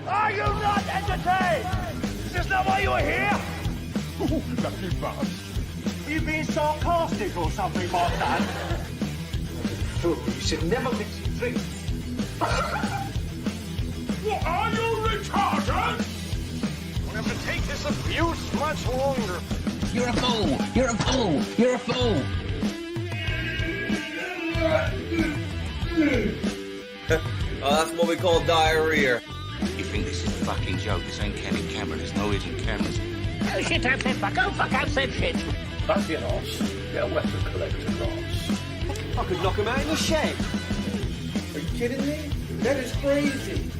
Are you not entertained? Is this not why you are here? Lucky bastard. Are you being sarcastic or something like that? You should never mix drinks. What are you retarded? We'll have to take this abuse much longer. You're a fool! You're a fool! You're a fool! Oh, that's what we call diarrhea. You think this is a fucking joke? This ain't candid camera. There's no hidden cameras. Oh shit, I've said fuck. Oh fuck, I've said shit. That's your loss. Get a weapon collector loss. I could knock him out in the shed. Are you kidding me? That is crazy.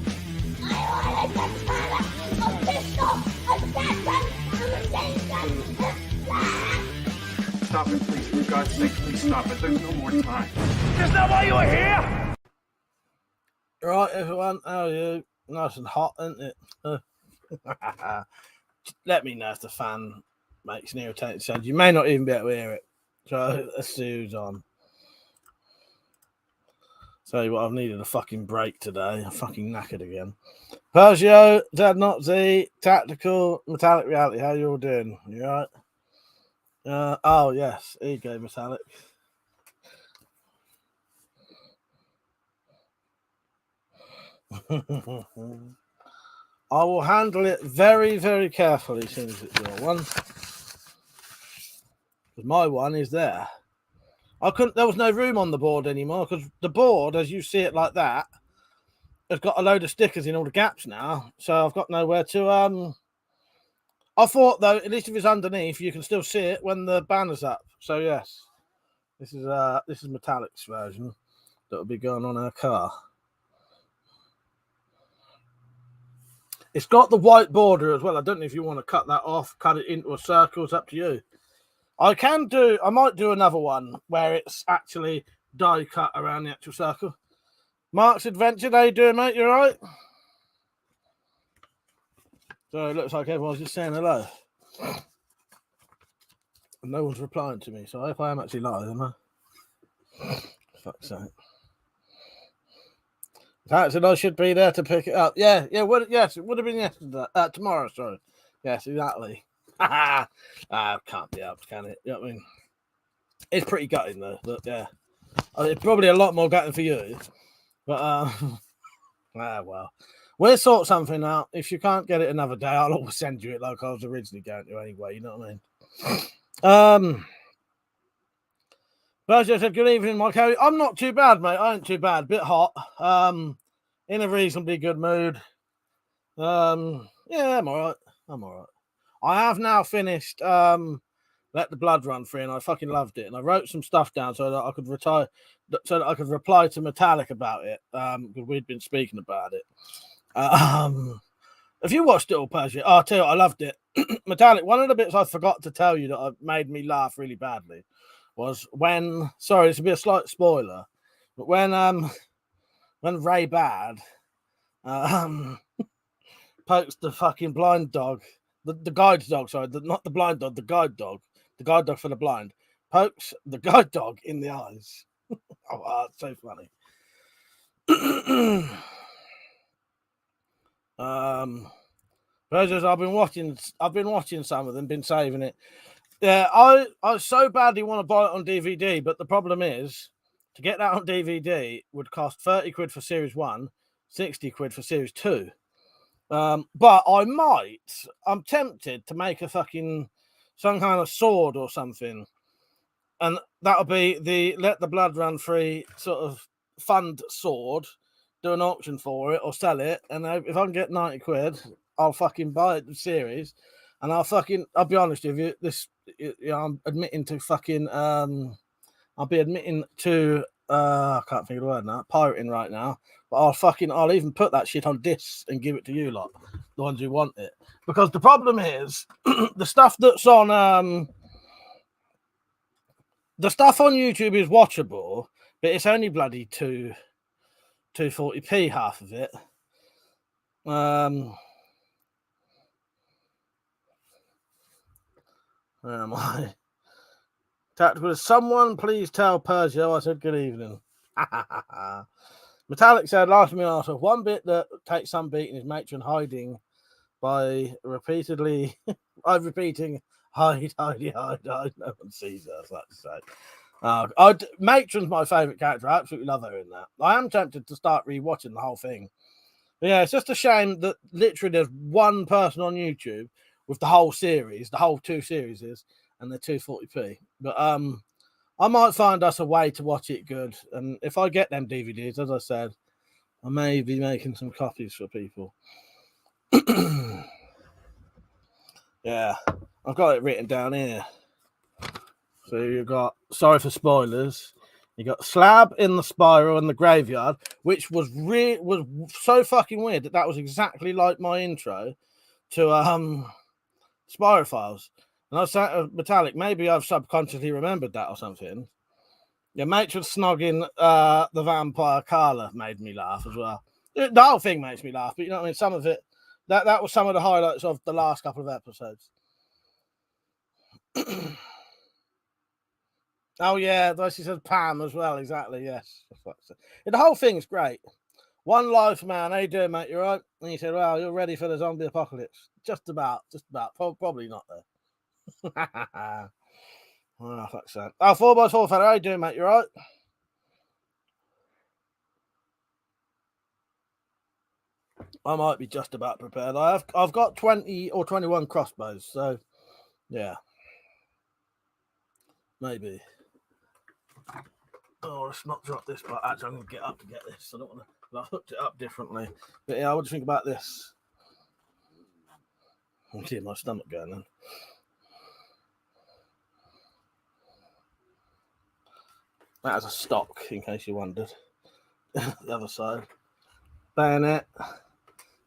Stop it, please. For God's sake, please stop it. There's no more time. Is this not why you are here? Right, everyone, how are you? Nice and hot, isn't it? Let me know if the fan makes an irritating sound. You may not even be able to hear it. So let's see who's on. Tell you what, I've needed a fucking break today. I'm fucking knackered again. Persia, Dad Not Z, Tactical, Metallic Reality. How you all doing? You all right? Oh, yes. Ego Metallic. I will handle it very, very carefully as soon as it's your one. Because my one is there. There was no room on the board anymore because the board, as you see it like that, has got a load of stickers in all the gaps now. So I've got nowhere to I thought though, at least if it's underneath, you can still see it when the banner's up. So yes. This is Metallic's version that will be going on our car. It's got the white border as well. I don't know if you want to cut that off, cut it into a circle. It's up to you. I might do another one where it's actually die cut around the actual circle. Mark's Adventure, how you doing, mate? You all right? So it looks like everyone's just saying hello. And no one's replying to me, so I hope I am actually live, am I? Fuck's sake. Said I should be there to pick it up. Yes, it would have been yesterday. Tomorrow, sorry. Yes, exactly. Can't be up, can it? You know what I mean? It's pretty gutting though, but yeah. It's probably a lot more gutting for you. But well. We'll sort something out. If you can't get it another day, I'll always send you it like I was originally going to anyway, you know what I mean? Berger said, good evening, Mike. I'm not too bad, mate. I ain't too bad. Bit hot. In a reasonably good mood. Yeah, I'm all right. I have now finished Let the Blood Run Free, and I fucking loved it. And I wrote some stuff down so that I could reply to Metallic about it, because we'd been speaking about it. If you watched it all, Persia, I'll tell you, I loved it. Metallic, one of the bits I forgot to tell you that made me laugh really badly was when, sorry, this will be a slight spoiler, but when Ray Bad pokes the fucking blind dog, the guide dog, sorry, not the blind dog, the guide dog for the blind, pokes the guide dog in the eyes. Oh, it's so funny. Versions, I've been watching some of them, been saving it. Yeah, I so badly want to buy it on DVD, but the problem is to get that on DVD would cost 30 quid for Series 1, 60 quid for Series 2. But I'm tempted to make some kind of sword or something. And that'll be the Let the Blood Run Free sort of fund sword, do an auction for it or sell it. And if I can get 90 quid, I'll fucking buy it, the series. And I'll be honest with you, I'm admitting to fucking, I'll be admitting to, I can't think of the word now, pirating right now. But I'll even put that shit on discs and give it to you lot, the ones who want it. Because the problem is, the stuff that's on, the stuff on YouTube is watchable, but it's only bloody 240p, half of it. Where am I? Tactical, someone please tell Persia I said good evening. Metallic said, last me also, one bit that takes some beating is matron hiding by repeating, hide. No one sees her, that's say. Matron's my favourite character. I absolutely love her in that. I am tempted to start rewatching the whole thing. But yeah, it's just a shame that literally there's one person on YouTube with the whole series, the whole 2 series, and they're 240p. But I might find us a way to watch it good. And if I get them DVDs, as I said, I may be making some copies for people. Yeah, I've got it written down here. So you've got, sorry for spoilers, you got Slab in the Spiral and the Graveyard, which was so fucking weird that was exactly like my intro to Spiral Files. And I was saying, Metallic, maybe I've subconsciously remembered that or something. Yeah, Matron snogging the vampire Carla made me laugh as well. The whole thing makes me laugh, but you know what I mean? Some of it, that was some of the highlights of the last couple of episodes. Oh, yeah, she said Pam as well, exactly, yes. The whole thing's great. One life, man. How you doing, mate? You right? And he said, well, you're ready for the zombie apocalypse. Just about. Probably not, though. Oh, fuck's sake. Oh, 4x4 fella, how you doing, mate? You right? I might be just about prepared. I've got 20 or 21 crossbows, so yeah. Maybe. Oh, let's not drop this, but actually I'm going to get up to get this. I don't want to. I've hooked it up differently. But yeah, what do you think about this? I see my stomach going then. That is a stock, in case you wondered. The other side. Bayonet.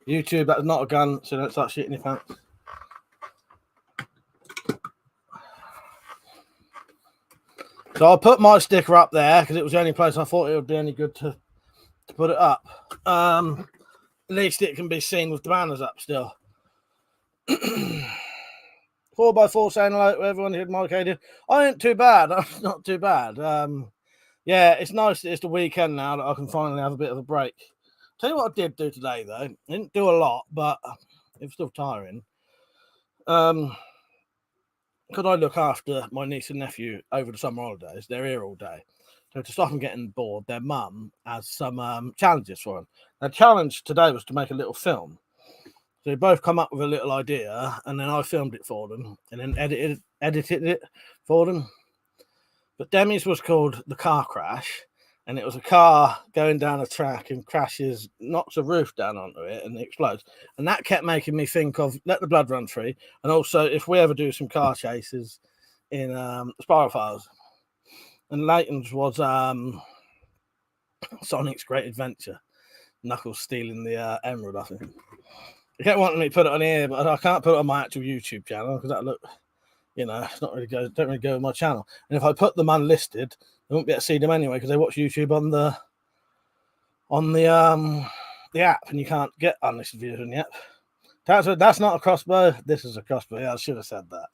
YouTube, that's not a gun, so don't start shitting your pants. So I'll put my sticker up there because it was the only place I thought it would be any good to put it up. At least it can be seen with the banners up still. 4x4 saying hello to everyone here, Mike Aiden. I ain't too bad. I'm not too bad. Yeah, it's nice that it's the weekend now that I can finally have a bit of a break. Tell you what I did do today, though. I didn't do a lot, but it was still tiring. Could I look after my niece and nephew over the summer holidays? They're here all day. So to stop them getting bored, their mum has some challenges for them. The challenge today was to make a little film. So they both come up with a little idea, and then I filmed it for them, and then edited it for them. But Demi's was called The Car Crash, and it was a car going down a track and crashes, knocks a roof down onto it, and it explodes. And that kept making me think of Let the Blood Run Free, and also if we ever do some car chases in Spiral Files. And Leighton's was Sonic's Great Adventure, Knuckles stealing the emerald, I think. They kept wanting me to put it on here, but I can't put it on my actual YouTube channel because that look, it's not really don't really go with my channel. And if I put them unlisted, they won't be able to see them anyway because they watch YouTube on the app, and you can't get unlisted videos on the app. That's not a crossbow. This is a crossbow. Yeah, I should have said that.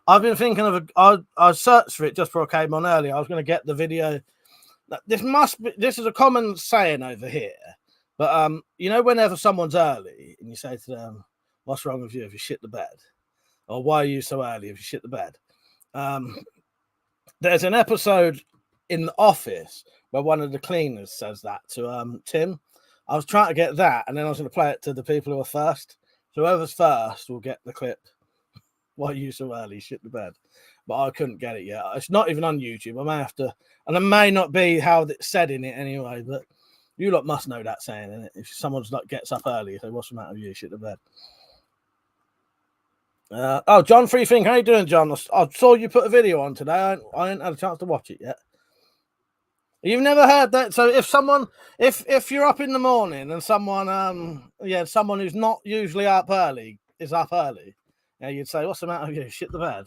I've been thinking of I searched for it just before I came on earlier. I was going to get the video. This is a common saying over here, but whenever someone's early and you say to them, "What's wrong with you if you shit the bed?" or "Why are you so early if you shit the bed?" There's an episode in The Office where one of the cleaners says that to Tim. I was trying to get that, and then I was going to play it to the people who are first. So whoever's first will get the clip. Why are you so early? Shit the bed. But I couldn't get it yet. It's not even on YouTube. I may have to, and it may not be how it's said in it anyway, but you lot must know that saying, innit? If someone's gets up early, you say, "What's the matter with you? Shit the bed." John Freethink, how you doing, John? I saw you put a video on today. I ain't had a chance to watch it yet. You've never heard that? So if you're up in the morning and someone who's not usually up early is up early, you'd say, "What's the matter with you? Shit the bed."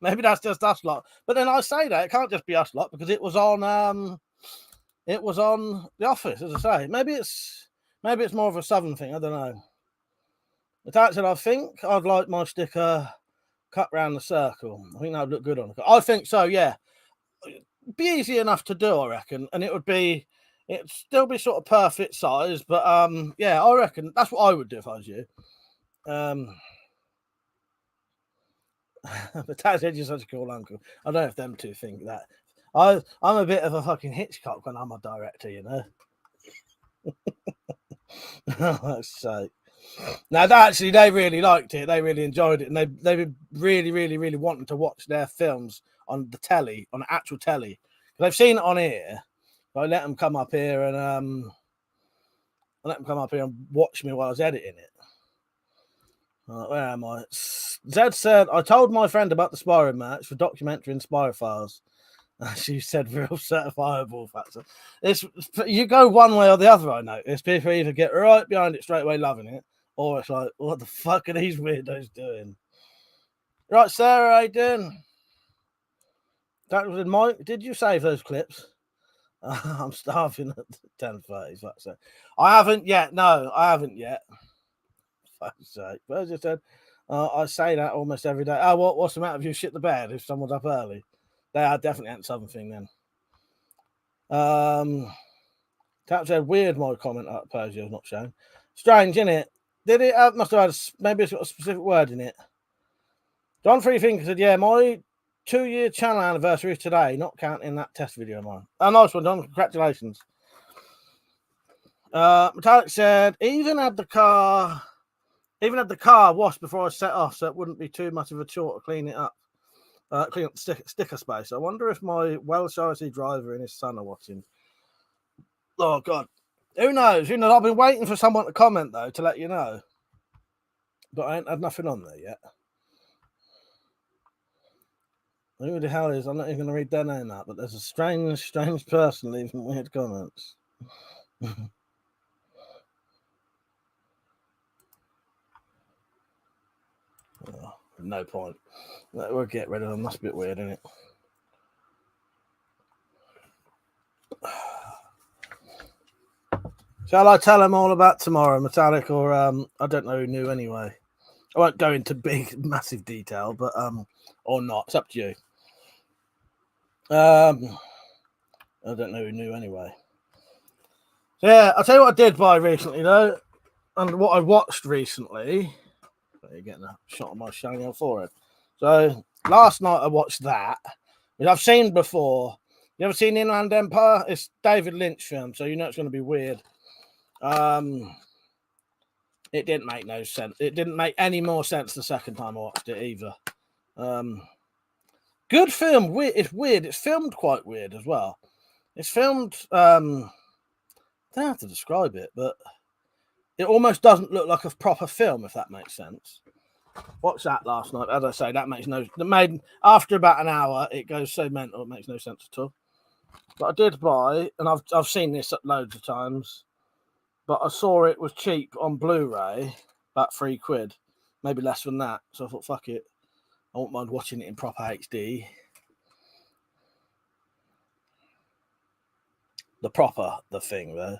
Maybe that's just us lot. But then I say that it can't just be us lot because it was on The Office, as I say. Maybe it's more of a southern thing. I don't know. The fact that I think I'd like my sticker cut round the circle. I think that would look good on it. I think so, yeah. Be easy enough to do, I reckon, and it would be It'd still be sort of perfect size, but yeah, I reckon that's what I would do if I was you. But Taz Edge is such a cool uncle. I don't know if them two think that. I'm a bit of a fucking Hitchcock when I'm a director, you know. So now actually they really liked it. They really enjoyed it, and they've been really wanting to watch their films on the telly, on the actual telly. They've seen it on here. I let them come up here and watch me while I was editing it. Where am I? Zed said, I told my friend about the sparring match for documentary and spy files. She said, real certifiable factor. You go one way or the other, I notice. People either get right behind it straight away loving it, or it's like, what the fuck are these weirdos doing? Right, Sarah, how you doing? That was Mike. Did you save those clips? I'm starving at 10:30. That's it. I haven't yet. No, I haven't yet. Fuck's sake. But as I said, I say that almost every day. Oh, what's the matter if you shit the bed if someone's up early? They are definitely ain't something then. Tap said, weird my comment at Persio's not shown. Strange, innit? Did it? Must have had maybe it's got a specific word in it. John Freethinker said, yeah, my 2-year channel anniversary is today, not counting that test video of mine. Oh, nice one, John. Congratulations. Metallic said, even had the car washed before I set off, so it wouldn't be too much of a chore to clean it up. Clean up the sticker space. I wonder if my well-charity driver and his son are watching. Oh, God. Who knows? I've been waiting for someone to comment, though, to let you know. But I ain't had nothing on there yet. Who the hell is? I'm not even going to read their name out, but there's a strange person leaving weird comments. Oh, no point. We'll get rid of them. That's a bit weird, isn't it? Shall I tell them all about tomorrow, Metallic, or I don't know who knew anyway. I won't go into massive detail, but or not. It's up to you. I don't know who knew anyway. So, yeah, I'll tell you what I did buy recently, though, and what I watched recently. You're getting a shot of my shiny old forehead. So, last night I watched that, which I've seen before. You ever seen Inland Empire? It's David Lynch film, so you know it's going to be weird. It didn't make no sense. It didn't make any more sense the second time I watched it either. Good film. It's weird. It's filmed quite weird as well. It's filmed. I don't have to describe it, but it almost doesn't look like a proper film, if that makes sense. Watched that last night. As I say, that made after about an hour, it goes so mental, it makes no sense at all. But I did buy, and I've seen this loads of times, but I saw it was cheap on Blu-ray, about £3, maybe less than that. So I thought, fuck it, I won't mind watching it in proper HD. The Thing, though.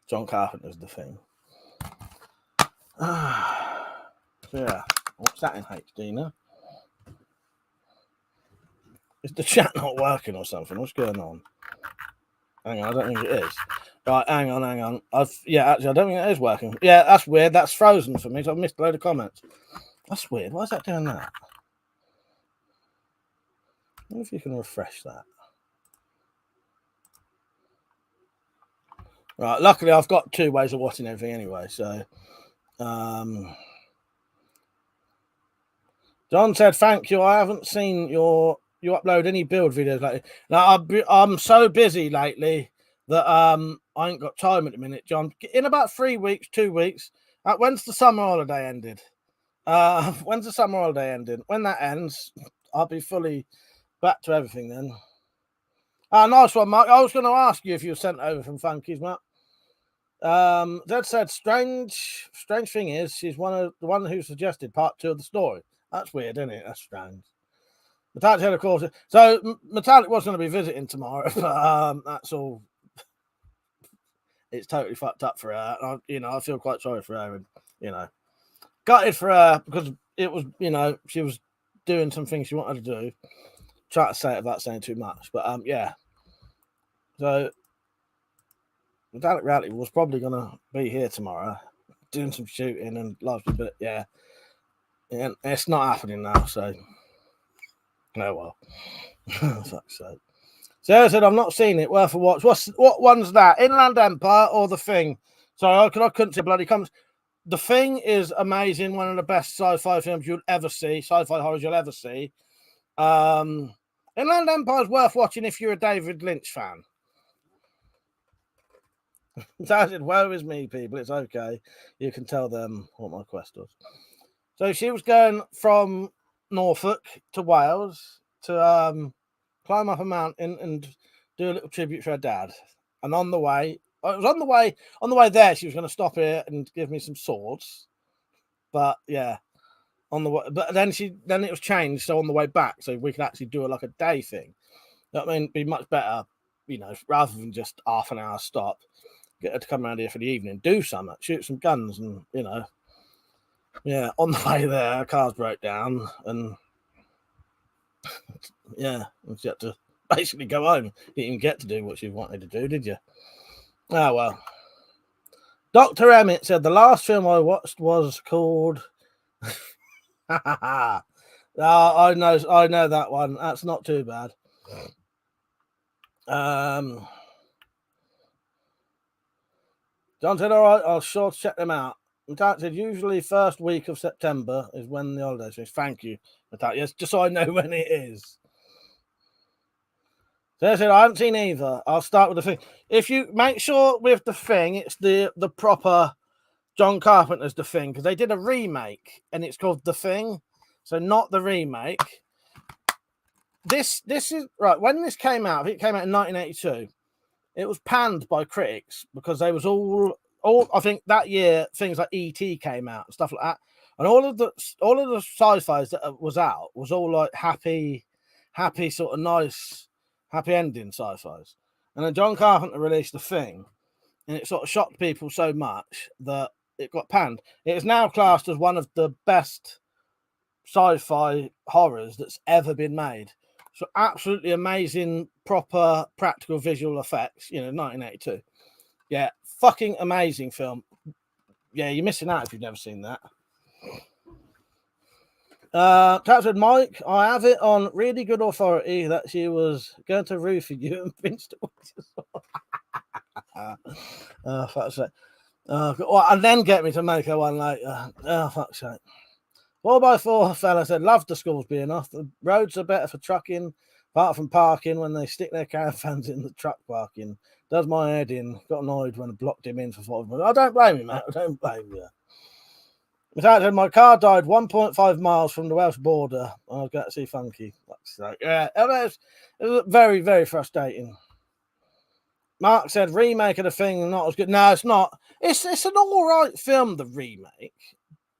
John Carpenter's The Thing. So yeah, what's that in HD now? Is the chat not working or something? What's going on? Hang on, I don't think it is. Right, hang on. Actually, I don't think it is working. Yeah, that's weird. That's frozen for me, so I've missed a load of comments. That's weird. Why is that doing that? I wonder if you can refresh that. Right, luckily I've got 2 ways of watching everything anyway, so John said, thank you. I haven't seen you upload any build videos lately. Now I'm so busy lately that I ain't got time at the minute, John. In about 3 weeks, 2 weeks. When's the summer holiday ended? When's the summer holiday ended? When that ends, I'll be fully back to everything then. Nice one, Mark. I was going to ask you if you were sent over from Funky's, Mark. Zed said, strange thing is, she's the one who suggested part 2 of the story. That's weird, isn't it? That's strange. Metallic said, of course. So Metallic was going to be visiting tomorrow, but that's all. It's totally fucked up for her. I feel quite sorry for her, and gutted for her because it was, she was doing some things she wanted to do. Try to say it without saying too much, but yeah. So Metallic Reality was probably going to be here tomorrow, doing some shooting and lots of bit. Yeah, it's not happening now. So, oh well. Fuck's sake. So I said I've not seen it. Worth a watch. What one's that? Inland Empire or The Thing? Sorry, I couldn't see bloody comments. The Thing is amazing. One of the best sci-fi films you'll ever see. Sci-fi horrors you'll ever see. Inland Empire is worth watching if you're a David Lynch fan. So I said, woe is me, people. It's okay. You can tell them what my quest was. So she was going from Norfolk to Wales to climb up a mountain and do a little tribute for her dad. And on the way, it was on the way there, she was going to stop here and give me some swords. But yeah, on the way, but then it was changed. So on the way back, so we could actually do like a day thing. I mean, be much better, you know, rather than just half an hour stop. Get her to come around here for the evening, do something, shoot some guns, and you know, yeah. On the way there, her cars broke down, and yeah, she had to basically go home. Didn't even get to do what she wanted to do, did you? Oh well. Dr. Emmett said the last film I watched was called. I know that one. That's not too bad. John said, all right, I'll sure check them out. Matat said, usually first week of September is when the holidays finish. Thank you, Matat. Yes, just so I know when it is. So I said, I haven't seen either. I'll start with The Thing. If you make sure with The Thing, it's the proper John Carpenter's The Thing, because they did a remake and it's called The Thing. So not the remake. This is right. When this came out, it came out in 1982. It was panned by critics because they was all I think that year things like E.T. came out and stuff like that, and all of the sci-fis that was out was all like happy sort of nice happy ending sci-fis. And then John Carpenter released The Thing, and it sort of shocked people so much that it got panned. It is now classed as one of the best sci-fi horrors that's ever been made. So absolutely amazing, proper practical visual effects, you know, 1982. Yeah, fucking amazing film. Yeah, you're missing out if you've never seen that. Tat said, Mike, I have it on really good authority that she was going to roofie you and pinch the fuck's sake. And then get me to make her one later. Oh, fuck's sake. 4x4 fella said, love the schools being off. The roads are better for trucking, apart from parking when they stick their caravans in the truck parking. Does my head in. Got annoyed when I blocked him in for 5 minutes. I don't blame you, mate. I don't blame you. My car died 1.5 miles from the Welsh border. I was going to see Funky. Yeah, it was very, very frustrating. Mark said, remake of The Thing, not as good. No, it's not. It's an all right film, the remake.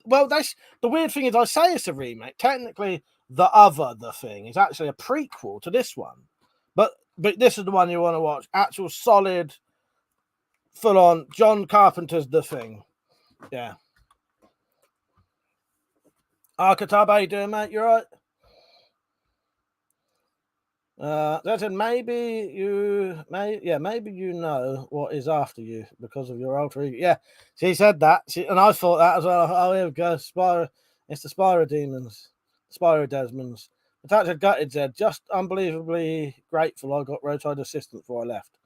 Well, the weird thing is I say it's a remake. Technically, The Thing is actually a prequel to this one. But this is the one you want to watch. Actual solid, full-on John Carpenter's The Thing. Yeah. Arkatab, how you doing, mate? You all right? That said, maybe you know what is after you because of your alter ego. Yeah, she said that, and I thought that as well. Oh, here we go. It's the Spyro Demons, Spyro Desmonds. In fact, I gutted said, just unbelievably grateful I got roadside assistance before I left,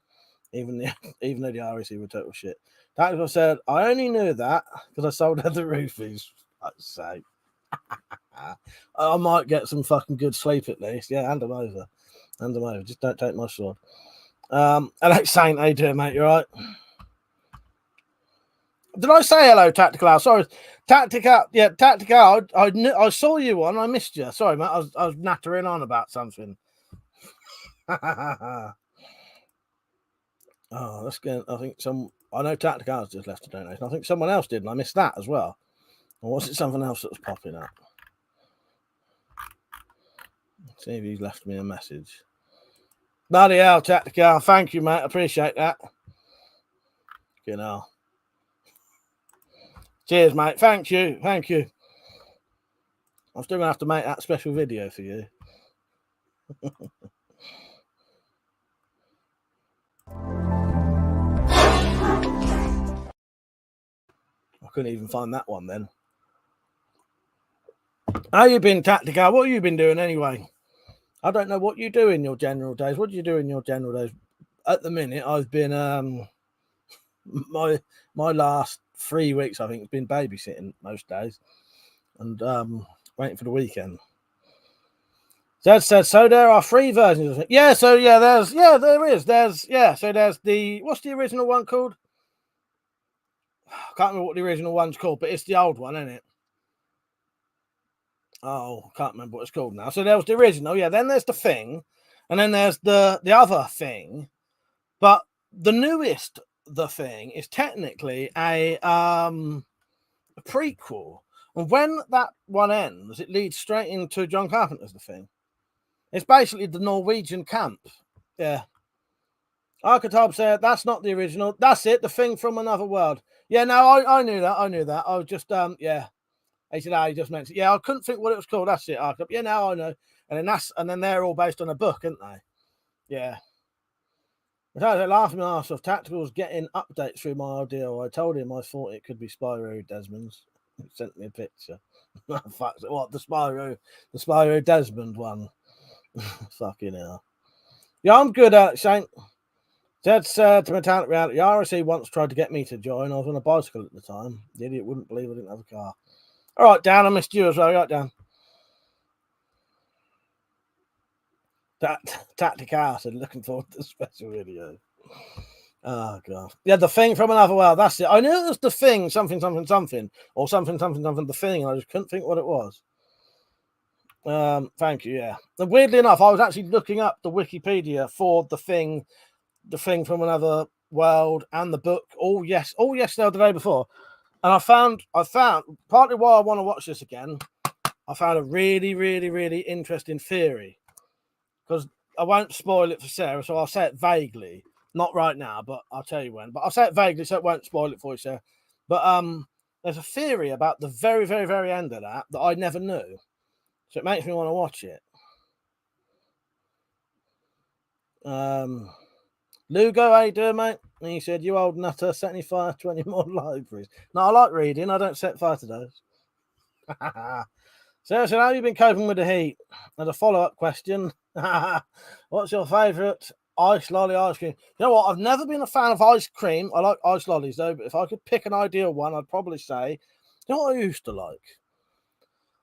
even though the REC were total shit. Tactical said, I only knew that because I sold her the roofies. I'd say I might get some fucking good sleep at least. Yeah, hand them over. Just don't take my sword. Alex Saint, how you doing, mate? You all right? Did I say hello, Tactical? Sorry, Tactical. Yeah, Tactical. I saw you on. I missed you. Sorry, mate. I was nattering on about something. Oh, that's good. I think I know Tactical's just left a donation. I think someone else did, and I missed that as well. Or was it something else that was popping up? Let's see if he's left me a message. Bloody hell, Tactical. Thank you, mate. Appreciate that. You know. Cheers, mate. Thank you. I'm still going to have to make that special video for you. couldn't even find that one then. How you been, Tactica? What have you been doing anyway? I don't know what you do in your general days. What do you do in your general days? At the minute, I've been my last 3 weeks, I think, has been babysitting most days, and waiting for the weekend. Zed said, so there are 3 versions of it. Yeah, so there is. There's the, what's the original one called? I can't remember what the original one's called, but it's the old one, isn't it? Oh, can't remember what it's called now. So there was the original, yeah. Then there's the Thing, and then there's the other Thing. But the newest The Thing is technically a prequel. And when that one ends, it leads straight into John Carpenter's The Thing. It's basically the Norwegian camp. Yeah. Archetype said, that's not the original. That's it, The Thing from Another World. Yeah, no, I knew that. I knew that. I was just, yeah. He said, you just mentioned. Yeah, I couldn't think what it was called. That's it, Archetype. Yeah, now I know. And then they're all based on a book, aren't they? Yeah. They laughed me ass off. Tactical's getting updates through my audio. I told him I thought it could be Spyro Desmond's. He sent me a picture. What, the Spyro Desmond one? Fucking hell. Yeah, I'm good at it, Saint. Zed said to Metallic Reality, the RSC once tried to get me to join. I was on a bicycle at the time. The idiot wouldn't believe I didn't have a car. All right, Dan, I missed you as well. All right, Dan. Tactical said, looking forward to the special video. Oh, God. Yeah, The Thing from Another World. That's it. I knew it was The Thing, something, or something, The Thing. I just couldn't think what it was. Thank you, yeah. And weirdly enough, I was actually looking up the Wikipedia for The Thing from Another World and the book all yesterday or the day before. And I found partly why I want to watch this again, I found a really, really, really interesting theory. Because I won't spoil it for Sarah, so I'll say it vaguely. Not right now, but I'll tell you when. But I'll say it vaguely so it won't spoil it for you, Sarah. But there's a theory about the very, very, very end of that I never knew. So it makes me want to watch it. Lugo, how you doing, mate? And he said, you old nutter, set any fire to any more libraries. No, I like reading. I don't set fire to those. Sarah said, how have you been coping with the heat? As a follow-up question, what's your favourite ice lolly ice cream? You know what? I've never been a fan of ice cream. I like ice lollies, though. But if I could pick an ideal one, I'd probably say, you know what I used to like?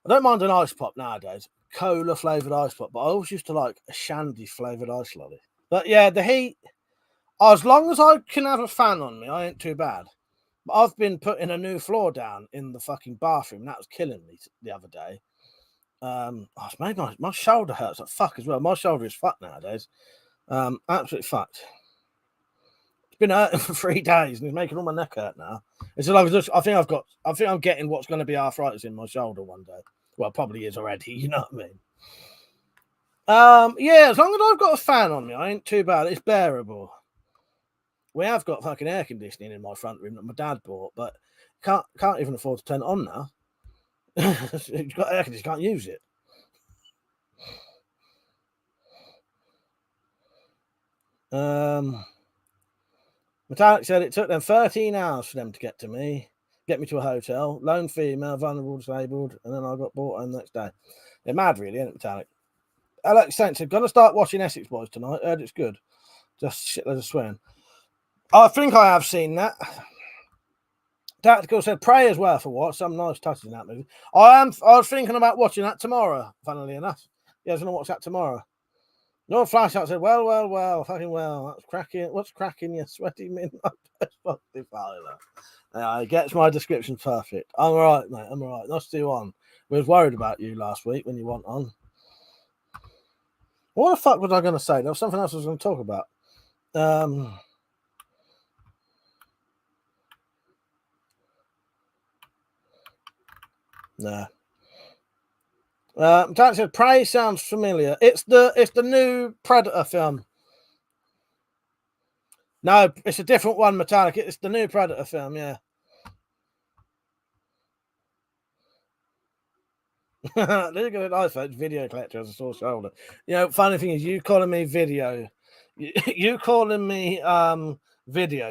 I don't mind an ice pop nowadays. Cola flavoured ice pop. But I always used to like a shandy flavoured ice lolly. But yeah, the heat, as long as I can have a fan on me, I ain't too bad. But I've been putting a new floor down in the fucking bathroom. That was killing me the other day. It's made my shoulder hurts like fuck as well. My shoulder is fucked nowadays. Absolutely fucked. It's been hurting for 3 days and it's making all my neck hurt now. It's like I think I'm getting what's going to be arthritis in my shoulder one day. Well, probably is already. You know what I mean? Yeah, as long as I've got a fan on me, I ain't too bad. It's bearable. We have got fucking air conditioning in my front room that my dad bought, but can't even afford to turn it on now. You've got air conditioning, can't use it. Metallic said it took them 13 hours for them to get me to a hotel. Lone female, vulnerable, disabled, and then I got bought home the next day. They're mad, really, isn't it, Metallic? Alex Saint said, gonna start watching Essex Boys tonight. Heard it's good. Just shitloads of swearing. I think I have seen that. Tactical said, Prey as well for what? Some nice touches in that movie. I was thinking about watching that tomorrow, funnily enough. Yeah, I was going to watch that tomorrow. No Flash out said, well, fucking well. That's cracking. What's cracking, you sweaty midnight? It gets my description perfect. I'm all right, mate. I'm all right. Nice to see you on. We was worried about you last week when you weren't on. What the fuck was I going to say? There was something else I was going to talk about. No. Dan said, Prey sounds familiar. It's the new Predator film. No, it's a different one, Metallic. It's the new Predator film, yeah. Look at it, iPhone video collector as a sore shoulder. You know, funny thing is, you calling me video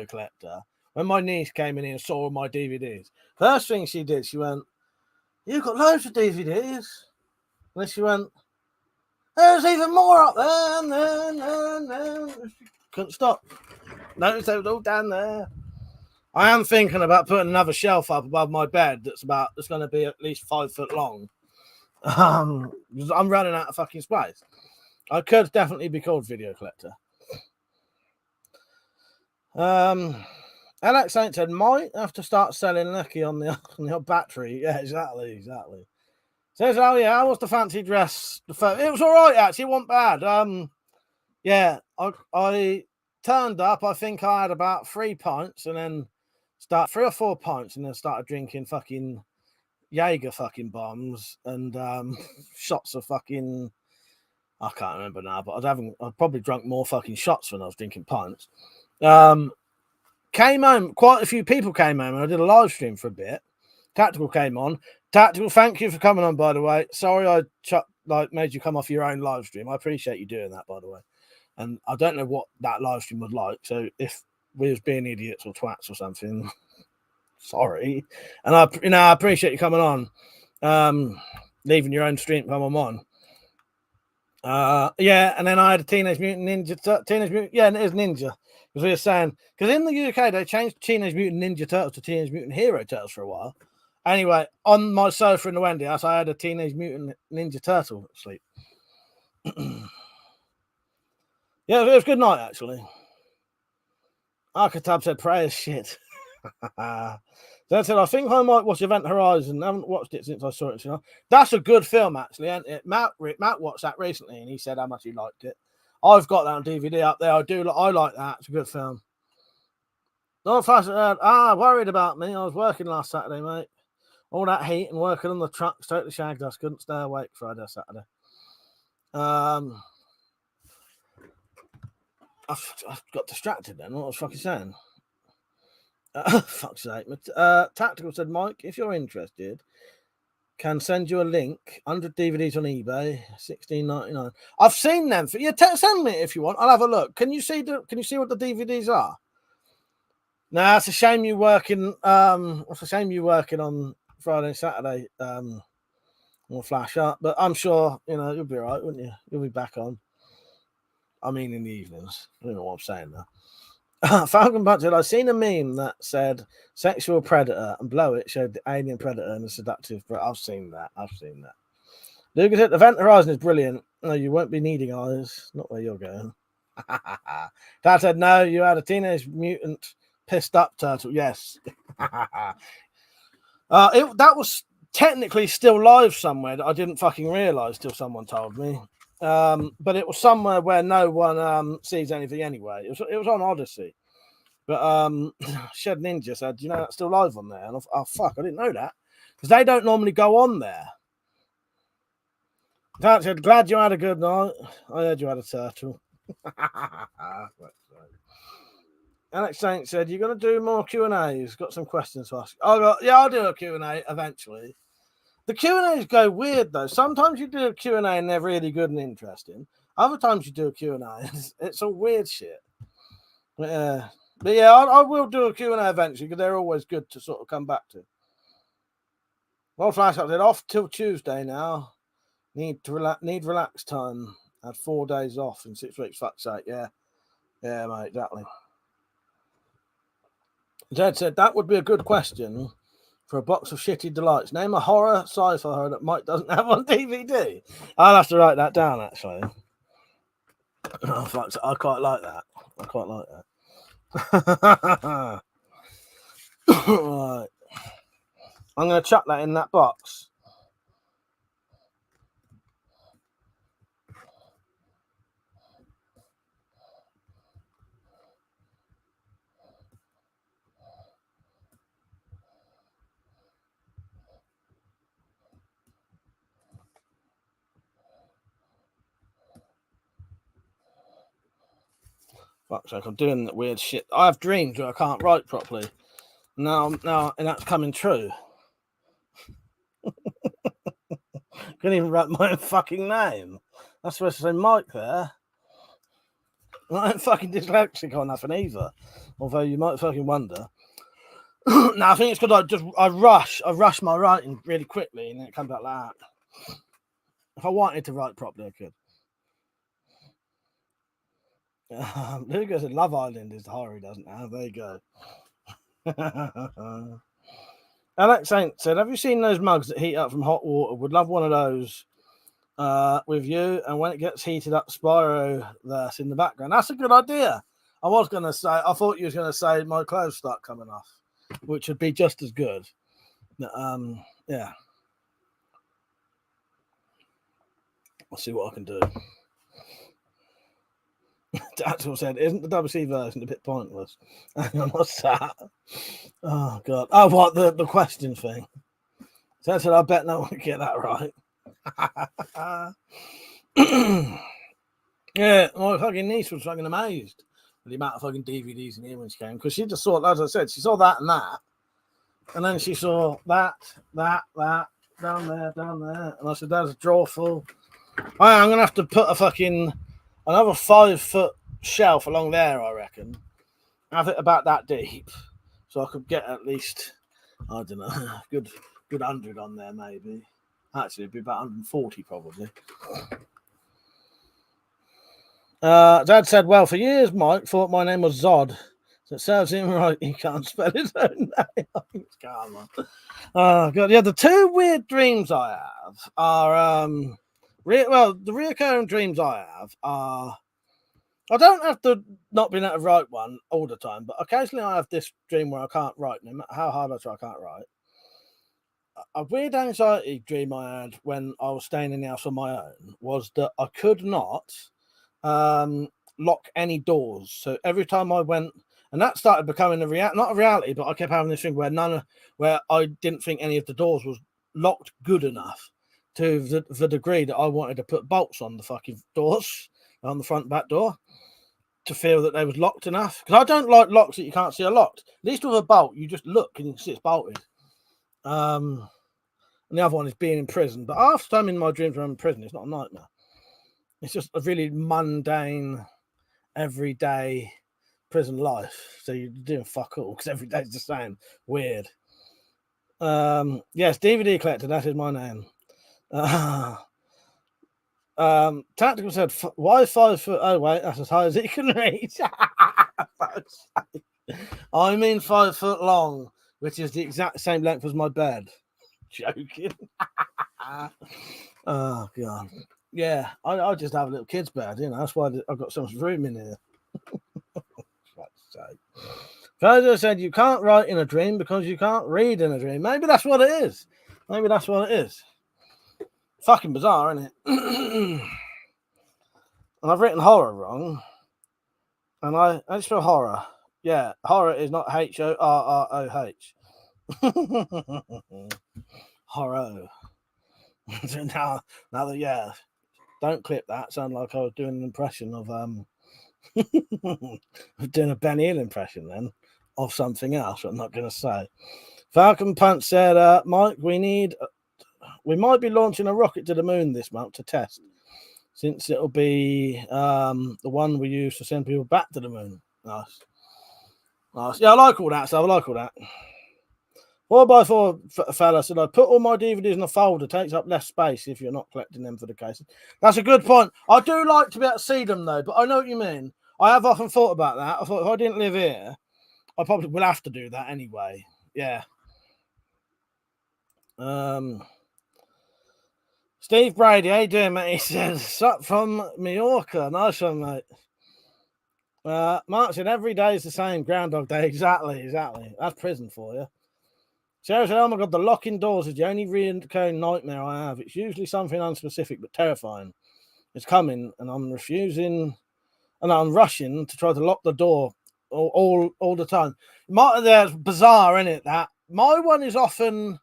collector when my niece came in here and saw all my DVDs, first thing she did, she went, "You've got loads of DVDs." And then she went, "There's even more up there." And couldn't stop. Noticed they was all down there. I am thinking about putting another shelf up above my bed that's going to be at least 5 foot long. I'm running out of fucking space. I could definitely be called Video Collector. Alex Saint said, might have to start selling Lucky on the battery. Yeah, exactly. Says, oh yeah, how was the fancy dress? It was all right, actually. It wasn't bad. Yeah, I turned up. I think I had about 3 pints and then 3 or 4 pints and then started drinking fucking Jaeger fucking bombs and shots of fucking, I can't remember now, but I'd probably drunk more fucking shots when I was drinking pints. Came home, quite a few people came home and I did a live stream for a bit. Tactical came on. Tactical, thank you for coming on, by the way. Sorry I made you come off your own live stream. I appreciate you doing that, by the way. And I don't know what that live stream was like. So if we was being idiots or twats or something, sorry. And I appreciate you coming on, leaving your own stream come on. Yeah, and then I had a Teenage Mutant Ninja. Yeah, and it is Ninja. Because we were saying, because in the UK they changed Teenage Mutant Ninja Turtles to Teenage Mutant Hero Turtles for a while. Anyway, on my sofa in the Wendy house, I had a Teenage Mutant Ninja Turtle sleep. Yeah, it was a good night, actually. Archetab said, pray as shit. Then said, I think I might watch Event Horizon. I haven't watched it since I saw it. You know? That's a good film, actually. And Matt watched that recently, and he said how much he liked it. I've got that on DVD up there. I like that. It's a good film. Not fast. Worried about me. I was working last Saturday, mate. All that heat and working on the trucks totally shagged us. Couldn't stay awake Friday or Saturday. I've got distracted then. What was I fucking saying? Fuck's sake. Tactical said, Mike, if you're interested, can send you a link. 100 DVDs on eBay, $16.99. I've seen them. Send me it if you want. I'll have a look. Can you see what the DVDs are? Nah, it's a shame you working. It's a shame you working on Friday and Saturday. We'll flash up, but I'm sure you'll be all right, wouldn't you? You'll be back on. I mean, in the evenings. I don't know what I'm saying now. Falcon Butt said, I've seen a meme that said sexual predator and below it showed the alien predator and the seductive. I've seen that. Lucas said, Event Horizon is brilliant. No, you won't be needing eyes. Not where you're going. Dad said, no, you had a Teenage Mutant pissed up turtle. Yes. That was technically still live somewhere that I didn't fucking realise till someone told me. But it was somewhere where no one sees anything anyway. It was on Odyssey. But Shed Ninja said, you know, that's still live on there. And fuck, I didn't know that. Because they don't normally go on there. Dad said, glad you had a good night. I heard you had a turtle. Alex Saint said, you're going to do more Q&As. Got some questions to ask. I'll do a Q&A eventually. The Q&As go weird, though. Sometimes you do a Q&A and they're really good and interesting. Other times you do a Q&A, it's all weird shit. But yeah, I will do a Q&A eventually because they're always good to sort of come back to. Well, Flash up said, off till Tuesday now. Need relax time. Had 4 days off in 6 weeks. Fuck's sake, yeah. Yeah, mate, exactly. Jed said, that would be a good question for a box of shitty delights. Name a horror sci-fi horror that Mike doesn't have on DVD. I'll have to write that down, actually. Oh, fuck, I quite like that. Right. I'm going to chuck that in that box. Fuck's sake, I'm doing that weird shit. I have dreams where I can't write properly. Now, and that's coming true. Couldn't even write my own fucking name. That's supposed to say Mike there. I ain't fucking dyslexic or nothing either. Although you might fucking wonder. No, I think it's because I rush my writing really quickly, and then it comes out like that. If I wanted to write properly, I could. Lugo said Love Island is the horror he doesn't have. There you go. Alex Saint said, have you seen those mugs that heat up from hot water? Would love one of those with you. And when it gets heated up, Spyro that's in the background. That's a good idea. I thought you was going to say my clothes start coming off, which would be just as good. Yeah. I'll see what I can do. Daxel said, isn't the WC version a bit pointless? Hang on, what's that? Oh, God. Oh, what? The question thing. So I said, I bet no one can get that right. Yeah, my fucking niece was fucking amazed at the amount of fucking DVDs in here when she came, because she just saw, as I said, she saw that, and then she saw that, down there. And I said, there's a drawer full. I'm going to have to put another 5-foot shelf along there, I reckon. Have it about that deep, so I could get at least, I don't know, good 100 on there, maybe. Actually, it'd be about 140 probably. Dad said, well, for years, Mike thought my name was Zod. So it serves him right, he can't spell his own name. Come on. Oh, God. Yeah, the two weird dreams I have are, the recurring dreams I have are, I don't have to not being able to write one all the time, but occasionally I have this dream where I can't write, no matter how hard I try, I can't write. A weird anxiety dream I had when I was staying in the house on my own was that I could not lock any doors. So every time I went, and that started becoming not a reality, but I kept having this thing where I didn't think any of the doors was locked good enough to the degree that I wanted to put bolts on the fucking doors, on the front and back door, to feel that they was locked enough. Because I don't like locks that you can't see are locked. At least with a bolt, you just look and you can see it's bolted. And the other one is being in prison. But half the time in my dreams when I'm in prison, it's not a nightmare. It's just a really mundane, everyday prison life. So you're doing fuck all because every day's the same. Weird. Yes, DVD collector, that is my name. Tactical said, why 5 foot? Oh, wait, that's as high as he can reach. I mean 5 foot long, which is the exact same length as my bed. Joking. Oh, God. Yeah, I just have a little kid's bed, that's why I've got so much room in here. Frodo said, you can't write in a dream because you can't read in a dream. Maybe that's what it is. Fucking bizarre, isn't it? And I've written horror wrong. And I spell horror. Yeah, horror is not HORROH. Horror. So now that, yeah, don't clip that. Sound like I was doing an impression of doing a Ben Hill impression then of something else. I'm not going to say. Falcon Punch said, Mike, we might be launching a rocket to the moon this month to test, since it'll be the one we use to send people back to the moon. Nice. Yeah, I like all that stuff. 4x4 fella said, I put all my DVDs in a folder. Takes up less space if you're not collecting them for the cases. That's a good point. I do like to be able to see them, though, but I know what you mean. I have often thought about that. I thought if I didn't live here, I probably will have to do that anyway. Yeah. Steve Brady, how you doing, mate? He says, sup from Mallorca. Nice one, mate. Mark said, every day is the same. Groundhog Day. Exactly. That's prison for you. Sarah said, oh my God, the locking doors is the only recurring nightmare I have. It's usually something unspecific but terrifying. It's coming, and I'm rushing to try to lock the door all the time. That's bizarre, isn't it? That my one is often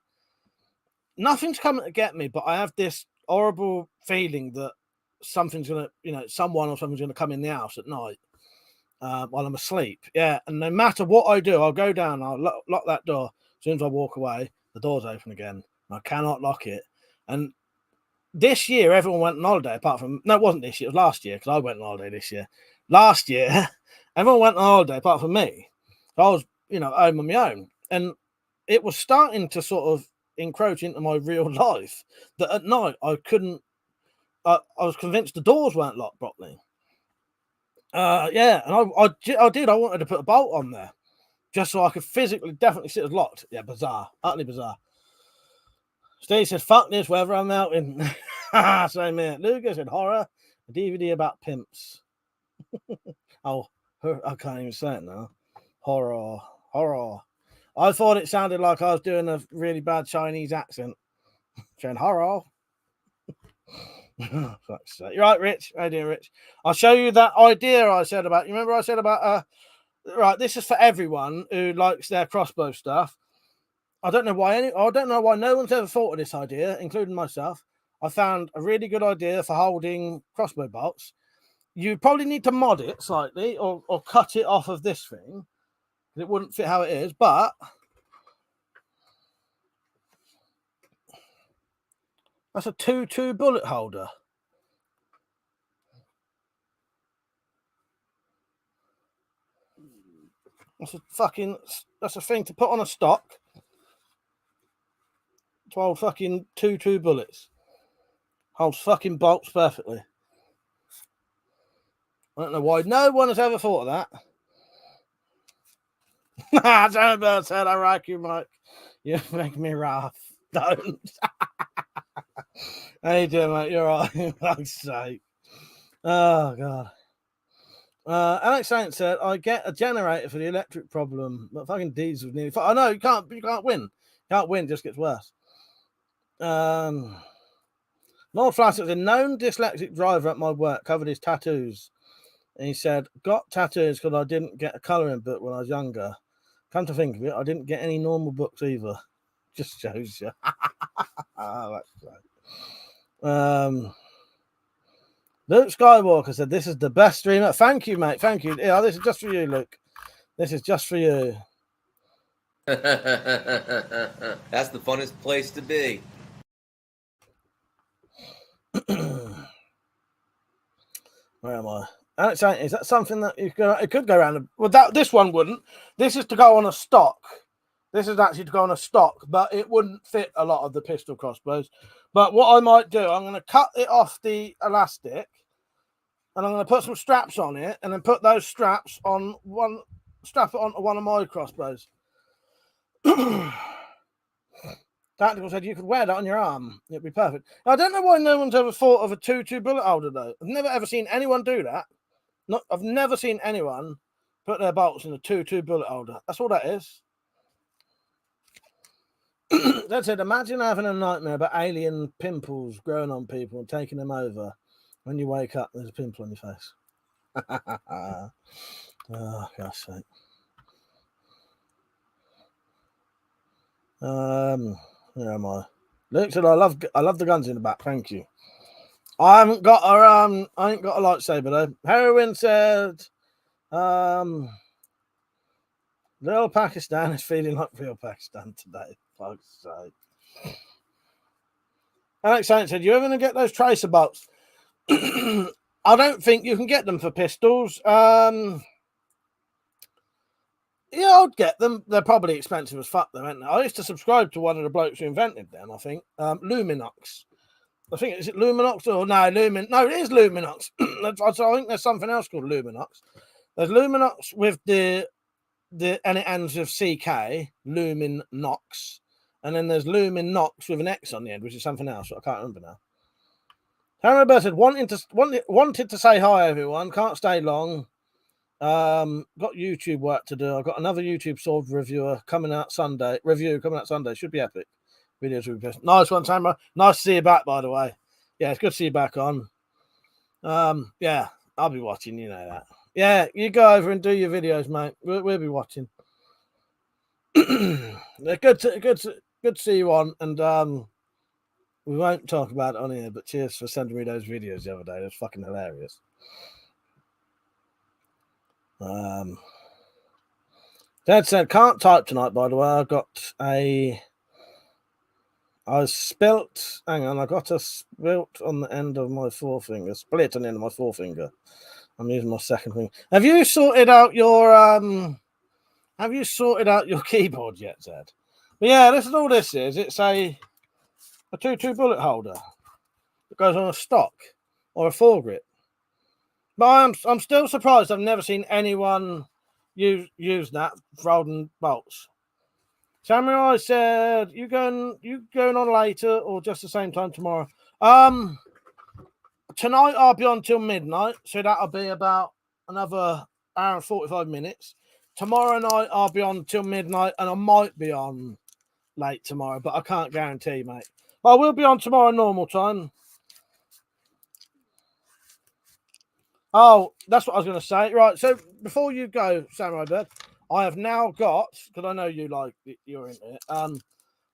nothing's coming to get me, but I have this horrible feeling that something's gonna, someone or something's gonna come in the house at night while I'm asleep. Yeah, and no matter what I do, I'll go down, I'll lock that door. As soon as I walk away, the door's open again. I cannot lock it. And this year, everyone went on holiday, apart from... No, it wasn't this year. It was last year, because I went on holiday this year. Last year, everyone went on holiday, apart from me. So I was, home on my own. and it was starting to sort of encroach into my real life. That at night I couldn't. I was convinced the doors weren't locked properly. Yeah, and I did. I wanted to put a bolt on there just so I could physically definitely see it was locked. Yeah, bizarre, utterly bizarre. Steve said, "Fuck this weather, I'm melting." Same here. Luger said, "Horror, a DVD about pimps." Oh, I can't even say it now. Horror. I thought it sounded like I was doing a really bad Chinese accent. Saying horror. Fuck's sake. You're right, Rich. How you doing, Rich? I'll show you that idea I said about. You remember I said about right, this is for everyone who likes their crossbow stuff. I don't know why no one's ever thought of this idea, including myself. I found a really good idea for holding crossbow bolts. You probably need to mod it slightly or cut it off of this thing. It wouldn't fit how it is, but that's a 2-2 bullet holder. That's a thing to put on a stock. 12 fucking 2-2 bullets. Holds fucking bolts perfectly. I don't know why no one has ever thought of that. John said, "I like you, Mike. You make me laugh." Don't. How you doing, mate? You're all right. Fuck's sake. Oh, God. Alex Saint said, "I get a generator for the electric problem, but fucking diesel nearly. I know you can't win. Can't win, just gets worse." Lord Flash said, "A known dyslexic driver at my work covered his tattoos. And he said, got tattoos because I didn't get a colouring book when I was younger. Come to think of it, I didn't get any normal books either." Just shows you. Oh, that's right. Luke Skywalker said, "This is the best streamer." Thank you, mate. Thank you. Yeah, this is just for you, Luke. This is just for you. That's the funnest place to be. Where am I? Alex, is that something that you could? It could go around. Well, this one wouldn't. This is to go on a stock. This is actually to go on a stock, but it wouldn't fit a lot of the pistol crossbows. But what I might do, I'm going to cut it off the elastic, and I'm going to put some straps on it, and then put those straps on one. Strap it onto one of my crossbows. Tactical said you could wear that on your arm. It'd be perfect. I don't know why no one's ever thought of a 2-2 bullet holder though. I've never ever seen anyone do that. I've never seen anyone put their bolts in a 2-2 bullet holder. That's all that is. That said, imagine having a nightmare about alien pimples growing on people and taking them over. When you wake up, there's a pimple on your face. Oh, gosh sake. Where am I? Luke said, I love the guns in the back. Thank you. I ain't got a lightsaber though. Heroin said, real Pakistan is feeling like real Pakistan today. Fuck's sake. Alex Saint said, "You ever gonna get those tracer bolts?" I don't think you can get them for pistols. Yeah, I'd get them. They're probably expensive as fuck, though, aren't they? I used to subscribe to one of the blokes who invented them, I think. Luminox. I think, is it Luminox or no, No, it is Luminox. I think there's something else called Luminox. There's Luminox with and it ends with CK, Luminox. And then there's Luminox with an X on the end, which is something else. I can't remember now. Harry Bird said, wanted to say hi, everyone. Can't stay long. Got YouTube work to do. I've got another YouTube sword review coming out Sunday. Should be epic. Videos will be best. Nice one, Tamara. Nice to see you back, by the way. Yeah, it's good to see you back on. Yeah, I'll be watching. You know that. Yeah, you go over and do your videos, mate. We'll be watching. Good to see you on. And we won't talk about it on here, but cheers for sending me those videos the other day. That's fucking hilarious. Dad said, "Can't type tonight, by the way. I got a spilt on the end of my forefinger. Split on the end of my forefinger. I'm using my second finger. Have you sorted out your Have you sorted out your keyboard yet, Zed? But yeah, this is all this is. It's a 2-2 bullet holder that goes on a stock or a foregrip. But I'm still surprised. I've never seen anyone use that for holding bolts. Samurai said, "You going on later or just the same time tomorrow?" Tonight I'll be on till midnight, so that'll be about another hour and 45 minutes. Tomorrow night I'll be on till midnight, and I might be on late tomorrow, but I can't guarantee, mate. But I will be on tomorrow normal time. Oh, that's what I was going to say. Right, so before you go, Samurai Bird, I have now got, because I know you're into it,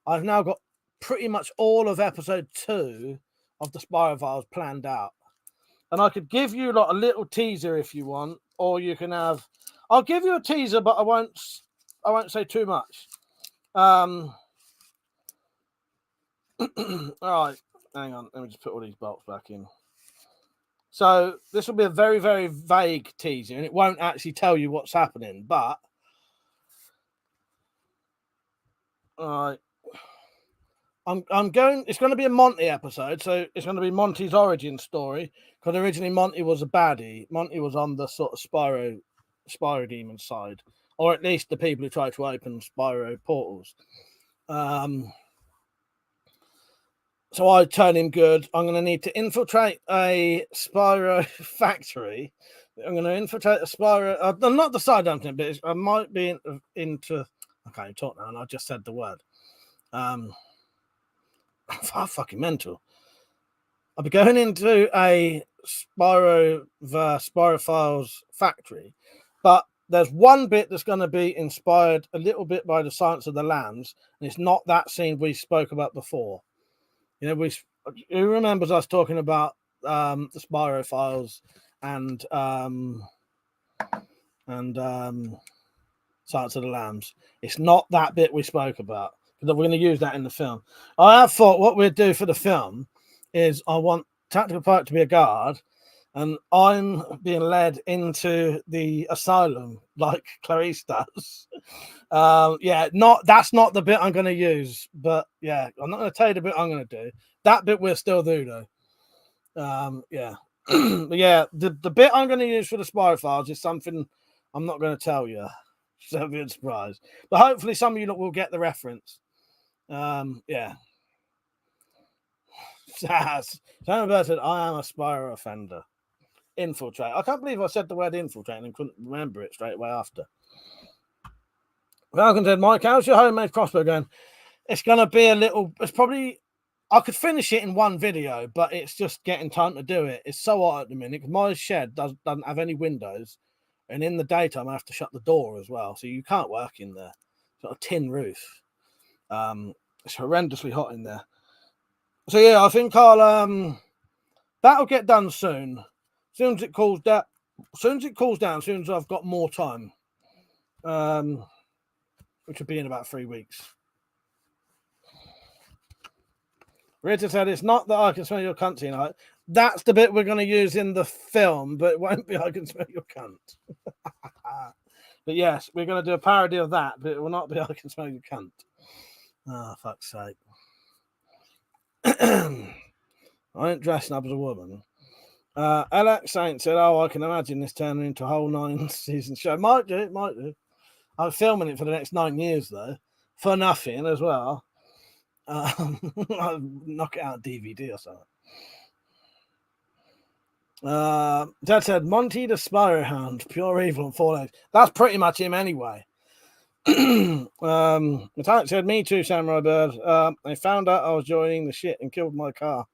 I've now got pretty much all of episode 2 of the Spyro Files planned out. And I could give you like a little teaser if you want, or you can have. I'll give you a teaser, but I won't say too much. All right, hang on. Let me just put all these bolts back in. So this will be a very, very vague teaser, and it won't actually tell you what's happening. But all right, I'm going. It's going to be a Monty episode, so it's going to be Monty's origin story. Because originally Monty was a baddie. Monty was on the sort of Spyro demon side, or at least the people who try to open Spyro portals. So I turn him good. I'm going to need to infiltrate a Spyro factory. I'm going to infiltrate a Spyro. I'm not decided on it, but I might be into. I can't even talk now, and I just said the word. I'm fucking mental. I'll be going into a Spyro Files factory, but there's one bit that's going to be inspired a little bit by the Silence of the Lambs, and it's not that scene we spoke about before. You know, who remembers us talking about the Spyro Files and Silence of the Lambs? It's not that bit we spoke about, but we're going to use that in the film. I have thought what we'd do for the film is I want Tactical Pilot to be a guard, and I'm being led into the asylum like Clarice does. That's not the bit I'm going to use, but yeah, I'm not going to tell you the bit I'm going to do. That bit we'll still do though. But yeah, the bit I'm going to use for the Spyro Files is something I'm not going to tell you. So it'll be a surprise, but hopefully some of you will get the reference. Yeah. Someone said, "I am a Spyro offender." Infiltrate. I can't believe I said the word infiltrate and couldn't remember it straight away after. Falcon said, "Mike, how's your homemade crossbow going?" It's going to be it's probably, I could finish it in one video, but it's just getting time to do it. It's so hot at the minute because my shed doesn't have any windows, and in the daytime I have to shut the door as well, so you can't work in there. It's got a tin roof. It's horrendously hot in there. So yeah, I think that'll get done soon. As soon as it cools down, as soon as I've got more time. Which will be in about 3 weeks. Rita said, "It's not that I can smell your cunt tonight. That's the bit we're going to use in the film, but it won't be I can smell your cunt." But yes, we're going to do a parody of that, but it will not be I can smell your cunt. Oh, fuck's sake. I ain't dressing up as a woman. Alex Saint said, "Oh, I can imagine this turning into a whole 9-season show." Might do. I'm filming it for the next 9 years, though, for nothing as well. I'll knock it out DVD or something. Dad said, "Monty the Spyro Hound, pure evil and 4 legs." That's pretty much him anyway. Metallic said, "Me too, Samurai Bird. They found out I was joining the shit and killed my car."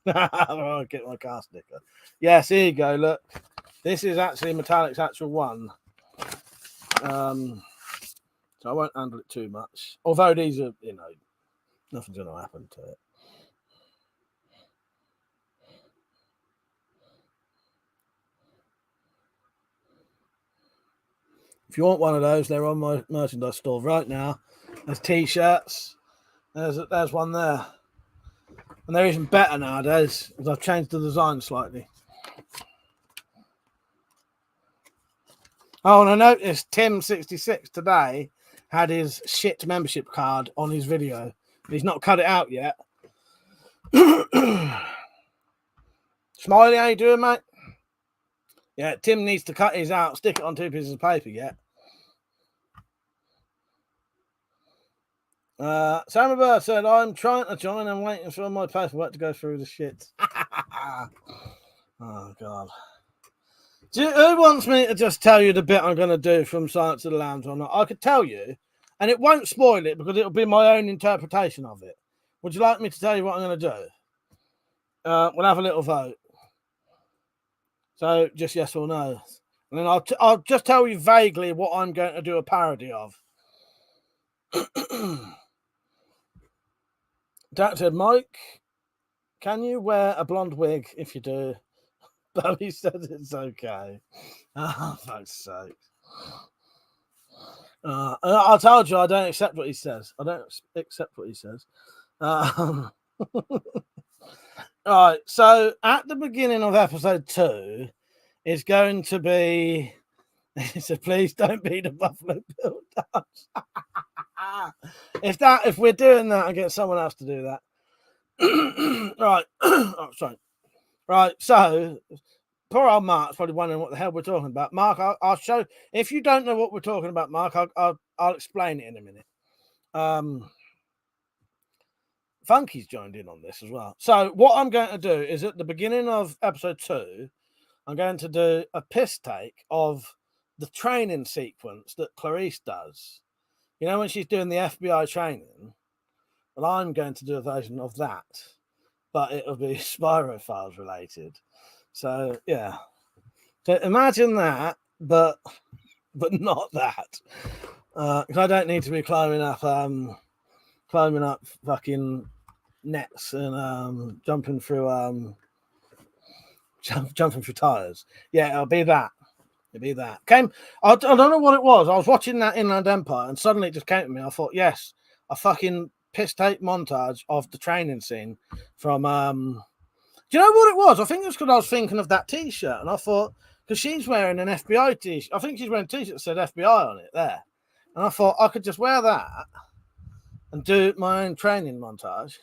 I'll get my car sticker. Yes, here you go. Look, this is actually Metallic's actual one. So I won't handle it too much. Although these are, nothing's going to happen to it. If you want one of those, they're on my merchandise store right now. There's t-shirts. There's one there. And they're even better nowadays because I've changed the design slightly. Oh, and I noticed Tim66 today had his shit membership card on his video. He's not cut it out yet. Smiley, how you doing, mate? Yeah, Tim needs to cut his out, stick it on 2 pieces of paper yet. Sam Bird said, I'm trying to join and waiting for my paperwork to go through the shit. Oh, God. Who wants me to just tell you the bit I'm going to do from Silence of the Lambs or not? I could tell you, and it won't spoil it because it'll be my own interpretation of it. Would you like me to tell you what I'm going to do? We'll have a little vote. So, just yes or no. And then I'll just tell you vaguely what I'm going to do a parody of. Dad said, Mike, can you wear a blonde wig if you do? Bowie said it's okay. Oh, fuck's sake. I told you I don't accept what he says. I don't accept what he says. Right, so at the beginning of episode 2, it's going to be. So please don't be the Buffalo Bill dance. If we're doing that, I get someone else to do that. Right. Oh, sorry. Right. So poor old Mark's probably wondering what the hell we're talking about. Mark, I'll show. If you don't know what we're talking about, Mark, I'll explain it in a minute. Funky's joined in on this as well. So what I'm going to do is at the beginning of episode 2, I'm going to do a piss take of the training sequence that Clarice does. You know, when she's doing the FBI training, well, I'm going to do a version of that, but it'll be Spyro Files related. So yeah, so imagine that, but not that, because I don't need to be climbing up fucking nets and jumping through tires. Yeah, it'll be that. I don't know what it was. I was watching that Inland Empire, and suddenly it just came to me. I thought, yes, a fucking piss take montage of the training scene from. Do you know what it was? I think it was because I was thinking of that T-shirt, and I thought because she's wearing an FBI T-shirt. I think she's wearing a T-shirt that said FBI on it there, and I thought I could just wear that and do my own training montage,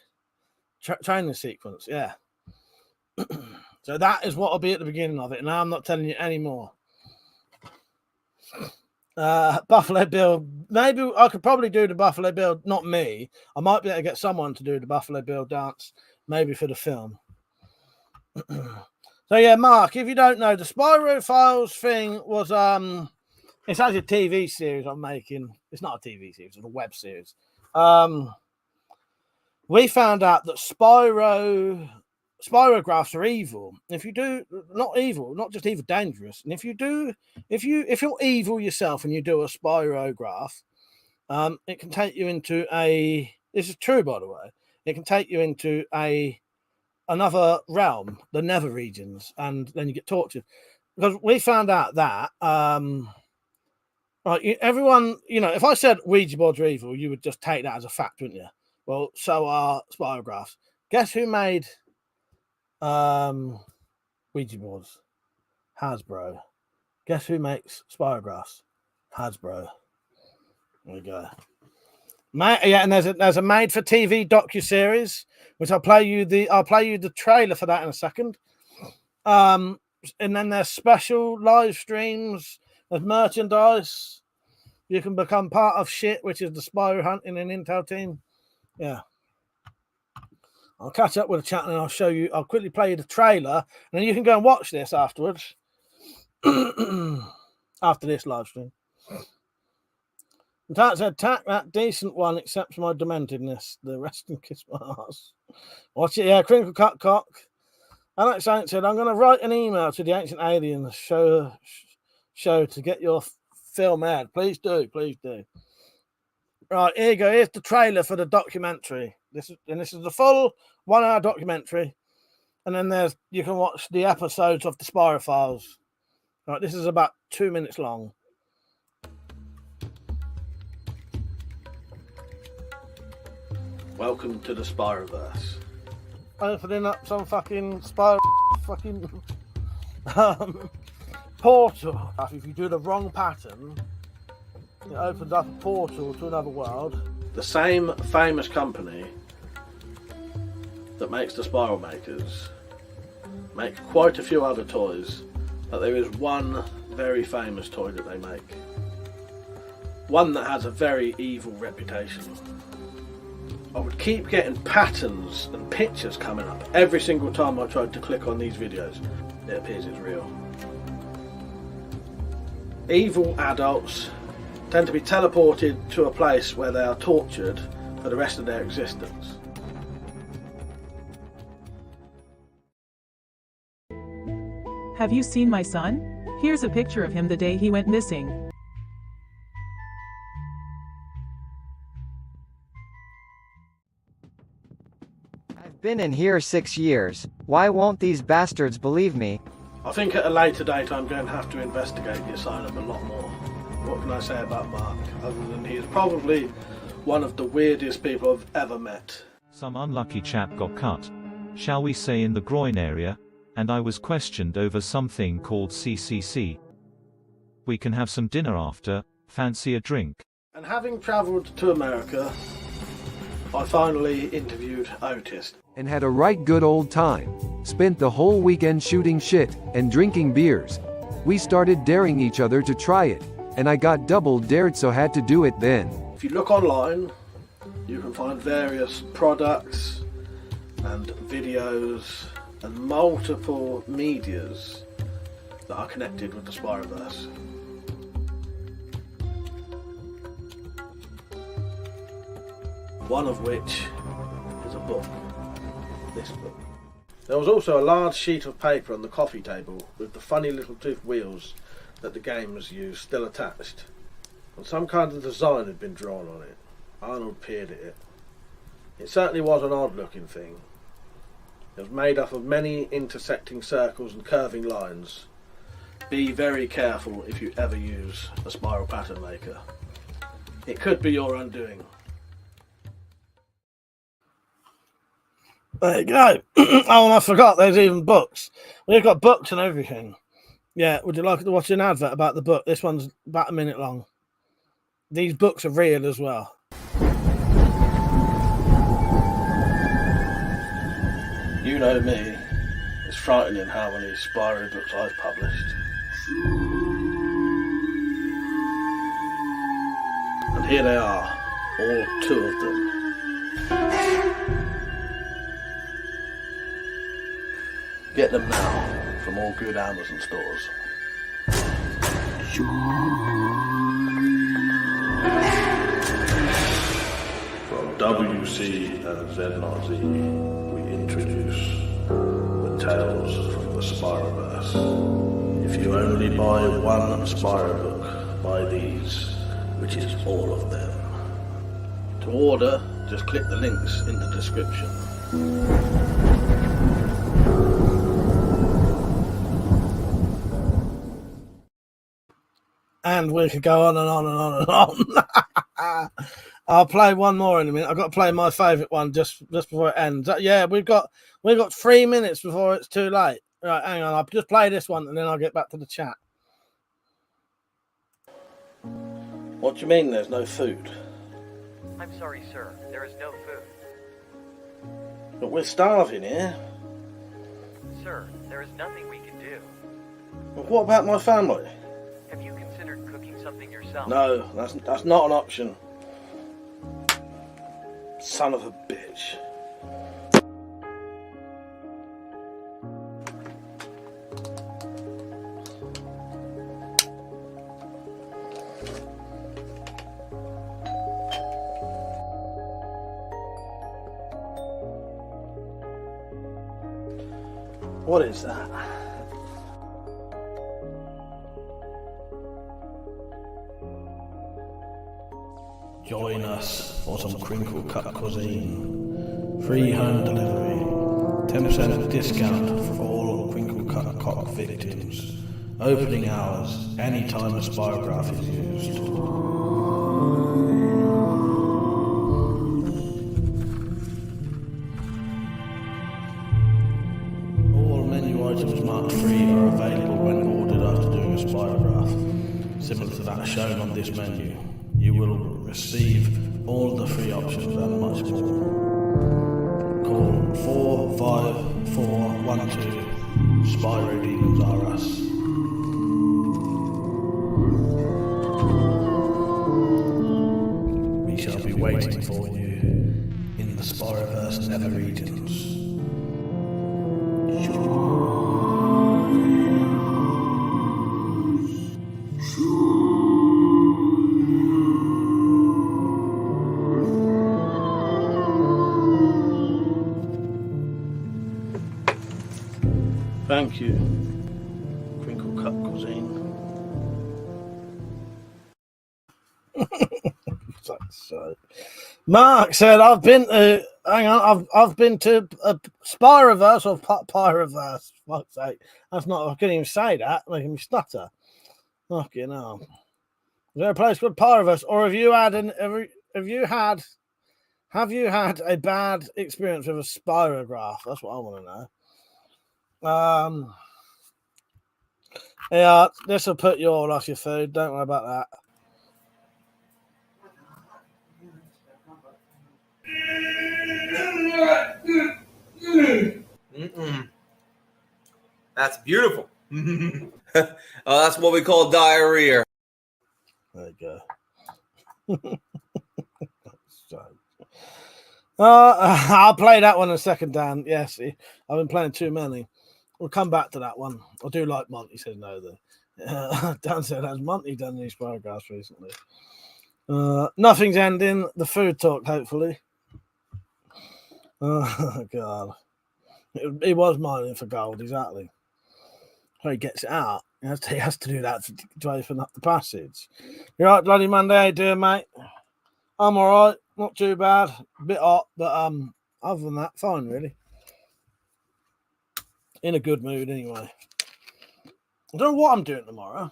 training sequence. Yeah. So that is what will be at the beginning of it, and I'm not telling you any more. Buffalo Bill, maybe I could probably do the Buffalo Bill, not me. I might be able to get someone to do the Buffalo Bill dance, maybe for the film. So yeah, Mark, if you don't know, the Spyro Files thing was it's actually a TV series I'm making. It's not a TV series, it's a web series. We found out that Spyrographs are evil. If you do, not evil, not just evil, dangerous. And if you're evil yourself and you do a spirograph, it can take you into this is true, by the way, it can take you into another realm, the nether regions, and then you get tortured. Because we found out that, right, everyone, if I said Ouija boards are evil, you would just take that as a fact, wouldn't you? Well, so are spirographs. Guess who made Ouija boards? Hasbro. Guess who makes spirographs? Hasbro. There we go. Yeah, and there's a made for TV docuseries, which I'll play you the trailer for that in a second. And then there's special live streams, there's merchandise. You can become part of shit, which is the Spyro hunting and intel team. Yeah. I'll catch up with the chat and I'll quickly play you the trailer, and then you can go and watch this afterwards. After this live stream. Tat said, "Tack that decent one accepts my dementedness. The rest can kiss my ass." Watch it, yeah. Crinkle cut cock. Alex Saint said, "I'm going to write an email to the Ancient Aliens show to get your film ad. Please do. Right, here you go. Here's the trailer for the documentary. This is the full 1-hour documentary, and then you can watch the episodes of the Spyro Files. Right, this is about 2 minutes long. Welcome to the Spyroverse. Opening up some fucking Spyro fucking portal. If you do the wrong pattern, it opens up a portal to another world. The same famous company that makes the Spiral Makers make quite a few other toys, but there is one very famous toy that they make. One that has a very evil reputation. I would keep getting patterns and pictures coming up every single time I tried to click on these videos. It appears it's real. Evil adults tend to be teleported to a place where they are tortured for the rest of their existence. Have you seen my son? Here's a picture of him the day he went missing. I've been in here 6 years. Why won't these bastards believe me? I think at a later date I'm going to have to investigate the asylum a lot more. What can I say about Mark, other than he is probably one of the weirdest people I've ever met. Some unlucky chap got cut, shall we say, in the groin area, and I was questioned over something called CCC. We can have some dinner after. Fancy a drink? And having travelled to America, I finally interviewed Otis. And had a right good old time. Spent the whole weekend shooting shit and drinking beers. We started daring each other to try it, and I got double dared, so had to do it then. If you look online, you can find various products and videos and multiple medias that are connected with the Spyroverse. One of which is a book. This book. There was also a large sheet of paper on the coffee table with the funny little tooth wheels that the games use still attached. And some kind of design had been drawn on it. Arnold peered at it. It certainly was an odd looking thing. It was made up of many intersecting circles and curving lines. Be very careful if you ever use a spiral pattern maker. It could be your undoing. There you go. Oh, and I forgot, there's even books. We've got books and everything. Yeah, would you like to watch an advert about the book? This one's about a minute long. These books are real as well. You know me. It's frightening how many Spyro books I've published. And here they are, all 2 of them. Get them now from all good Amazon stores. From WC and ZNRZ, we introduce the Tales from the Spyroverse. If you only buy one Spyro book, buy these, which is all of them. To order, just click the links in the description. And we could go on and on and on and on. I'll play one more in a minute. I've got to play my favourite one just before it ends. Yeah, we've got 3 minutes before it's too late. Right, hang on. I'll just play this one and then I'll get back to the chat. What do you mean there's no food? I'm sorry, sir. There is no food. But we're starving here. Sir, there is nothing we can do. But what about my family? Have you considered cooking something yourself? No, that's not an option. Son of a bitch. What is that? Join us for some crinkle cut cuisine. Free home delivery. 10% discount for all crinkle cut cock victims. Opening hours anytime a spirograph is used. All menu items marked free are available when ordered after doing a spirograph, similar to that shown on this menu. You will receive all the free options and much more. Call 45412 Spyro Demons are us. We shall be waiting for you in the Spyroverse Nether regions. Thank you, Crinkle Cut Cuisine. So, Mark said, "I've been to. Hang on, I've been to a Spyroverse or Pyroverse. Fuck's sake, that's not. I couldn't even say that, making me stutter. Fucking hell. Is there a place called Pyroverse, or have you had a bad experience with a spirograph? That's what I want to know." Yeah, this will put you all off your food. Don't worry about that. That's beautiful. That's what we call diarrhea. There you go. I'll play that one in a second, Dan. Yes, I've been playing too many. We'll come back to that one. I do like Monty says no, though. Dan said, has Monty done these paragraphs recently? Nothing's ending. The food talk, hopefully. Oh, God. He was mining for gold, exactly. So he gets it out. He has to do that to open up the passage. You're right, Bloody Monday. How you doing, mate? I'm all right. Not too bad. A bit hot, but other than that, fine, really. In a good mood, anyway. I don't know what I'm doing tomorrow.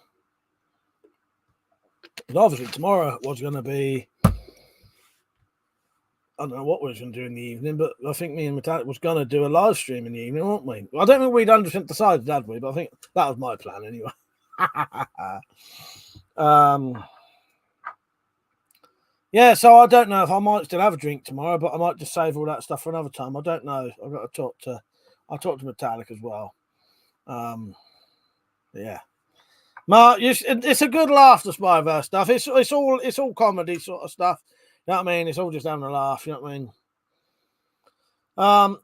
But obviously, tomorrow was going to be... I don't know what we was going to do in the evening, but I think me and Metallic was going to do a live stream in the evening, weren't we? I don't think we'd 100% decided, had we? But I think that was my plan, anyway. Yeah, so I don't know if I might still have a drink tomorrow, but I might just save all that stuff for another time. I don't know. I've got to talk to... I'll talk to Metallic as well. Yeah. Mark, it's a good laugh, the Spyverse stuff. It's all comedy sort of stuff. You know what I mean? It's all just having a laugh. You know what I mean?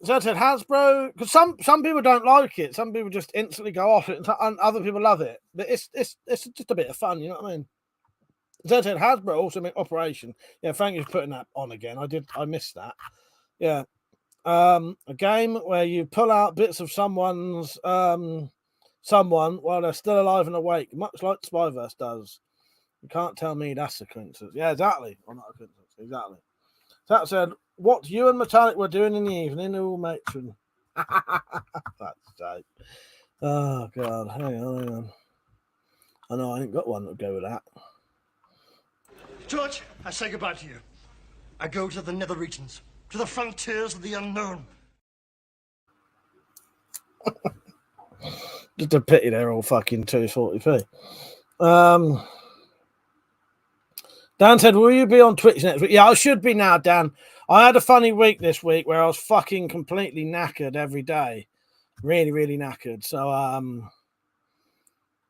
So I said Hasbro, because some people don't like it. Some people just instantly go off it, and other people love it. But it's just a bit of fun. You know what I mean? So I said Hasbro also make Operation. Yeah, thank you for putting that on again. I missed that. Yeah. A game where you pull out bits of someone while they're still alive and awake, much like Spyverse does. You can't tell me that's a coincidence. Yeah, exactly. Well, not a coincidence. Exactly. So that said, what you and Metallic were doing in the evening, oh matron. That's tight. Oh God, hang on. I know I ain't got one to go with that. George, I say goodbye to you. I go to the nether regions, to the frontiers of the unknown. Just a pity they're all fucking 240p. Dan said, will you be on Twitch next week? Yeah, I should be now, Dan. I had a funny week this week where I was fucking completely knackered every day. Really, really knackered. So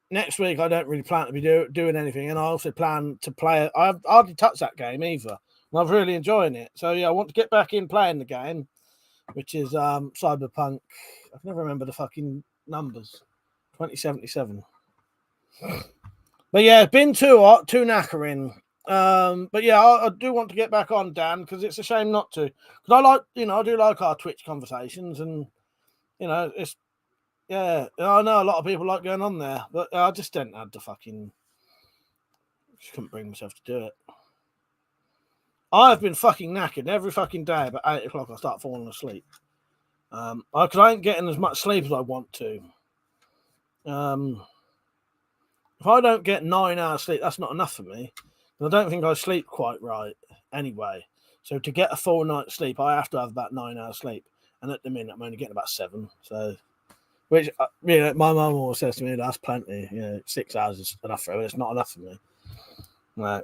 next week I don't really plan to be doing anything. And I also plan to play... I've hardly touched that game either. And I'm really enjoying it. So yeah, I want to get back in playing the game, which is Cyberpunk. I can never remember the fucking numbers. 2077. But yeah, it's been too hot, too knackering. But yeah, I do want to get back on, Dan, because it's a shame not to. Because I do like our Twitch conversations, and it's I know a lot of people like going on there, but I just didn't have the fucking. Just couldn't bring myself to do it. I've been fucking knackered every fucking day. About 8 o'clock, I start falling asleep. Because I ain't getting as much sleep as I want to. If I don't get 9 hours sleep, that's not enough for me. I don't think I sleep quite right anyway. So to get a full night's sleep, I have to have about 9 hours sleep. And at the minute, I'm only getting about 7. So Which my mum always says to me, "That's plenty. 6 hours is enough for her. It's not enough for me." Right.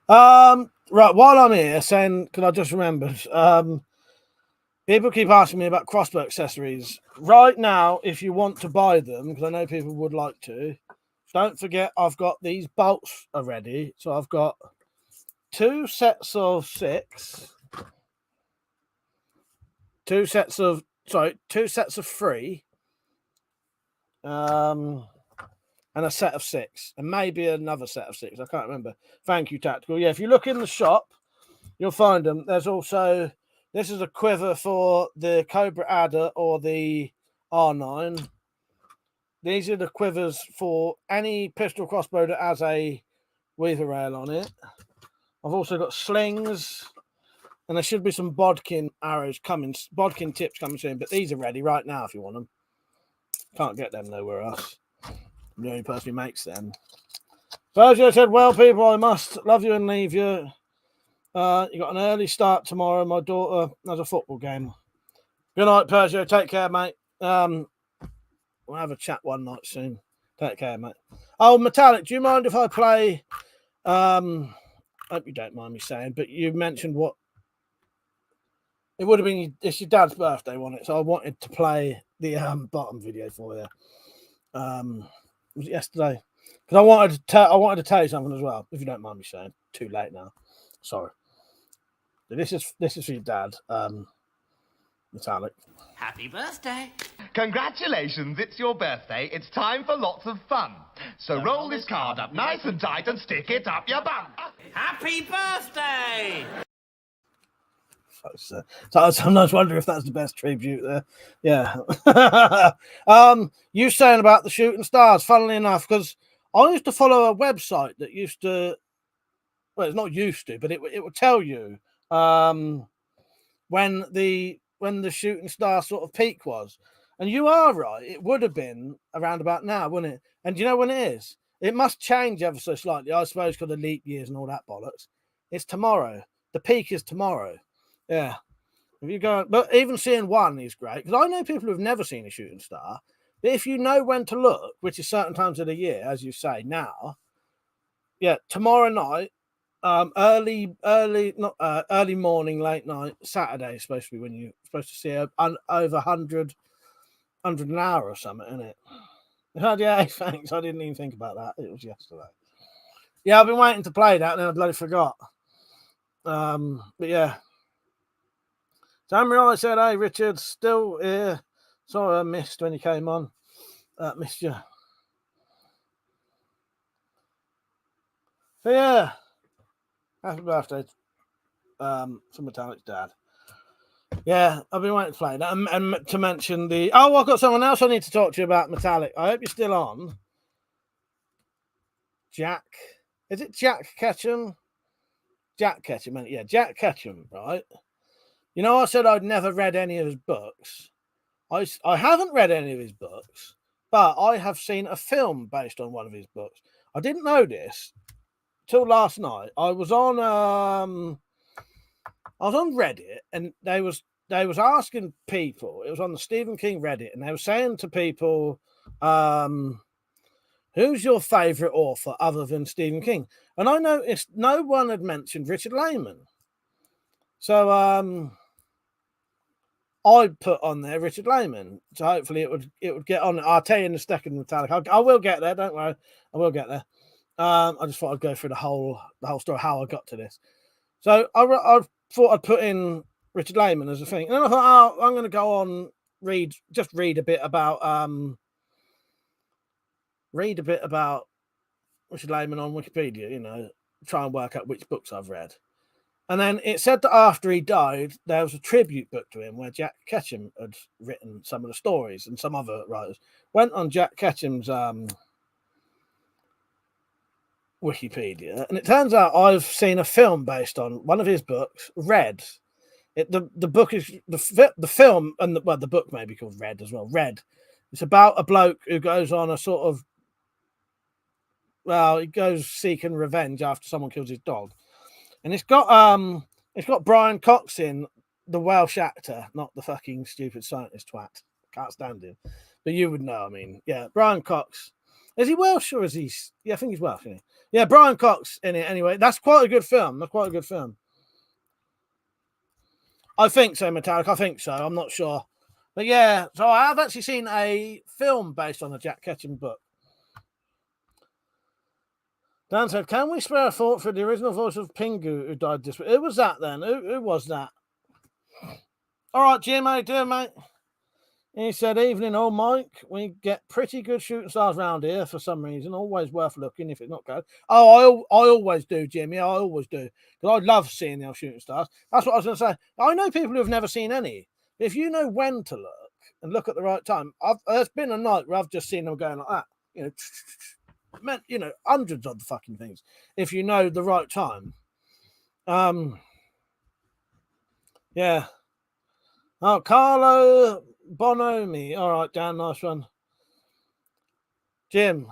Right. While I'm here, saying, because I just remembered, people keep asking me about crossbow accessories. Right now, if you want to buy them, because I know people would like to, don't forget I've got these bolts already. So I've got two sets of 6, two sets of 3, and a set of 6, and maybe another set of 6. I can't remember. Thank you, Tactical. Yeah, if you look in the shop, you'll find them. There's also, this is a quiver for the Cobra Adder or the R9. These are the quivers for any pistol crossbow that has a weaver rail on it. I've also got slings, and there should be some bodkin arrows coming, bodkin tips coming soon, but these are ready right now if you want them. Can't get them nowhere else. I'm the only person who makes them. Sergio said, "Well, people, I must love you and leave you. You got an early start tomorrow. My daughter has a football game." Good night, Persia. Take care, mate. We'll have a chat one night soon. Take care, mate. Oh, Metallic, do you mind if I play? I hope you don't mind me saying, but you mentioned what it would have been. It's your dad's birthday, wasn't it? So I wanted to play the bottom video for you. Was it yesterday? Because I wanted to tell you something as well. If you don't mind me saying, too late now. Sorry. This is for your dad, Metallic. Happy birthday. Congratulations, it's your birthday. It's time for lots of fun. So roll this card up nice and tight and stick it up your bum. Happy birthday. So I sometimes wonder if that's the best tribute there. Yeah. You saying about the shooting stars, funnily enough, because I used to follow a website that used to, well, it's not used to, but it would tell you when the shooting star sort of peak was. And you are right, it would have been around about now, wouldn't it? And do you know when it is? It must change ever so slightly, I suppose, because of leap years and all that bollocks. It's tomorrow. The peak is tomorrow. Yeah. If you go, but even seeing one is great, because I know people who've never seen a shooting star. But if you know when to look, which is certain times of the year, as you say now, yeah, tomorrow night, early morning, late night, Saturday is supposed to be when you're supposed to see over 100 an hour or something, isn't it? Yeah, thanks. I didn't even think about that. It was yesterday. Yeah, I've been waiting to play that, and I bloody forgot. But yeah. Samurai said, "Hey, Richard, still here. Sorry I missed when you came on. Missed you." So yeah. Happy birthday, to Metallic's dad. Yeah, I've been waiting to play that. And to mention the... Oh, I've got someone else I need to talk to you about, Metallic. I hope you're still on. Jack. Is it Jack Ketchum? Jack Ketchum, yeah, Jack Ketchum, right? You know, I said I'd never read any of his books. I haven't read any of his books, but I have seen a film based on one of his books. I didn't know this till last night. I was on Reddit, and they was asking people. It was on the Stephen King Reddit, and they were saying to people, "Who's your favorite author other than Stephen King?" And I noticed no one had mentioned Richard Lehman. So I put on there Richard Lehman. So hopefully it would get on. I'll tell you in a second, Metallic. I will get there. Don't worry. I will get there. I just thought I'd go through the whole story, how I got to this. So I thought I'd put in Richard Lehman as a thing, and then I thought, I'm going to go on read a bit about Richard Lehman on Wikipedia. You know, try and work out which books I've read. And then it said that after he died, there was a tribute book to him where Jack Ketchum had written some of the stories, and some other writers went on Jack Ketchum's Wikipedia, and it turns out I've seen a film based on one of his books, Red. The book is the film, and the book may be called Red as well. Red. It's about a bloke who goes on a sort of, he goes seeking revenge after someone kills his dog. And it's got Brian Cox in, the Welsh actor, not the fucking stupid scientist twat. Can't stand him. But you would know. I mean, yeah, Brian Cox. Is he Welsh or is he? Yeah, I think he's Welsh. Isn't he? Yeah, Brian Cox in it. Anyway, that's quite a good film. That's quite a good film. I think so, Metallic. I think so. I'm not sure. But yeah, so I have actually seen a film based on a Jack Ketchum book. Dan said, can we spare a thought for the original voice of Pingu who died this week? Who was that then? Who was that? All right, Jim, how you doing, mate? He said, evening, old Mike. We get pretty good shooting stars around here for some reason. Always worth looking if it's not good. Oh, I always do, Jim. Yeah, I always do. Because I love seeing the old shooting stars. That's what I was going to say. I know people who have never seen any. If you know when to look and look at the right time, there's been a night where I've just seen them going like that. Hundreds of the fucking things. If you know the right time. Yeah. Oh, Carlo Bonomi. All right, Dan, nice one. Jim.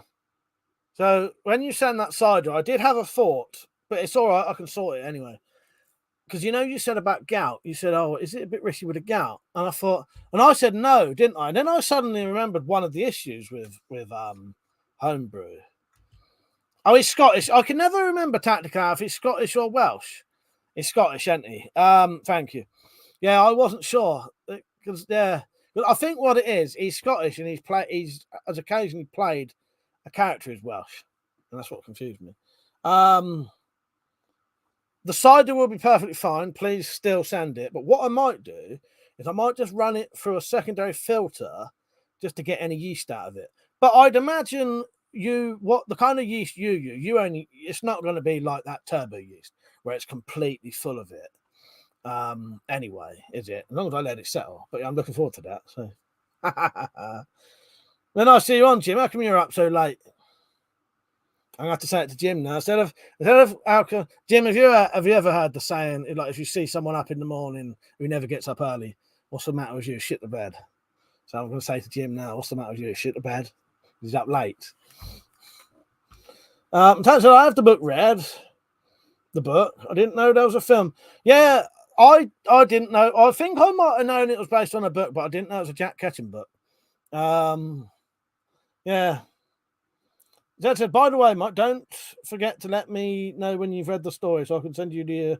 So when you send that cider, I did have a thought, but it's all right. I can sort it anyway. Because you said about gout. You said, "Oh, is it a bit risky with the gout?" And I thought, and I said no, didn't I? And then I suddenly remembered one of the issues with homebrew. Oh, he's Scottish. I can never remember tactically if he's Scottish or Welsh. He's Scottish, isn't he? Thank you. Yeah, I wasn't sure because I think what it is, he's Scottish and he's has occasionally played a character who's Welsh, and that's what confused me. The cider will be perfectly fine. Please still send it. But what I might do is I might just run it through a secondary filter just to get any yeast out of it. But I'd imagine what the kind of yeast you use, it's not going to be like that turbo yeast where it's completely full of it. Anyway, is it? As long as I let it settle. But I'm looking forward to that. So then I see you on, Jim. How come you're up so late? I'm gonna have to say it to Jim now. Instead of Jim, have you ever heard the saying, like, if you see someone up in the morning who never gets up early, what's the matter with you? Shit the bed. So I'm gonna say to Jim now, what's the matter with you? Shit the bed. He's up late. Turns out I have the book read. The book. I didn't know there was a film. Yeah, I didn't know. I think I might have known it was based on a book, but I didn't know it was a Jack Ketchum book. Yeah. That said, by the way, Mike, don't forget to let me know when you've read the story so I can send you the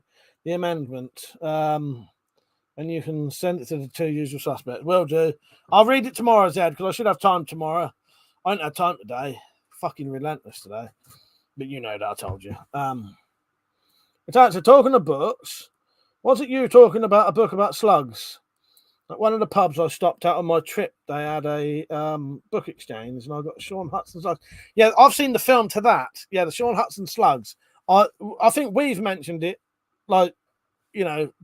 amendment. And you can send it to the two usual suspects. Will do. I'll read it tomorrow, Zed, because I should have time tomorrow. I don't have time today. Fucking relentless today. But you know that I told you. It's actually talking of books. Was it you talking about a book about slugs? At one of the pubs I stopped at on my trip, they had a book exchange, and I got Sean Hudson Slugs. Yeah, I've seen the film to that. Yeah, the Sean Hudson Slugs. I think we've mentioned it, like,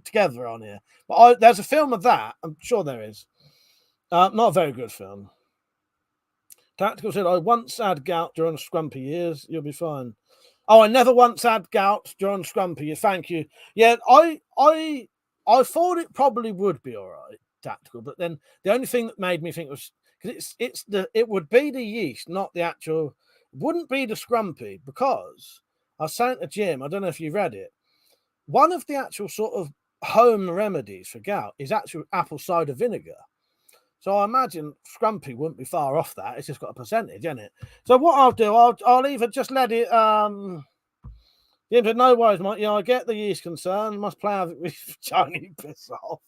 together on here. But there's a film of that. I'm sure there is. Not a very good film. Tactical said, I once had gout during scrumpy years. You'll be fine. Oh, I never once had gout during scrumpy years. Thank you. Yeah, I thought it probably would be all right. Tactical, but then the only thing that made me think was because it would be the yeast, not the actual. Wouldn't be the scrumpy, because I was saying to Jim, I don't know if you read it. One of the actual sort of home remedies for gout is actual apple cider vinegar. So I imagine scrumpy wouldn't be far off that. It's just got a percentage, isn't it? So what I'll do, I'll either just let it. Jim said, no worries, mate. I get the yeast concern. Must play with Johnny piss off.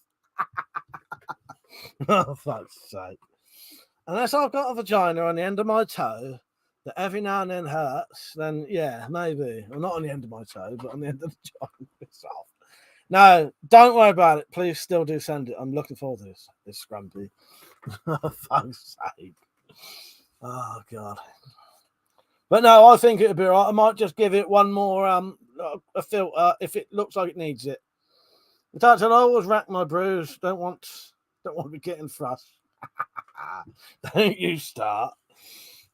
Oh, fuck's sake. Unless I've got a vagina on the end of my toe that every now and then hurts, then yeah, maybe. Well, not on the end of my toe, but on the end of the vagina itself. No, don't worry about it. Please still do send it. I'm looking forward to this scrumpy. Oh, fuck's sake. Oh, God. But no, I think it'll be all right. I might just give it one more a filter if it looks like it needs it. In fact, I always rack my brews. Don't want to be getting thrust. Don't you start.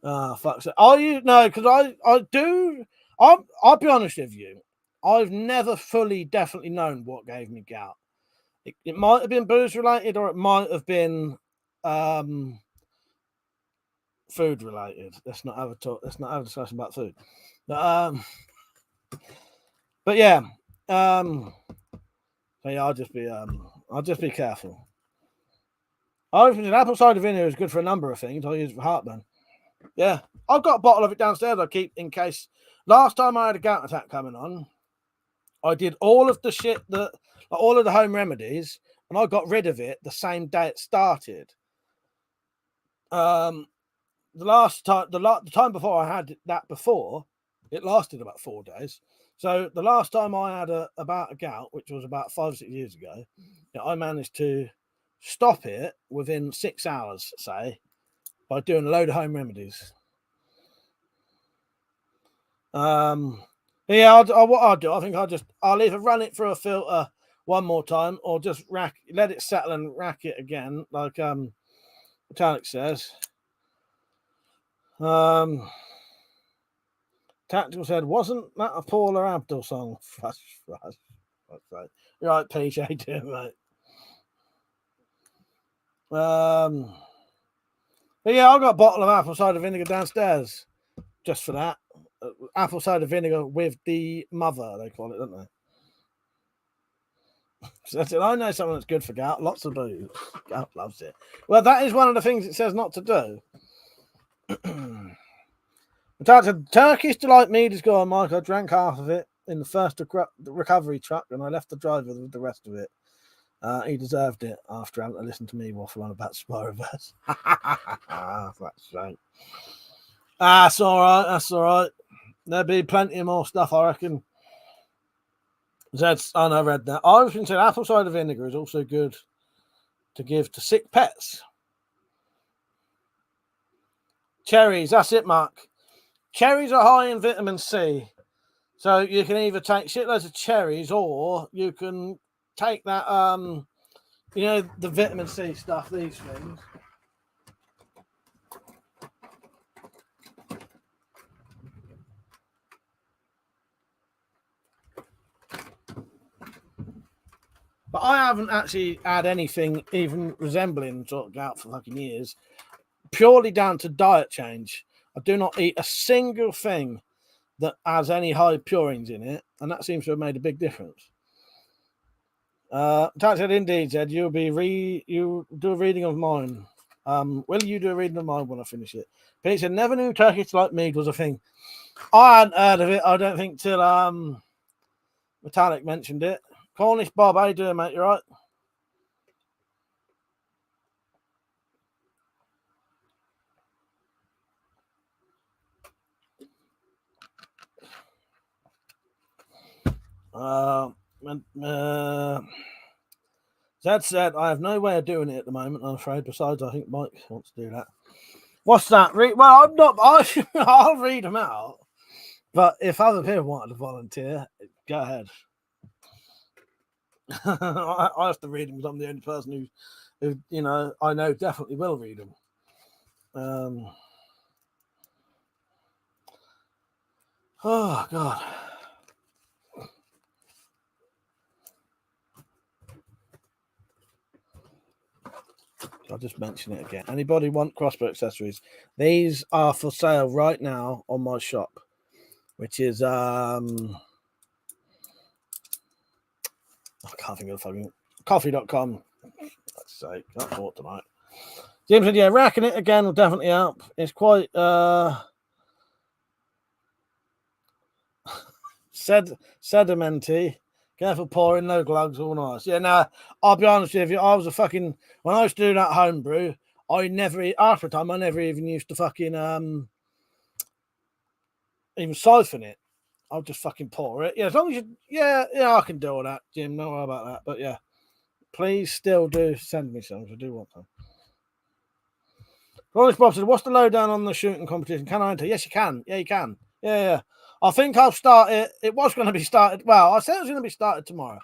Oh, fuck. Are you? No, because I do. I'll be honest with you. I've never fully definitely known what gave me gout. It might have been booze related, or it might have been food related. Let's not have a talk. Let's not have a discussion about food. But yeah. So yeah, I'll just be careful. I was thinking apple cider vinegar is good for a number of things. I use it for heartburn. Yeah, I've got a bottle of it downstairs. I keep in case. Last time I had a gout attack coming on, I did all of the shit all of the home remedies, and I got rid of it the same day it started. The time before I had that before, it lasted about 4 days. So the last time I had about a gout, which was about 5 or 6 years ago, I managed to stop it within 6 hours, say, by doing a load of home remedies. Yeah, what I'll do, I think I'll either run it through a filter one more time, or just let it settle and rack it again, like Metallic says. Tactical said, wasn't that a Paula Abdul song? That's right. You're right, PJ, too, mate. But yeah, I've got a bottle of apple cider vinegar downstairs just for that. Apple cider vinegar with the mother, they call it, don't they? So that's it. I know something that's good for gout. Lots of booze. Gout loves it. Well, that is one of the things it says not to do. The Turkish Delight mead is gone, Mike. I drank half of it in the first recovery truck, and I left the driver with the rest of it. He deserved it after having to listen to me waffle on about Spyroverse. That's right. That's all right. That's all right. There'll be plenty more stuff, I reckon. I read that. I was going to say apple cider vinegar is also good to give to sick pets. Cherries, that's it, Mark. Cherries are high in vitamin C. So you can either take shitloads of cherries, or you can take that, the vitamin C stuff, these things. But I haven't actually had anything even resembling sort of gout for fucking years, purely down to diet change. I do not eat a single thing that has any high purines in it, and that seems to have made a big difference. Tax said, indeed, Zed, you do a reading of mine. Will you do a reading of mine when I finish it? Pete said, never knew Turkish Delight mead was a thing. I hadn't heard of it, I don't think, till Metallic mentioned it. Cornish Bob, how you doing, mate? You right? Zed said, I have no way of doing it at the moment, I'm afraid. Besides, I think Mike wants to do that. What's that? Well, I'm not. I'll read them out. But if other people wanted to volunteer, go ahead. I have to read them because I'm the only person who I know definitely will read them. Oh, God. I'll just mention it again. Anybody want crossbow accessories? These are for sale right now on my shop, which is I can't think of the fucking coffee.com. Let's say can't afford tonight. James said, yeah, racking it again will definitely help. It's quite sedimenty. Careful pouring, no glugs, all nice. Yeah, now I'll be honest with you. I was when I was doing that homebrew, after a time I never even used to fucking even siphon it. I'll just fucking pour it. Yeah, as long as I can do all that, Jim. No worry about that. But yeah, please still do send me some. I do want them. Ronnie Bob said, what's the lowdown on the shooting competition? Can I enter? Yes, you can. Yeah, you can. Yeah. I think I'll start it. It was going to be started. Well, I said it was going to be started tomorrow.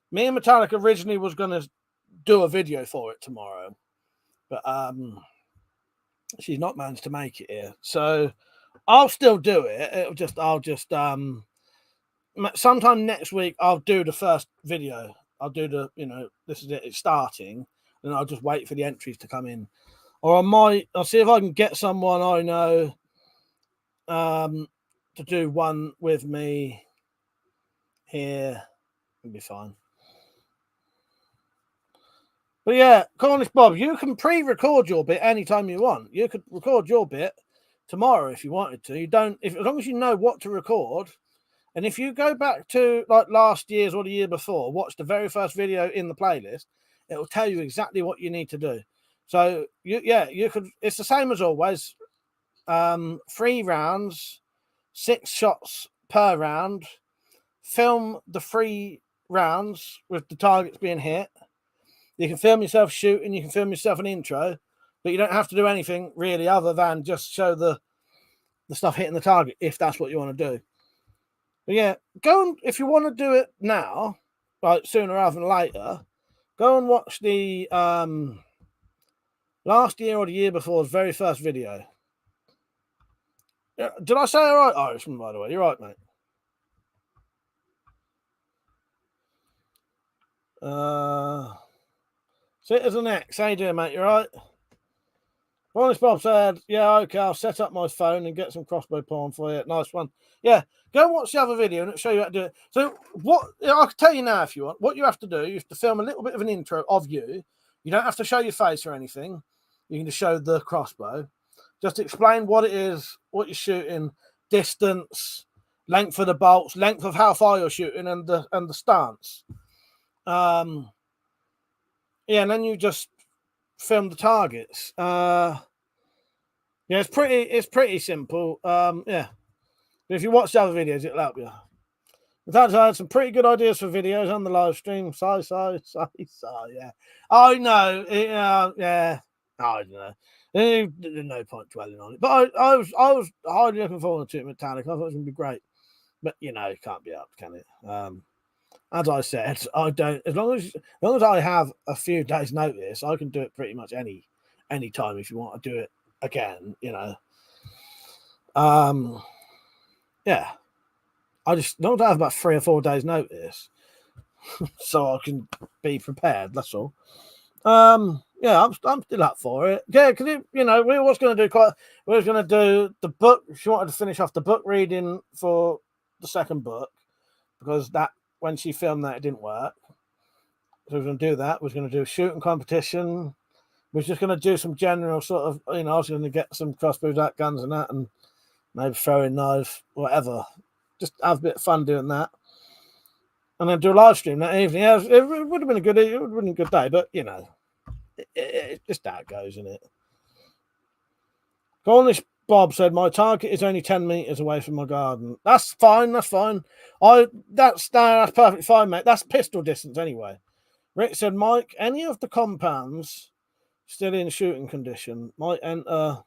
Me and Metallic originally was going to do a video for it tomorrow, but she's not managed to make it here. So I'll still do it. I'll just sometime next week I'll do the first video. I'll do this is it. It's starting, and I'll just wait for the entries to come in, or I'll see if I can get someone I know to do one with me here. It'll be fine. But yeah, Cornish Bob, you can pre-record your bit anytime you want. You could record your bit tomorrow if you wanted to. You don't, if as long as you know what to record. And if you go back to like last year's or the year before, watch the very first video in the playlist, it will tell you exactly what you need to do. So you could. It's the same as always. 3 rounds, 6 shots per round. Film the 3 rounds with the targets being hit. You can film yourself shooting. You can film yourself an intro, but you don't have to do anything really other than just show the stuff hitting the target if that's what you want to do. But yeah, go and if you want to do it now, like sooner rather than later, go and watch the last year or the year before's very first video. Did I say all right, Irishman, by the way? You're right, mate. Citizen X, how you doing, mate? You right? Honest Bob said, yeah, okay, I'll set up my phone and get some crossbow porn for you. Nice one. Yeah, go and watch the other video and it'll show you how to do it. So what I can tell you now if you want, what you have to do, you have to film a little bit of an intro of you. You don't have to show your face or anything. You can just show the crossbow. Just explain what it is, what you're shooting, distance, length of the bolts, length of how far you're shooting, and the stance. Yeah, and then you just film the targets. Yeah, it's pretty simple. Yeah. But if you watch the other videos, it'll help you. In fact, I had some pretty good ideas for videos on the live stream. Yeah. I know. Yeah. I don't know. There's no point dwelling on it. But I was highly looking forward to it, Metallic. I thought it was going to be great. But, you know, it can't be up, can it? As I said, I don't. As long as I have a few days' notice, I can do it pretty much any time. If you want to do it again, you know. Yeah. I just don't have about 3 or 4 days' notice, so I can be prepared. That's all. Yeah, I'm still up for it. Yeah, because you know we was going to do we was going to do the book. She wanted to finish off the book reading for the second book because that when she filmed that it didn't work. So we were going to do that. We was going to do a shooting competition. We was just going to do some general sort of, you know, I was going to get some crossbows, that guns and that, and maybe throwing knife, whatever. Just have a bit of fun doing that. And then do a live stream that evening. Yeah, it would have been a good day, but you know, it's just how it goes, isn't it? Cornish Bob said, my target is only 10 meters away from my garden. That's fine. That's fine. That's perfectly fine, mate. That's pistol distance anyway. Rick said, Mike, any of the compounds still in shooting condition might enter.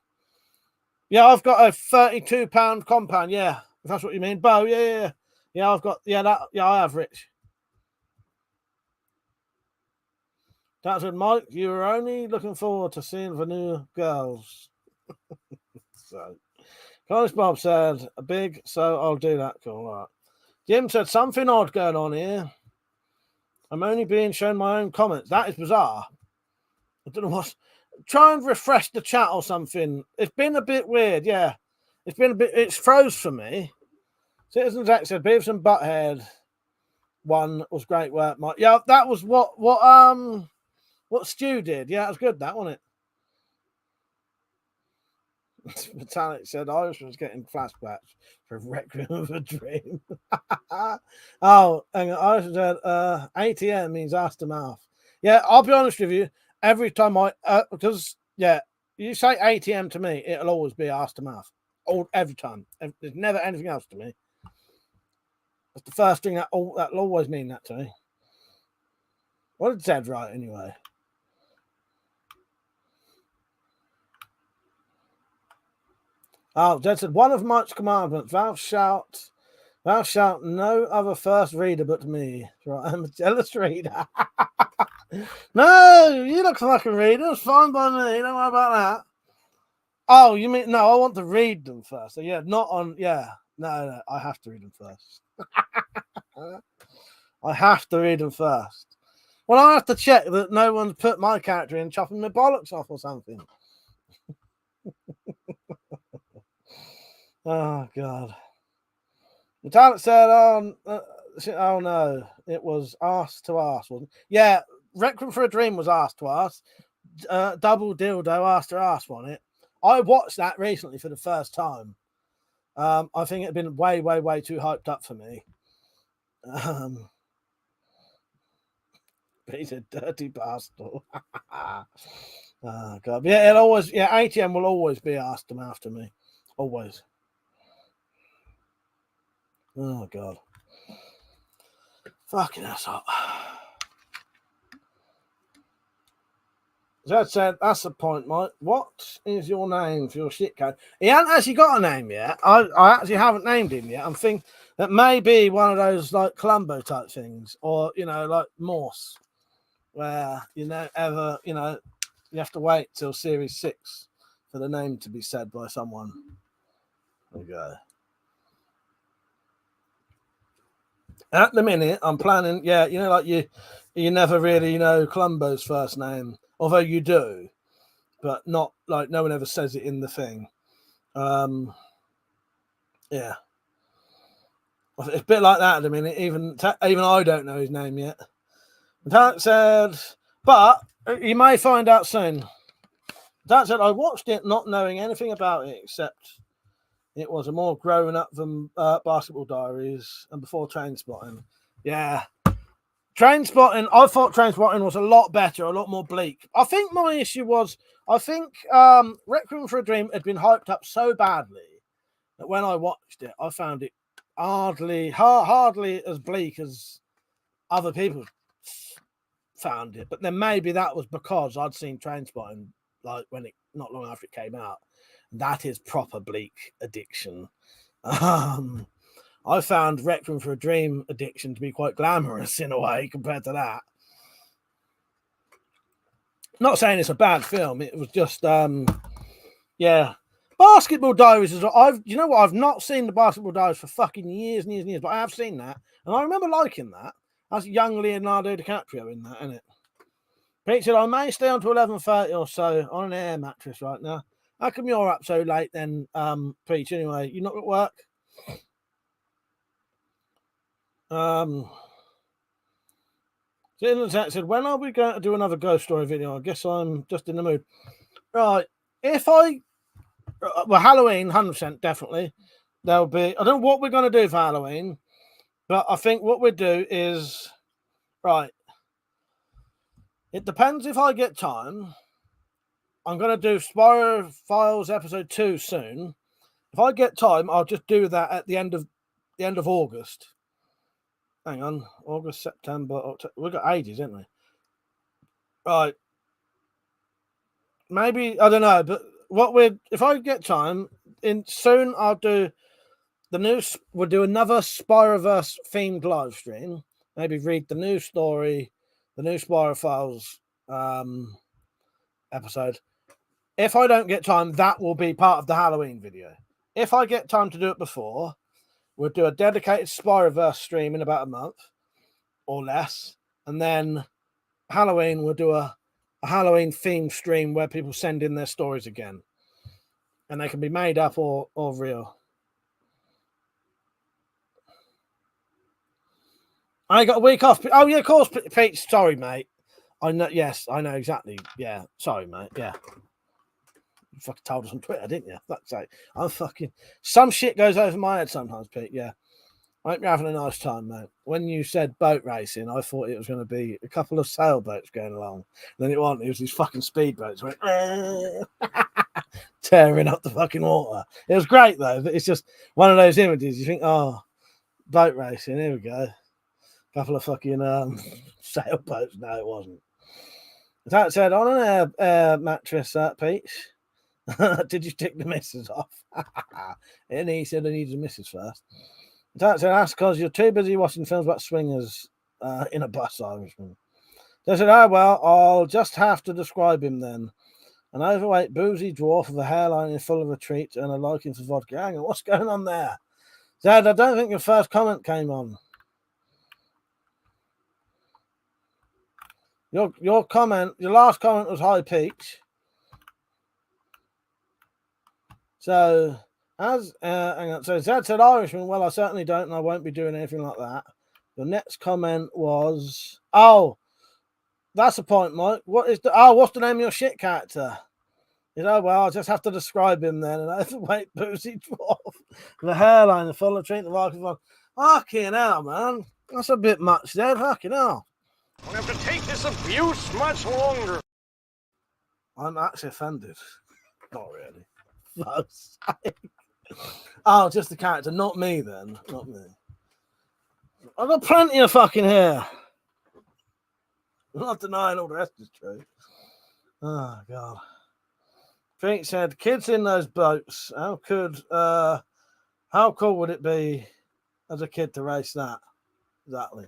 Yeah, I've got a 32-pound compound. Yeah, if that's what you mean. Bo, yeah. I've got, I have, Rich. That said, Mike, you were only looking forward to seeing the new girls. So, Cornish Bob said, a big, so I'll do that. Cool. All right. Jim said, something odd going on here. I'm only being shown my own comments. That is bizarre. I don't know what. Try and refresh the chat or something. It's been a bit weird, yeah. It's froze for me. Citizen Jack said, Beavis and Butthead one was great work, Mike. Yeah, that was what Stu did. Yeah, it was good, that, wasn't it? Metallic said, Irish was getting flashbacks for Requiem of a Dream. Oh, hang on. Irish said, ATM means ass to mouth. Yeah, I'll be honest with you. Every time because, yeah, you say ATM to me, it'll always be ass to mouth. Every time. There's never anything else to me. That's the first thing that'll always mean that to me. What did Zed write anyway? Oh, Zed said, one of Mike's commandments, thou shalt no other first reader but me. Right, I'm a jealous reader. No, you look like a reader. It's fine by me. Don't worry about that. Oh, you mean, no, I want to read them first. So, yeah, not on, yeah. No, I have to read them first. I have to read them first. Well, I have to check that no one's put my character in chopping my bollocks off or something. Oh, God. Metallic said, oh no, it was arse to arse, wasn't it? Yeah, Requiem for a Dream was asked to us. Double Dildo Asked Her Ass on it. I watched that recently for the first time. I think it had been way, way, way too hyped up for me. But he's a dirty bastard. Oh, God. Yeah, it'll always, yeah, ATM will always be asked them after me. Always. Oh, God. Fucking ass up. That said, that's the point, Mike. What is your name for your shit code? He hasn't actually got a name yet. I actually haven't named him yet. I'm thinking that may be one of those like Columbo type things, or you know, like Morse, where you have to wait till series 6 for the name to be said by someone. There we go. At the minute, I'm planning. Yeah, like you never really know Columbo's first name. Although you do, but not like no one ever says it in the thing. Yeah, it's a bit like that at the minute. Even I don't know his name yet. That said, but you may find out soon. That said, I watched it not knowing anything about it except it was a more grown up than Basketball Diaries and before Trainspotting. Yeah. Trainspotting, I thought Trainspotting was a lot better, a lot more bleak. I think my issue was, Requiem for a Dream had been hyped up so badly that when I watched it, I found it hardly as bleak as other people found it. But then maybe that was because I'd seen Trainspotting like not long after it came out. That is proper bleak addiction. I found Requiem for a Dream addiction to be quite glamorous in a way compared to that. Not saying it's a bad film. It was just, yeah. Basketball Diaries is. I've not seen the Basketball Diaries for fucking years and years and years, but I have seen that, and I remember liking that. That's young Leonardo DiCaprio in that, isn't it? Pete said, I may stay on to 11:30 or so on an air mattress right now. How come you're up so late then, Pete? Anyway, you not at work? Said, when are we going to do another ghost story video? I guess I'm just in the mood. Right. Halloween, 100% definitely. There'll be, I don't know what we're going to do for Halloween, but I think what we'll do is, right. It depends if I get time. I'm going to do Spiral Files episode 2 soon. If I get time, I'll just do that at the end of August. Hang on, August, September, October. We've got ages, haven't we? Right. Maybe, I don't know, but if I get time, soon I'll do we'll do another Spyroverse themed live stream. Maybe read the new story, the new Spiral Files episode. If I don't get time, that will be part of the Halloween video. If I get time to do it before, we'll do a dedicated Spyroverse stream in about a month or less. And then Halloween, we'll do a Halloween themed stream where people send in their stories again. And they can be made up or real. I got a week off. Oh, yeah, of course, Pete. Sorry, mate. I know. Yes, I know exactly. Yeah. Sorry, mate. Yeah. You fucking told us on Twitter, didn't you? That's like, I'm fucking. Some shit goes over my head sometimes, Pete. Yeah. I hope you're having a nice time, mate. When you said boat racing, I thought it was going to be a couple of sailboats going along. Then it wasn't. It was these fucking speedboats went tearing up the fucking water. It was great though, but it's just one of those images. You think, oh, boat racing. Here we go. Couple of fucking sailboats. No, it wasn't. That said, on an air mattress, Pete. Did you take the missus off? And he said I needed the missus first. That's because you're too busy watching films about swingers in a bus, Irishman. They said, oh, well, I'll just have to describe him then. An overweight, boozy dwarf with a hairline full of a treat and a liking for vodka. Hang on, what's going on there? Dad, I don't think your first comment came on. Your last comment was High Peach. So, hang on. So Zed said Irishman. Well, I certainly don't, and I won't be doing anything like that. The next comment was, oh, That's the point, Mike. What's the name of your shit character? You know, well, I'll just have to describe him then. And overweight, boozy dwarf, the hairline, the full of treat, the microphone. Fucking hell, man. That's a bit much there. Fucking hell. I have to take this abuse much longer. I'm actually offended. Not really. Fuck's sake. Oh, just the character, not me then. Not me. I've got plenty of fucking hair. I'm not denying all the rest is true. Oh, God. Pete said, kids in those boats, how cool would it be as a kid to race that? Exactly.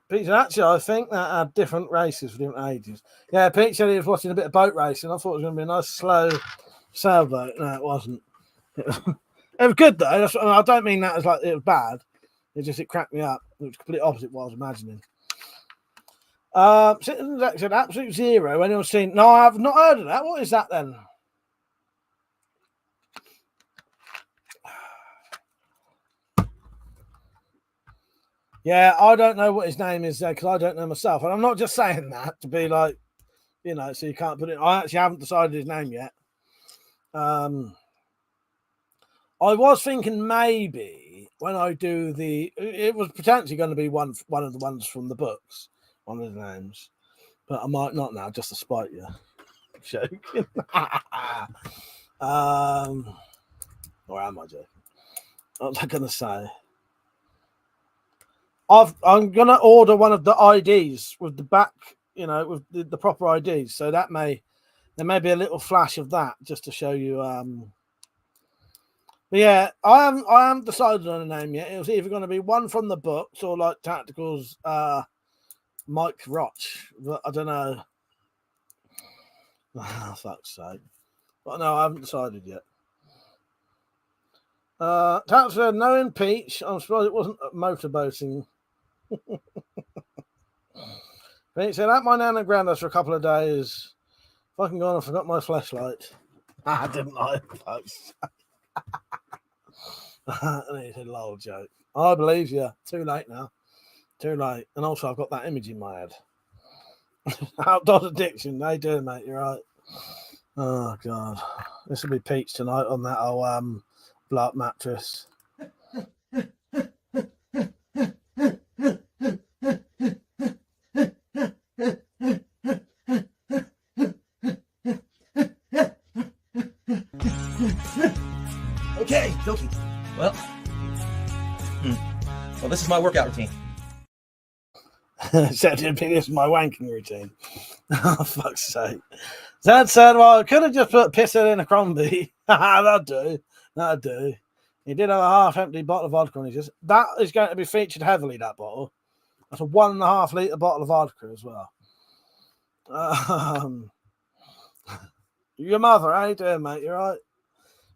Pete said, actually, I think that had different races for different ages. Yeah, Pete said he was watching a bit of boat racing. I thought it was going to be a nice, slow sailboat. No, it wasn't. It was good, though. I don't mean that as like it was bad. It cracked me up. It was complete opposite what I was imagining. Citizens X said Absolute Zero. Anyone seen? No, I've not heard of that. What is that then? Yeah, I don't know what his name is because I don't know myself. And I'm not just saying that to be like, you know, so you can't put it. I actually haven't decided his name yet. I was thinking maybe when I do it was potentially going to be one of the ones from the books, one of the names, but I might not now just to spite you. I'm joking. Or am I joking? What was I going to say? I'm going to order one of the IDs with the back, you know, with the proper IDs. So there may be a little flash of that just to show you. But yeah, I haven't decided on a name yet. It was either going to be one from the books or like Tactical's Mike Roch. But I don't know. Oh, fuck's sake. But no, I haven't decided yet. Tactical, knowing Peach, I'm surprised it wasn't motorboating. Pete said, at my nan and granddad's for a couple of days. Fucking gone, I forgot my flashlight. Didn't I? And he said, lol, joke. I believe you. Too late now. Too late. And also, I've got that image in my head. Outdoor addiction. They do, mate. You're right. Oh, God. This will be Peach tonight on that old blow-up mattress. Okay, Doki. Well, this is my workout routine. Said this is my wanking routine. Oh, fuck's sake. Zed said, well, I could have just put pisser in a Crombie. That'd do. He did have a half-empty bottle of vodka on his chest. That is going to be featured heavily, that bottle. That's a 1.5 litre bottle of vodka as well. Your mother, how you doing, mate? You right?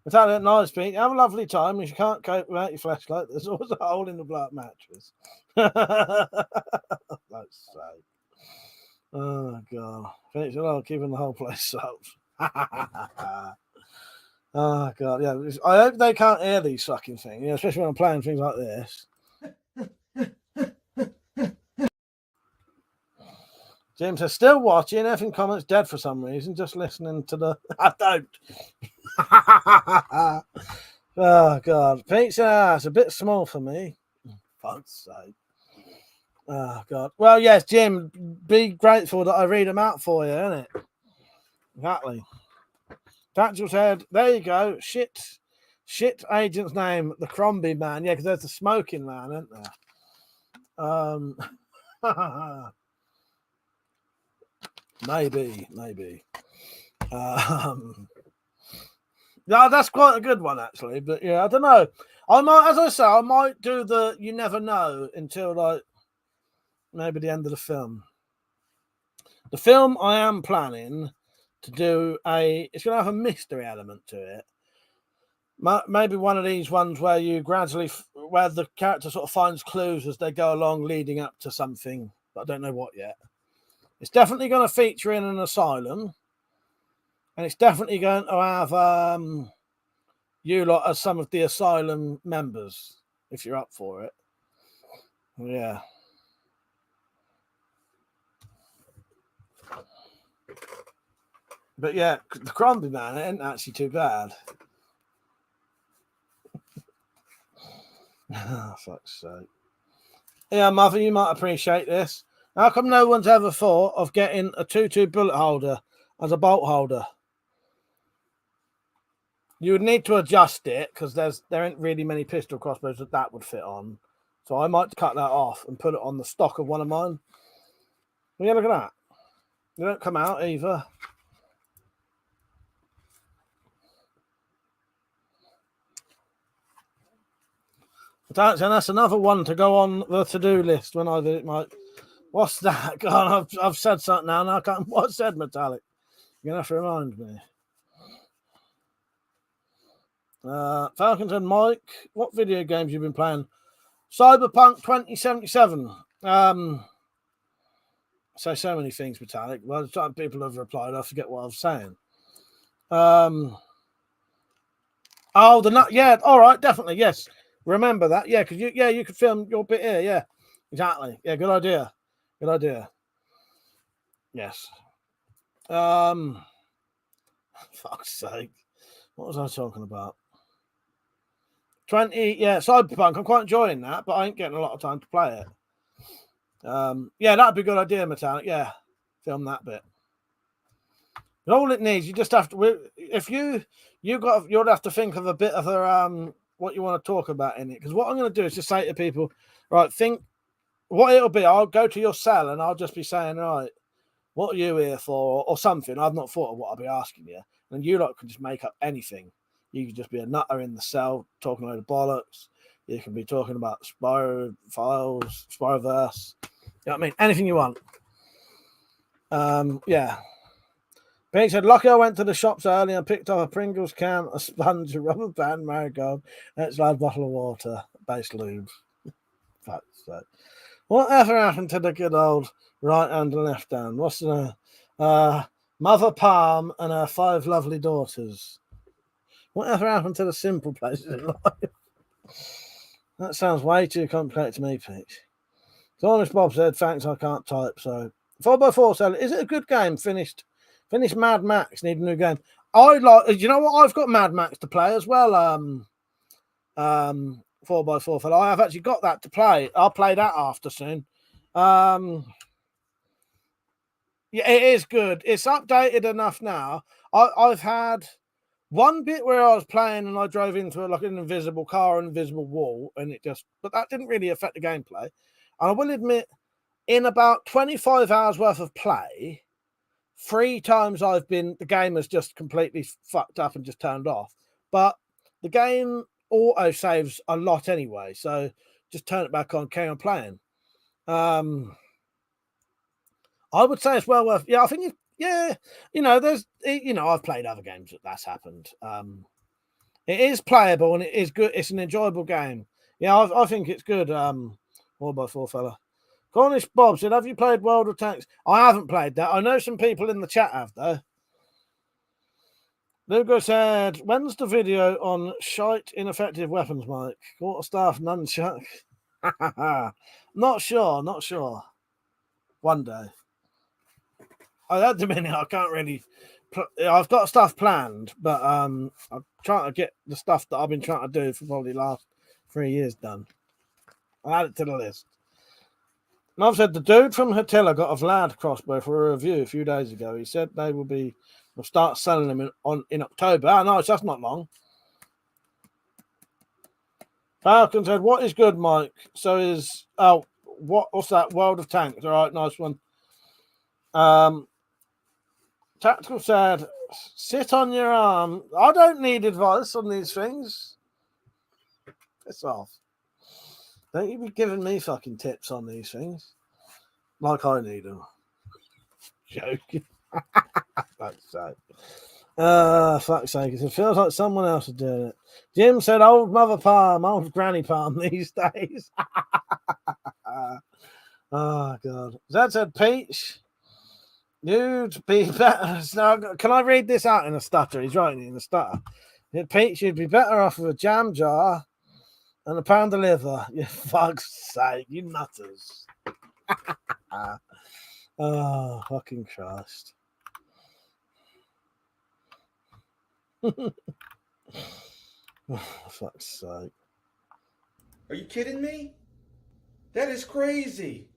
Italian nice, Pete. Have a lovely time. If you can't cope without your flashlight, there's always a hole in the black mattress. That's sad. Oh, God. Pete said, oh, keeping the whole place soaked. Oh, God. Yeah. I hope they can't hear these fucking things, you know, especially when I'm playing things like this. James says, still watching. Effing comments dead for some reason. Just listening to the. I don't. Oh, God. Pizza, it's a bit small for me. Fuck's sake. Oh, God. Well, yes, Jim, be grateful that I read them out for you, innit? Exactly. Tactical said, there you go. Shit agent's name, the Crombie man. Yeah, because there's the smoking man, isn't there? Maybe. Yeah, that's quite a good one, actually. But yeah, I don't know. I might do the you never know until like maybe the end of the film. The film I am planning to do it's going to have a mystery element to it. Maybe one of these ones where you gradually, where the character sort of finds clues as they go along, leading up to something, but I don't know what yet. It's definitely going to feature in an asylum, and it's definitely going to have you lot as some of the asylum members, if you're up for it. Yeah. But yeah, the Crombie man, it ain't actually too bad. Oh, fuck's sake. Yeah, Mother, you might appreciate this. How come no one's ever thought of getting a 2.2 bullet holder as a bolt holder? You would need to adjust it because there ain't really many pistol crossbows that would fit on. So I might cut that off and put it on the stock of one of mine. Yeah, look at that. They don't come out either. And that's another one to go on the to-do list when I do it. What's that? God, I've said something now, and I can't. What said Metallic? You're gonna have to remind me. Falcons and Mike, what video games you been playing? Cyberpunk 2077. Say so many things, Metallic. By the time people have replied, I forget what I was saying. Oh, the nut. Yeah, all right, definitely. Yes, remember that. Yeah, because you could film your bit here. Yeah, exactly. Yeah, good idea. Good idea. Yes. Fuck's sake. What was I talking about? 20. Yeah, Cyberpunk. I'm quite enjoying that, but I ain't getting a lot of time to play it. Yeah, that'd be a good idea, Metallic. Yeah, film that bit. And all it needs, you just have to. If you'll have to think of a bit of a what you want to talk about in it. Because what I'm going to do is just say to people, right, think what it'll be. I'll go to your cell and I'll just be saying, right, what are you here for, or something. I've not thought of what I'll be asking you, and you lot can just make up anything. You can just be a nutter in the cell talking a load of bollocks. You can be talking about Spyro files, Spyroverse. You know what I mean? Anything you want. Yeah. Pete said, lucky I went to the shops early and picked up a Pringles can, a sponge, a rubber band, marigold, and it's like a bottle of water, base lube. Whatever happened to the good old right hand and left hand? What's the Mother Palm and her 5 lovely daughters? Whatever happened to the simple places in life? That sounds way too complicated to me, Pete. So Honest Bob said, thanks, I can't type. So 4x4 said, is it a good game? Finished Mad Max, need a new game. You know what? I've got Mad Max to play as well. 4x4 fella. I have actually got that to play. I'll play that after soon. Yeah, it is good. It's updated enough now. I've had one bit where I was playing and I drove into an invisible car, an invisible wall, and but that didn't really affect the gameplay. And I will admit, in about 25 hours worth of play, 3 times the game has just completely fucked up and just turned off. But the game auto saves a lot anyway, so just turn it back on, carry on playing. I would say it's well worth. Yeah, I think I've played other games that's happened. It is playable and it is good. It's an enjoyable game. Yeah, I think it's good. 4x4 fella. Cornish Bob said, have you played World of Tanks? I haven't played that. I know some people in the chat have, though. Lugo said, when's the video on shite ineffective weapons, Mike? Quarterstaff nunchuck. Not sure. One day. At the minute, I can't really. I've got stuff planned, but I'm trying to get the stuff that I've been trying to do for probably the last 3 years done. I'll add it to the list. And I've said the dude from Hatilla got a Vlad crossbow for a review a few days ago. He said they will start selling them in October. Oh, no, that's not long. Falcon said, what is good, Mike? So what's that? World of Tanks. All right, nice one. Tactical said, sit on your arm. I don't need advice on these things. Piss off. Don't you be giving me fucking tips on these things. Like I need them. Joking. Fuck's sake. Fuck's sake. It feels like someone else is doing it. Jim said, old Mother Palm, old Granny Palm these days. Oh, God. Zed said, Peach, you'd be better. Now, can I read this out in a stutter? He's writing it in a stutter. Peach, you'd be better off with a jam jar and a pound of liver. You fuck's sake, you nutters. Oh, fucking Christ. Fuck's sake. Are you kidding me? That is crazy.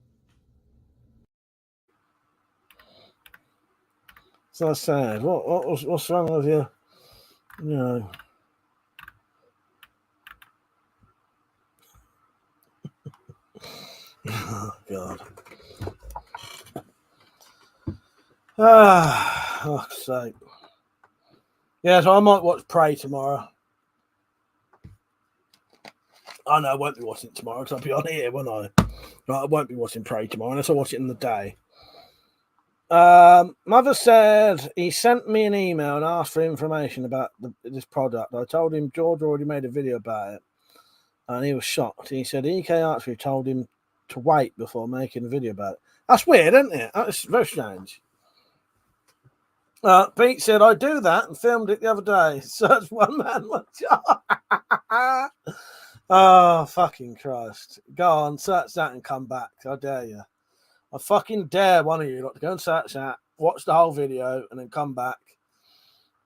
So sad. What's wrong with you? You know. Oh God. Fuck's sake. Yeah, so I might watch Prey tomorrow. I know I won't be watching it tomorrow because I'll be on here, won't I? Right, I won't be watching Prey tomorrow unless I watch it in the day. Mother said he sent me an email and asked for information about this product. I told him George already made a video about it, and he was shocked. He said EK Archery told him to wait before making a video about it. That's weird, isn't it? That's very strange. Pete said, I do that and filmed it the other day. Search one man. Oh, fucking Christ. Go on, search that and come back. I dare you. I fucking dare one of you lot to go and search that, watch the whole video, and then come back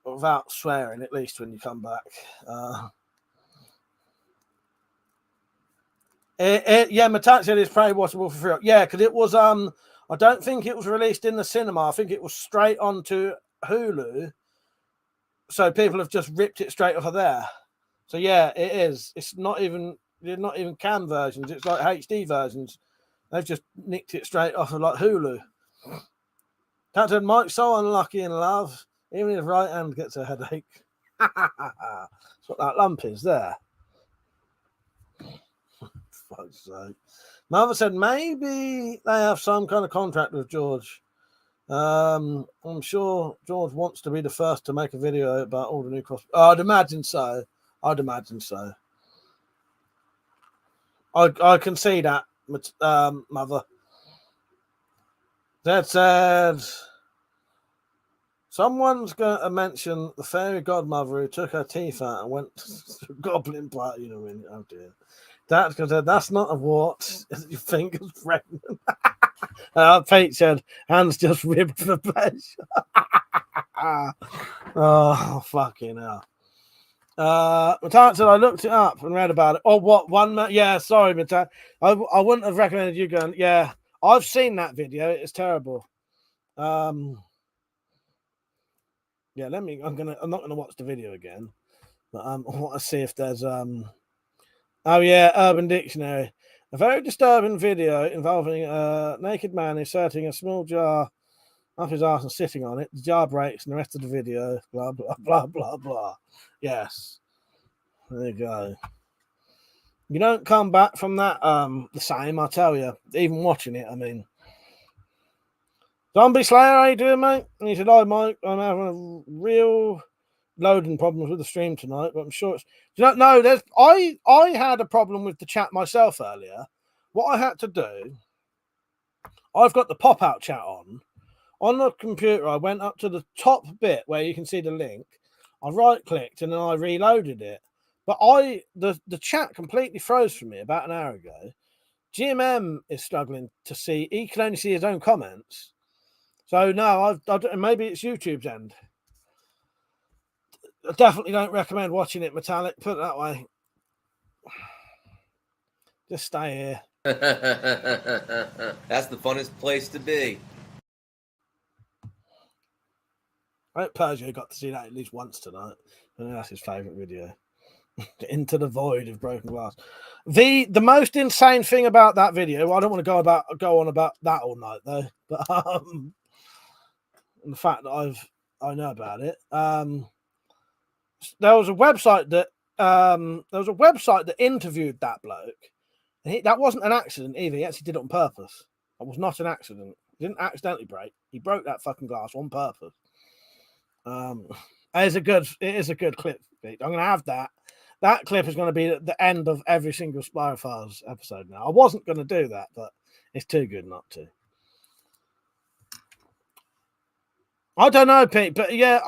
without swearing, at least when you come back. Yeah, Matat said it's probably watchable for free. Yeah, because it was, I don't think it was released in the cinema. I think it was straight onto Hulu. So people have just ripped it straight off of there. So yeah, it is. It's not even cam versions. It's like HD versions. They've just nicked it straight off of like Hulu. Captain Mike's so unlucky in love, even his right hand gets a headache. That's what that lump is there. Fuck's sake. Mother said maybe they have some kind of contract with George. I'm sure George wants to be the first to make a video about all the new cross. I'd imagine so. I can see that, Mother. That said, someone's going to mention the fairy godmother who took her teeth out and went to a goblin party in a minute. Oh dear. That's because that's not a wart. Your finger's pregnant. Pete said, hands just ribbed for pleasure. Oh, fucking hell. Matat said, I looked it up and read about it. Oh, what? Yeah, sorry, Matat. I wouldn't have recommended you going. Yeah, I've seen that video. It's terrible. Yeah, I'm not gonna watch the video again, but I want to see if there's oh yeah, Urban Dictionary. A very disturbing video involving a naked man inserting a small jar up his arse and sitting on it. The jar breaks and the rest of the video, blah, blah, blah, blah, blah. Yes. There you go. You don't come back from that the same, I tell you. Even watching it, I mean. Zombie Slayer, how you doing, mate? And he said, hi, Mike. I'm having a real loading problems with the stream tonight, but I'm sure it's... No, I had a problem with the chat myself earlier. What I had to do, I've got the pop-out chat on. On the computer, I went up to the top bit where you can see the link. I right-clicked and then I reloaded it. But the chat completely froze for me about an hour ago. GMM is struggling to see. He can only see his own comments. So no, maybe it's YouTube's end. I definitely don't recommend watching it, Metallic. Put it that way. Just stay here. That's the funnest place to be. I hope Persia got to see that at least once tonight. I think that's his favourite video. Into the void of broken glass. The most insane thing about that video, well, I don't want to go on about that all night though, but the fact that I know about it. There was a website that interviewed that bloke. And that wasn't an accident either. He actually did it on purpose. It was not an accident. He didn't accidentally break. He broke that fucking glass on purpose. It is a good clip. I'm going to have that. That clip is going to be at the end of every single Spyrophiles episode now. I wasn't going to do that, but it's too good not to. I don't know, Pete, but yeah,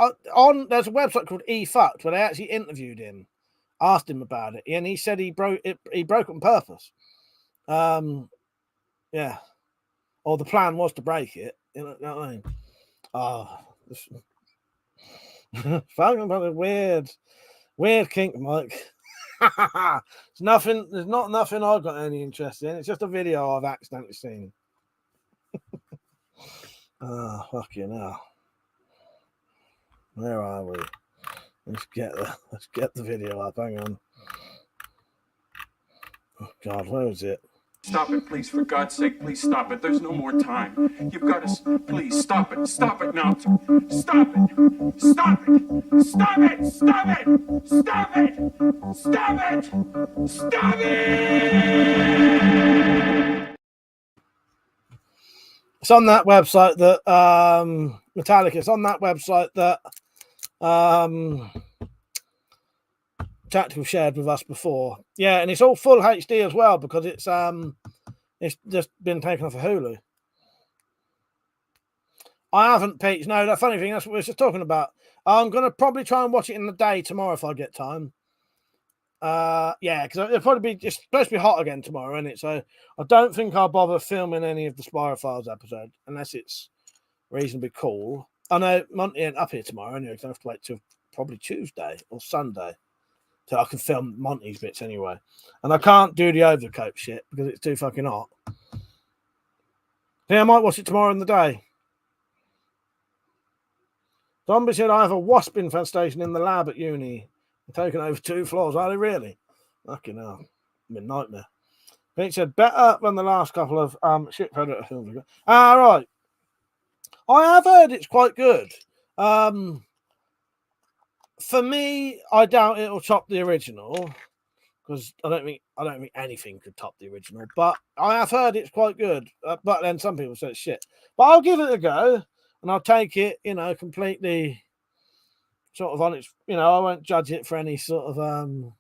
there's a website called eFucked where they actually interviewed him, asked him about it, and he said he broke it on purpose. Yeah, or the plan was to break it. You know what I mean? Fucking about a weird kink, Mike. It's nothing. There's not nothing I've got any interest in. It's just a video I've accidentally seen. Oh, fucking hell. Where are we? Let's get the video up. Hang on. Oh God, where is it? Stop it, please. For God's sake, please stop it. There's no more time. You've got to... Please, stop it. Stop it now. Stop it. Stop it. Stop it. Stop it. Stop it. Stop it. Stop it. It's on that website that Metallica. It's on that website that Tactical shared with us before. Yeah, and it's all full HD as well because it's just been taken off of Hulu. I haven't peeked. No, the funny thing, that's what we were just talking about. I'm gonna probably try and watch it in the day tomorrow if I get time. Yeah, because it'll probably be, it's supposed to be hot again tomorrow, isn't it? So I don't think I'll bother filming any of the Spyro Files episode unless it's reasonably cool. I know Monty ain't up here tomorrow anyway, because I have to wait till probably Tuesday or Sunday till I can film Monty's bits anyway. And I can't do the overcoat shit because it's too fucking hot. Yeah, I might watch it tomorrow in the day. Zombie said, I have a wasp infestation in the lab at uni. Taken over 2 floors. Are they really? Fucking hell. I'm a nightmare. Pete said, better than the last couple of shit Predator films. Right. I have heard it's quite good. For me, I doubt it'll top the original because I don't think anything could top the original. But I have heard it's quite good. But then some people say it's shit. But I'll give it a go and I'll take it, completely sort of on its. I won't judge it for any sort of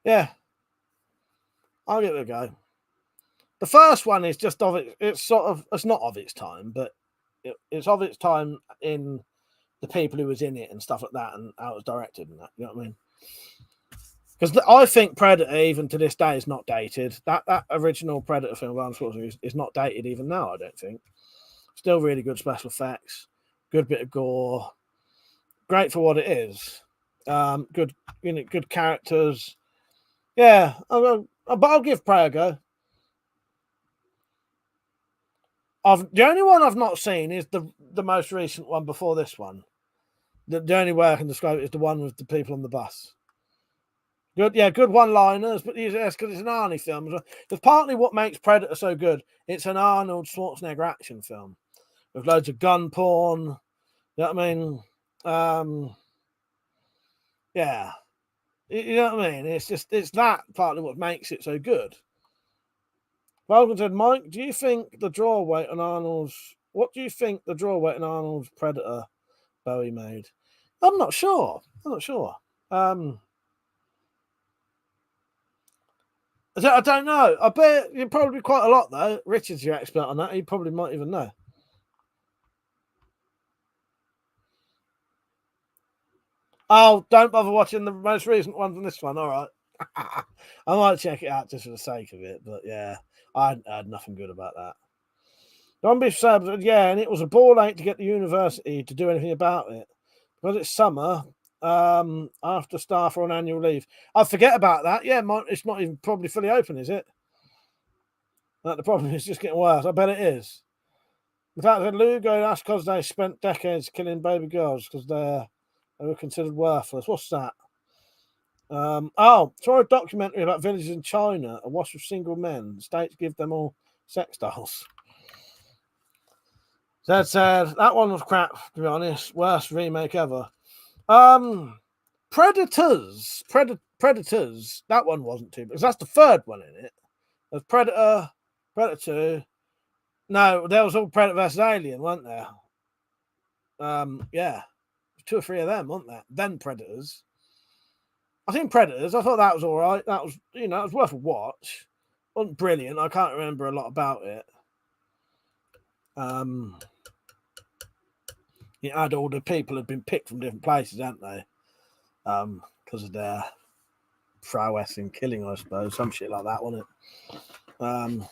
Yeah, I'll give it a go. The first one is just of it. It's not of its time, but it's of its time in the people who was in it and stuff like that, and how it was directed and that. You know what I mean? Because I think Predator, even to this day, is not dated. That original Predator film, Arnold Schwarzenegger, is not dated even now. I don't think. Still really good special effects, good bit of gore, great for what it is. Good, good characters. Yeah, but I'll give Prey a go. The only one I've not seen is the most recent one before this one. The only way I can describe it is the one with the people on the bus. Good, yeah, good one-liners, but yes, because it's an Arnie film. It's partly what makes Predator so good. It's an Arnold Schwarzenegger action film with loads of gun porn. You know what I mean? Yeah. You know what I mean? It's that partly what makes it so good. Logan said, Mike, do you think the draw weight on Arnold's... What do you think the draw weight on Arnold's Predator Bowie made? I'm not sure. I don't know. I bet you'd probably quite a lot, though. Richard's your expert on that. He probably might even know. Oh, don't bother watching the most recent one from this one. All right. I might check it out just for the sake of it. But yeah, I had nothing good about that. Don't be sad. Yeah, and it was a ball ache to get the university to do anything about it. Because it's summer, after staff are on annual leave. I forget about that. Yeah, it's not even probably fully open, is it? The problem is just getting worse. I bet it is. In fact, Lugo, that's because they spent decades killing baby girls because they were considered worthless. What's that? Saw a documentary about villages in China, awash with single men. The states give them all sex dolls. That said, that one was crap, to be honest. Worst remake ever. Predators. That one wasn't too bad. That's the third one in it. There's Predator 2. No, there was all Predator vs. Alien, weren't there? Yeah. 2 or 3 of them, weren't there? Then Predators. I think Predators, I thought that was all right. That was, it was worth a watch. Wasn't brilliant. I can't remember a lot about it. You had all the people had been picked from different places, hadn't they? Because of their prowess in killing, I suppose. Some shit like that, wasn't it?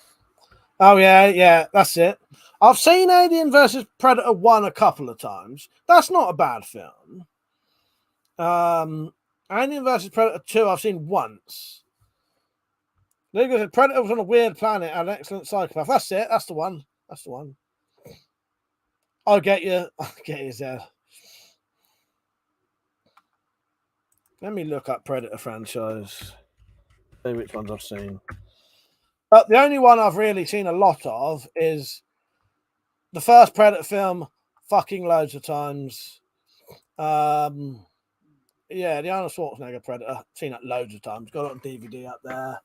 Oh yeah, that's it. I've seen Alien versus Predator 1 a couple of times. That's not a bad film. Alien versus Predator 2 I've seen once. Lucas said Predator was on a weird planet and an excellent psychopath. That's it. That's the one. That's the one. I'll get you. I'll get you there. Let me look up Predator franchise. See which ones I've seen. But the only one I've really seen a lot of is the first Predator film, fucking loads of times. Yeah, the Arnold Schwarzenegger Predator. Seen it loads of times. Got it on DVD up there.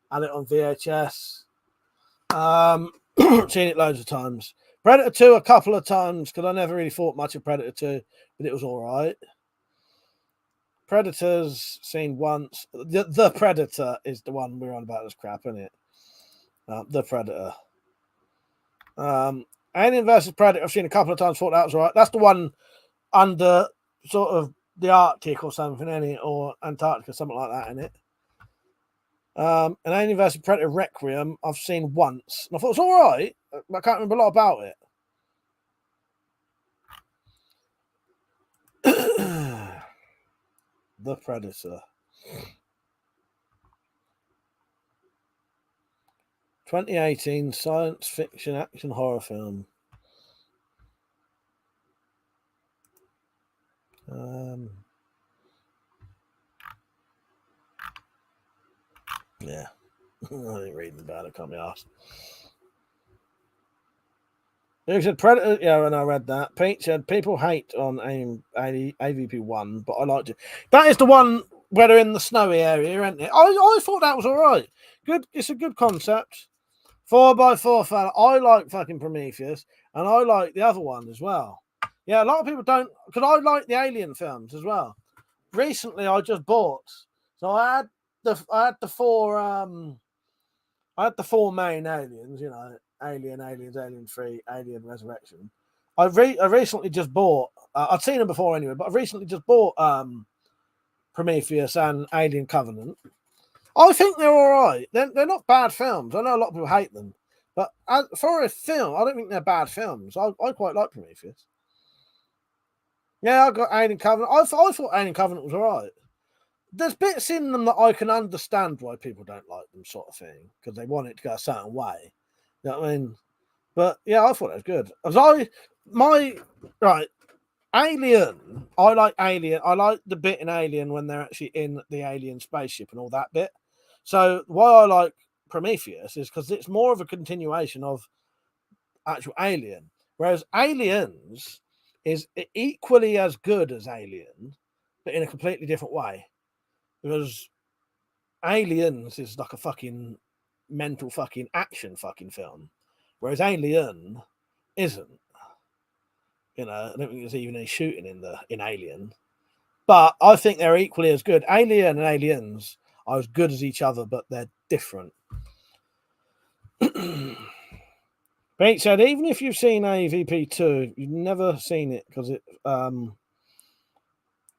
Had it on VHS. Seen it loads of times. Predator 2 a couple of times because I never really thought much of Predator 2, but it was all right. Predators seen once. The Predator is the one we're on about this crap, isn't it? The Predator. Alien versus Predator I've seen a couple of times, thought that was all right. That's the one under sort of the Arctic or something, in it, or Antarctica, something like that, in it. And Alien vs Predator Requiem I've seen once, and I thought it was all right. I can't remember a lot about it. The Predator. 2018 science fiction action horror film. Yeah. I ain't reading about it, can't be asked. You said Predator, yeah, and I read that. Pete said people hate on AVP 1, but I liked it. That is the one where they're in the snowy area, isn't it? I thought that was all right. Good, it's a good concept. 4x4 fan. I like fucking Prometheus, and I like the other one as well. Yeah, a lot of people don't, because I like the Alien films as well. Recently, I just bought, so I had the four main aliens, you know, Alien, Aliens, Alien 3, Alien Resurrection. I recently just bought, I'd seen them before anyway, but I recently just bought Prometheus and Alien Covenant. I think they're all right. They're not bad films. I know a lot of people hate them, but for a film, I don't think they're bad films. I quite like Prometheus. Yeah, I got Alien Covenant. I thought Alien Covenant was all right. There's bits in them that I can understand why people don't like them, sort of thing, because they want it to go a certain way. You know what I mean? But yeah, I thought it was good. Alien. I like Alien. I like the bit in Alien when they're actually in the alien spaceship and all that bit. So why I like Prometheus is because it's more of a continuation of actual Alien, whereas Aliens is equally as good as Alien, but in a completely different way. Because Aliens is like a fucking mental fucking action fucking film, whereas Alien isn't. You know, I don't think there's even any shooting in Alien, but I think they're equally as good. Alien and Aliens are as good as each other, but they're different. Pete said, even if you've seen AVP 2, you've never seen it because it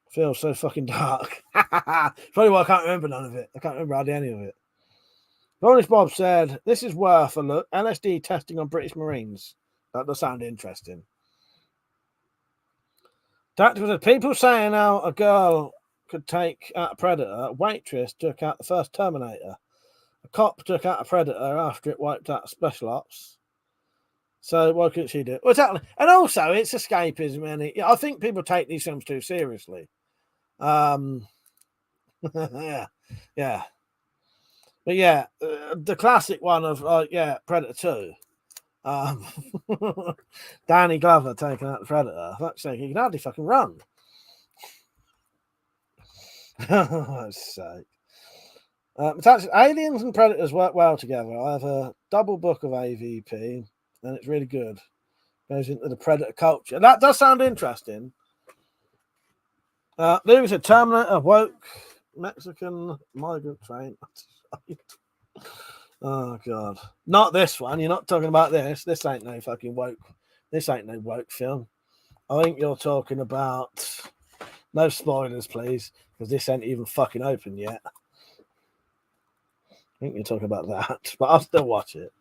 feels so fucking dark. Probably why I can't remember none of it. I can't remember hardly any of it. Bonus Bob said, this is worth a look. LSD testing on British Marines. That does sound interesting. Tactical said, people saying how a girl could take out a Predator. A waitress took out the first Terminator. A cop took out a Predator after it wiped out Special Ops. So why couldn't she do it? Well, exactly. And also, it's escapism. And I think people take these films too seriously. Yeah. But yeah, the classic one of, Predator 2. Danny Glover taking out the Predator. Fuck's sake, he can hardly fucking run. That's sake. Aliens and Predators work well together. I have a double book of AVP, and it's really good. Goes into the Predator culture. That does sound interesting. There was a Terminator woke Mexican migrant train. Oh god, not this one. You're not talking about this. This ain't no fucking woke. This ain't no woke film. I think you're talking about. No spoilers, please, because this ain't even fucking open yet. I think you're talking about that, but I'll still watch it.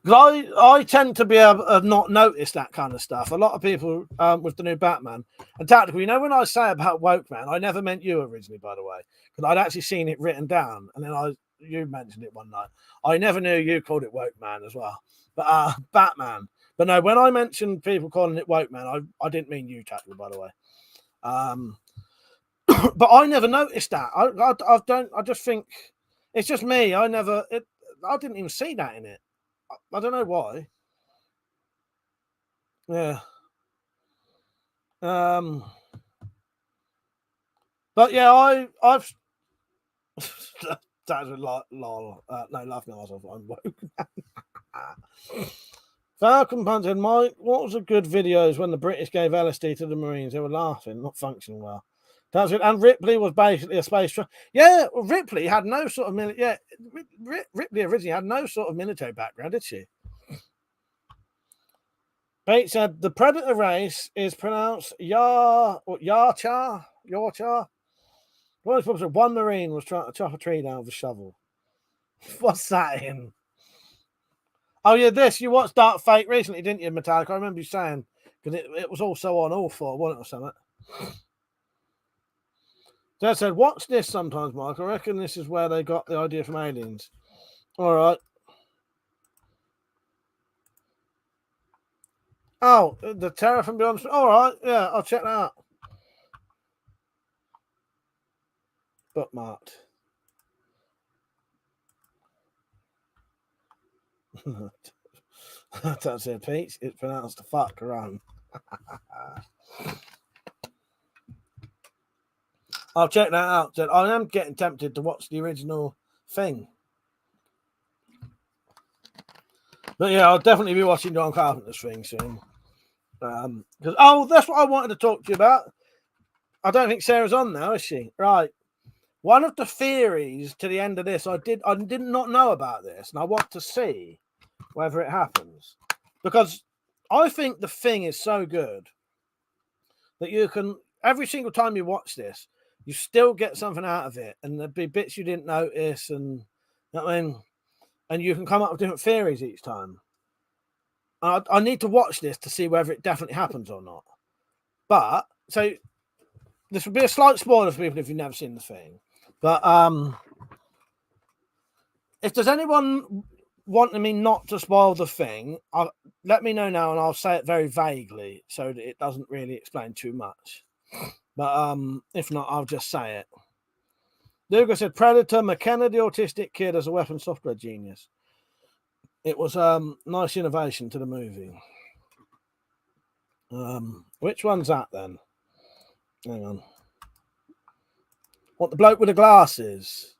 I tend to be able to not notice that kind of stuff. A lot of people with the new Batman. And tactically, when I say about Woke Man, I never meant you originally, by the way, because I'd actually seen it written down, and then you mentioned it one night. I never knew you called it Woke Man as well, but Batman. But no, when I mentioned people calling it Woke Man, I didn't mean you, tactically, by the way. But I never noticed that. I just think it's just me. I didn't even see that in it. I don't know why. Yeah. But yeah, I've that's a lot. Lol. No, laughing at myself. I'm woke. Falcon Punch and Mike. What was the good videos when the British gave LSD to the Marines? They were laughing, not functioning well. That's it. And Ripley was basically a space truck. Yeah, well, Ripley had no sort of Ripley originally had no sort of military background, did she? Pete said the predator race is pronounced Yarchar. One Marine was trying to chop a tree down with a shovel. What's that in? Oh yeah, you watched Dark Fate recently, didn't you, Metallica? I remember you saying because it was also on All 4, wasn't it, or something? Dad said, watch this sometimes, Mike. I reckon this is where they got the idea from Aliens. All right. Oh, the Terror from Beyond. All right, yeah, I'll check that out. Bookmarked. That's it, Pete. It's pronounced the fuck run. I'll check that out. I am getting tempted to watch the original thing. But yeah, I'll definitely be watching John Carpenter's thing soon. That's what I wanted to talk to you about. I don't think Sarah's on now, is she? Right. One of the theories to the end of this, I did not know about this, and I want to see whether it happens. Because I think the thing is so good that you can, every single time you watch this, you still get something out of it, and there'd be bits you didn't notice, and and you can come up with different theories each time. I need to watch this to see whether it definitely happens or not. But so this would be a slight spoiler for people if you've never seen the thing. But if there's anyone wanting me not to spoil the thing, let me know now, and I'll say it very vaguely so that it doesn't really explain too much. But if not, I'll just say it. Luger said, Predator, McKenna, the autistic kid, as a weapon software genius. It was nice innovation to the movie. Which one's that then? Hang on. What, the bloke with the glasses?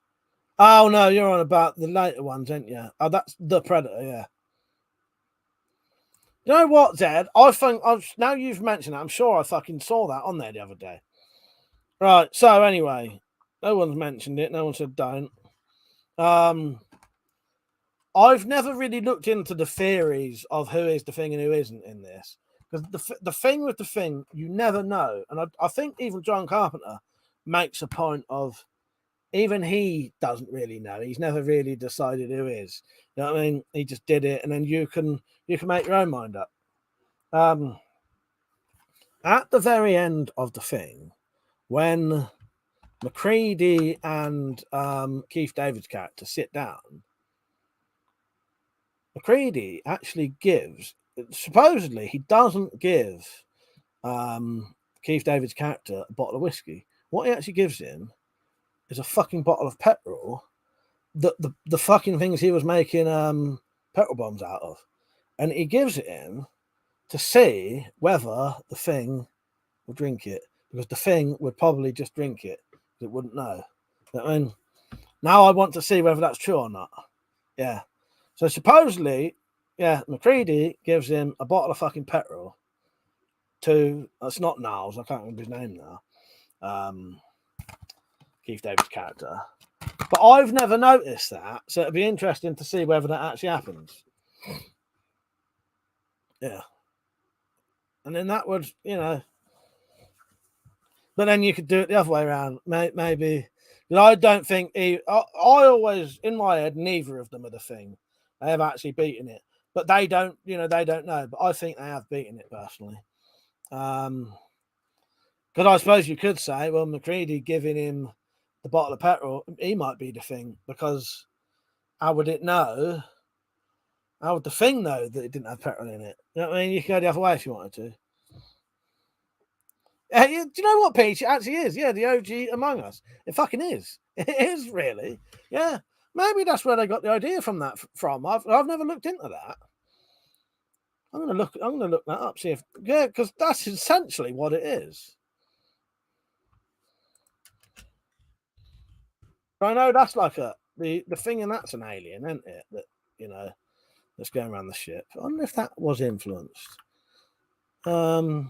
Oh no, you're on about the later ones, ain't you? Oh, that's the Predator, yeah. You know what, Zed? I think now you've mentioned it, I'm sure I fucking saw that on there the other day. Right, so anyway, no one's mentioned it, no one said don't. I've never really looked into the theories of who is the thing and who isn't in this. Because the thing with the thing, you never know. And I think even John Carpenter makes a point of even he doesn't really know. He's never really decided who is. You know what I mean? He just did it, and then you can make your own mind up. At the very end of the thing, when McCready and Keith David's character sit down, McCready actually gives, supposedly he doesn't give Keith David's character a bottle of whiskey. What he actually gives him is a fucking bottle of petrol, the fucking things he was making petrol bombs out of. And he gives it him to see whether the thing will drink it, because the thing would probably just drink it. It wouldn't know. I mean, now I want to see whether that's true or not. Yeah. So supposedly, yeah, McCready gives him a bottle of fucking petrol to, it's not Niles, I can't remember his name now. Keith David's character. But I've never noticed that, so it'd be interesting to see whether that actually happens. Yeah. And then that would, but then you could do it the other way around. Maybe. I don't think I always, in my head, neither of them are the thing. They have actually beaten it. but they don't, they don't know. But I think they have beaten it personally. Because I suppose you could say, well, McCready giving him the bottle of petrol, he might be the thing, because how would it know? How would the thing know that it didn't have petrol in it? You know what I mean? You could go the other way if you wanted to. Do you know what, Peach? It actually is. Yeah, the OG Among Us. It fucking is. It is, really. Yeah. Maybe that's where they got the idea from. I've never looked into that. I'm gonna look that up, see if because that's essentially what it is. I know that's like the thing, and that's an alien, isn't it? That that's going around the ship. I wonder if that was influenced. That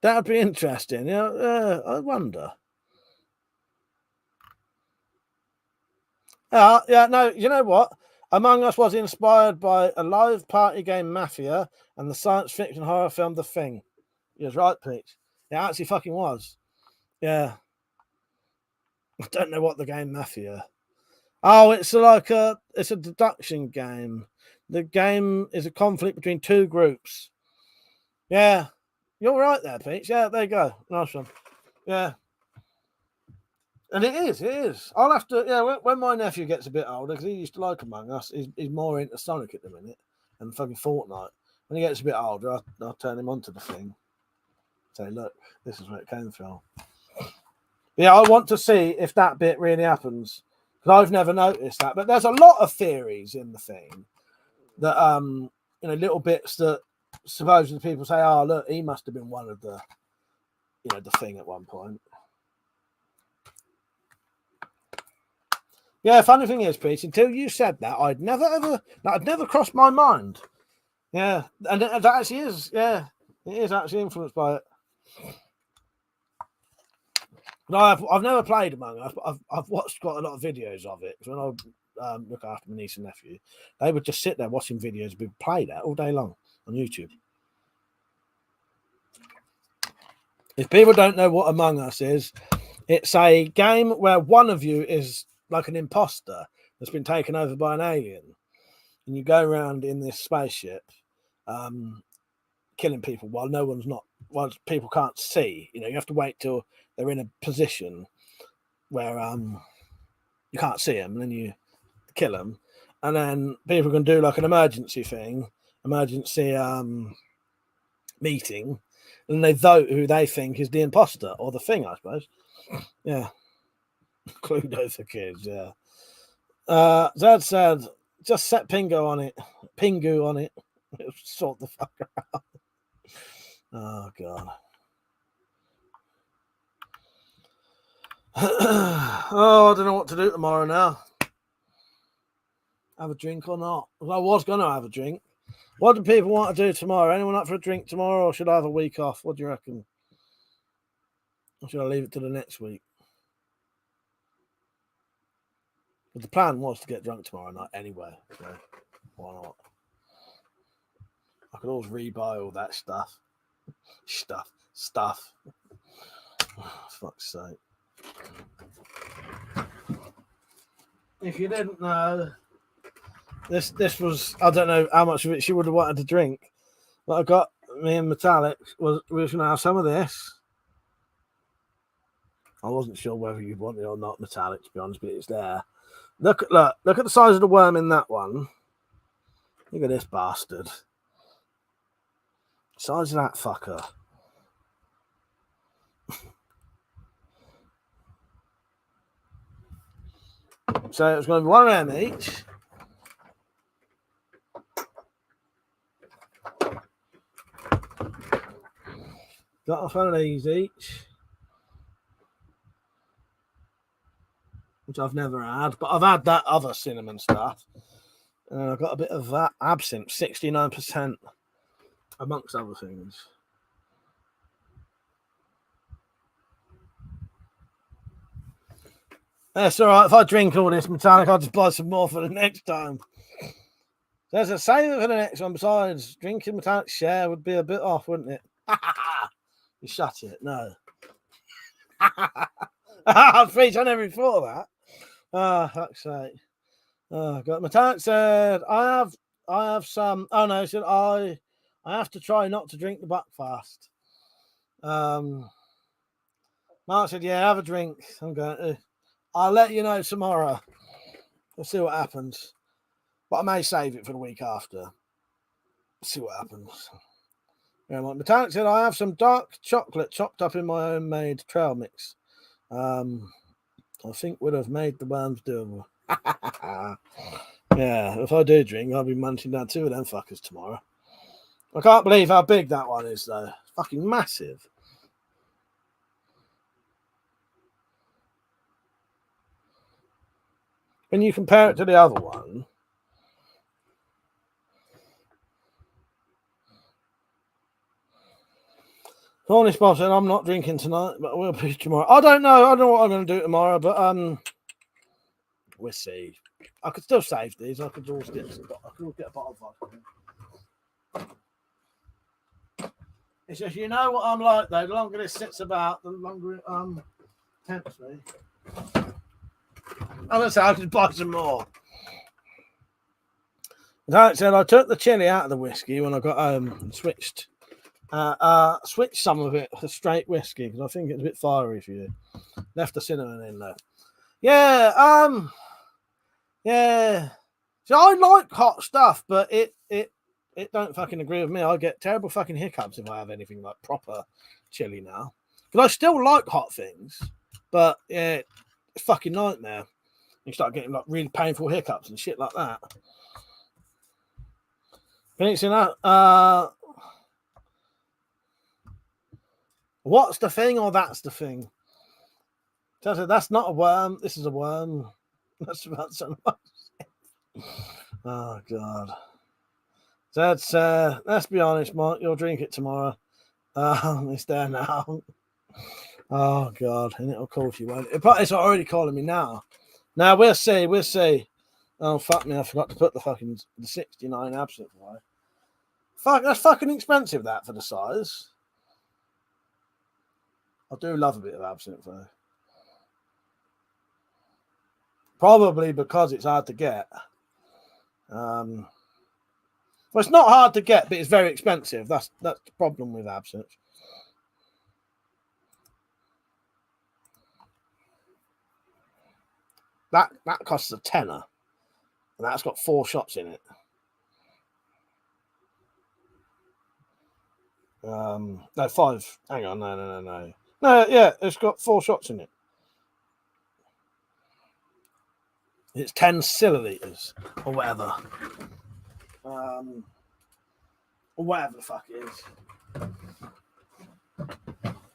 would be interesting. I wonder. Yeah, no, you know what? Among Us was inspired by a live party game Mafia and the science fiction horror film The Thing. You're right, Pete. It actually fucking was. Yeah. I don't know what the game Mafia. Oh, it's a deduction game. The game is a conflict between two groups. Yeah. You're right there, Pete. Yeah, there you go. Nice one. Yeah. And it is. I'll have to, when my nephew gets a bit older, because he used to like Among Us, he's more into Sonic at the minute and fucking Fortnite. When he gets a bit older, I'll turn him onto the thing. Say, look, this is where it came from. Yeah, I want to see if that bit really happens, because I've never noticed that. But there's a lot of theories in the thing that, little bits that supposedly people say, oh, look, he must have been one of the, the thing at one point. Yeah, funny thing is, Pete, until you said that, I'd never crossed my mind. Yeah, and that actually is, it is actually influenced by it. No, I've never played Among Us, but I've watched quite a lot of videos of it. When I look after my niece and nephew, they would just sit there watching videos being played at all day long on YouTube. If people don't know what Among Us is, it's a game where one of you is like an imposter that's been taken over by an alien, and you go around in this spaceship killing people while people can't see. You have to wait till they're in a position where you can't see them, and then you kill them, and then people can do like an emergency meeting, and they vote who they think is the imposter or the thing, I suppose. Yeah. Cluedo for kids, yeah. Zed said, just set Pingu on it. It'll sort the fuck out. Oh, God. I don't know what to do tomorrow now. Have a drink or not? Well, I was going to have a drink. What do people want to do tomorrow? Anyone up for a drink tomorrow, or should I have a week off? What do you reckon? Or should I leave it to the next week? But the plan was to get drunk tomorrow night anyway, so why not? I could always rebuy all that stuff. Oh, fuck's sake. If you didn't know, this was, I don't know how much of it she would have wanted to drink, but I got me and Metallic we was going to have some of this. I wasn't sure whether you'd want it or not, Metallic, to be honest, but it's there. Look at the size of the worm in that one. Look at this bastard. Size of that fucker. So it's going to be one of them each. Got off one of these each. Which I've never had, but I've had that other cinnamon stuff. And I've got a bit of that absinthe, 69%, amongst other things. That's all right. If I drink all this Metallic, I'll just buy some more for the next time. There's a save it for the next one. Besides, drinking Metallic share would be a bit off, wouldn't it? You shut it. No. Preach, I never thought of that. Oh, fuck's sake. Oh God, Matak said, I have some. Oh no, he said I have to try not to drink the Buckfast. Mark said, yeah, have a drink. I'm going to. I'll let you know tomorrow. We'll see what happens. But I may save it for the week after. See what happens. Yeah, Metallic said, I have some dark chocolate chopped up in my own made trail mix. I think would have made the worms doable. Yeah, if I do drink, I'll be munching down 2 of them fuckers tomorrow. I can't believe how big that one is, though. It's fucking massive. When you compare it to the other one, Cornish Bob said, I'm not drinking tonight, but I will be tomorrow. I don't know. I don't know what I'm going to do tomorrow, but we'll see. I could still save these. I could always get a bottle of vodka. It's just, you know what I'm like, though. The longer this sits about, the longer it tempts me. Honestly, I could buy some more. Like I said, I took the chili out of the whiskey when I got home and switched some of it to straight whiskey because I think it's a bit fiery for you. Left the cinnamon in there. Yeah, yeah. So I like hot stuff, but it don't fucking agree with me. I get terrible fucking hiccups if I have anything like proper chili now. But I still like hot things, but yeah, it's a fucking nightmare. You start getting like really painful hiccups and shit like that. Phoenix in that. What's the thing or that's the thing? That's not a worm. This is a worm. That's about so much. Oh God. That's let's be honest, Mark. You'll drink it tomorrow. It's there now. Oh God, and it'll call if you won't. It's already calling me now. Now we'll see. We'll see. Oh fuck me! I forgot to put the 69 absinthe away. Fuck, that's fucking expensive. That for the size. I do love a bit of absinthe though. Probably because it's hard to get. Well, it's not hard to get, but it's very expensive. That's the problem with absinthe. That costs a tenner, and that's got 4 shots in it. No, 5. Hang on, no. No, yeah, it's got 4 shots in it. It's 10 milliliters or whatever. Or whatever the fuck it is.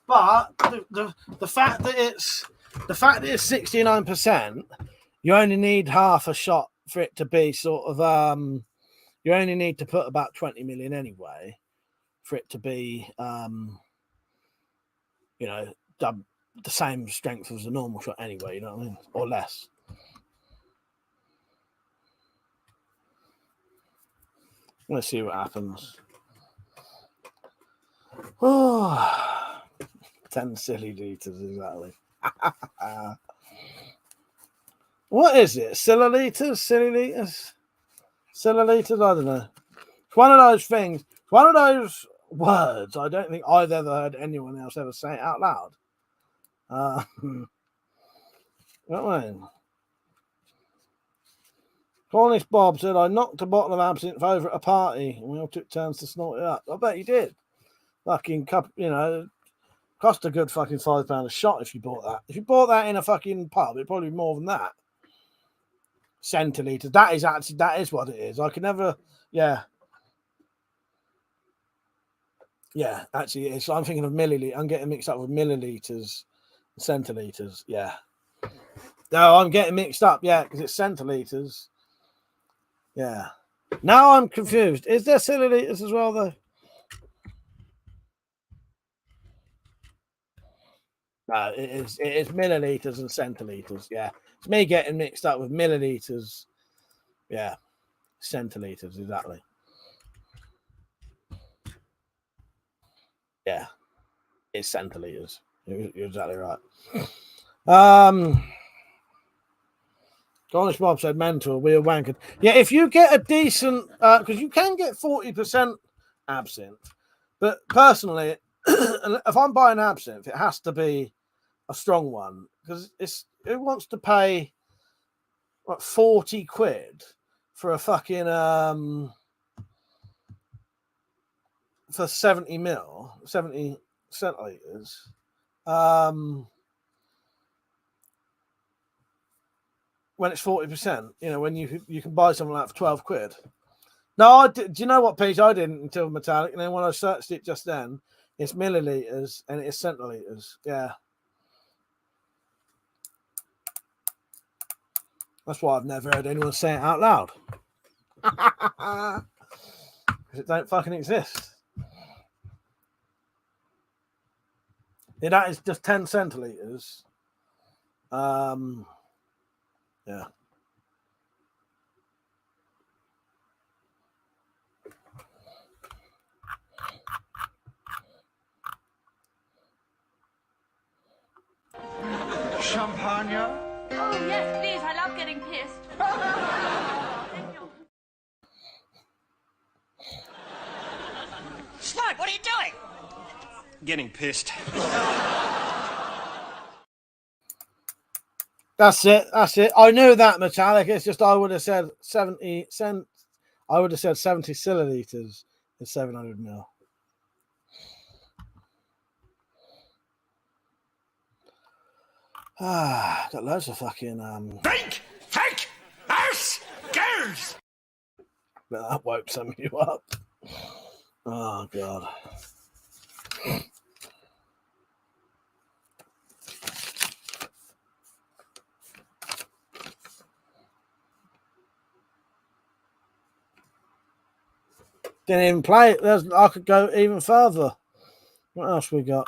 But the fact that it's 69%, you only need half a shot for it to be sort of you only need to put about 20 million anyway for it to be the same strength as a normal shot anyway, you know what I mean? Or less. Let's see what happens. Oh, 10 silly liters, exactly. What is it? Milliliters? Milliliters? Milliliters? I don't know. It's one of those things. It's one of those words I don't think I've ever heard anyone else ever say it out loud. You know what I mean? Cornish Bob said, I knocked a bottle of absinthe over at a party and we all took turns to snort it up. I bet you did. Fucking cup, cost a good fucking £5 a shot if you bought that. If you bought that in a fucking pub, it'd probably be more than that. Centiliters. That is what it is. I can never, yeah. Yeah, actually, it's. I'm thinking of milliliters. I'm getting mixed up with milliliters, centiliters. Yeah. No, I'm getting mixed up. Yeah, because it's centiliters. Yeah. Now I'm confused. Is there milliliters as well, though? No, it is. It is milliliters and centiliters. Yeah, it's me getting mixed up with milliliters. Yeah, centiliters exactly. Yeah, it's centiliters. You're exactly right. Garnish Bob said mental, we are wankered. Yeah, if you get a decent, because you can get 40% absinthe, but personally, if I'm buying absinthe, it has to be a strong one because who wants to pay what 40 quid for a fucking for 70 centiliters. When it's 40%, when you can buy something like that for 12 quid. No, do you know what, Pete? I didn't until metallic, and then when I searched it just then, it's milliliters and it's centiliters. Yeah. That's why I've never heard anyone say it out loud. Because it don't fucking exist. Yeah, that is just 10 centiliters. Yeah. Champagne? Oh, yes, please. I love getting pissed. Snug, what are you doing? Getting pissed. That's it. I knew that, metallic. It's just I would have said 70 cents. I would have said 70 centiliters is 700 mil. Got loads of fucking Drink! Take! House! Girls! But that woke some of you up. Oh god. Didn't even play it. I could go even further. What else we got?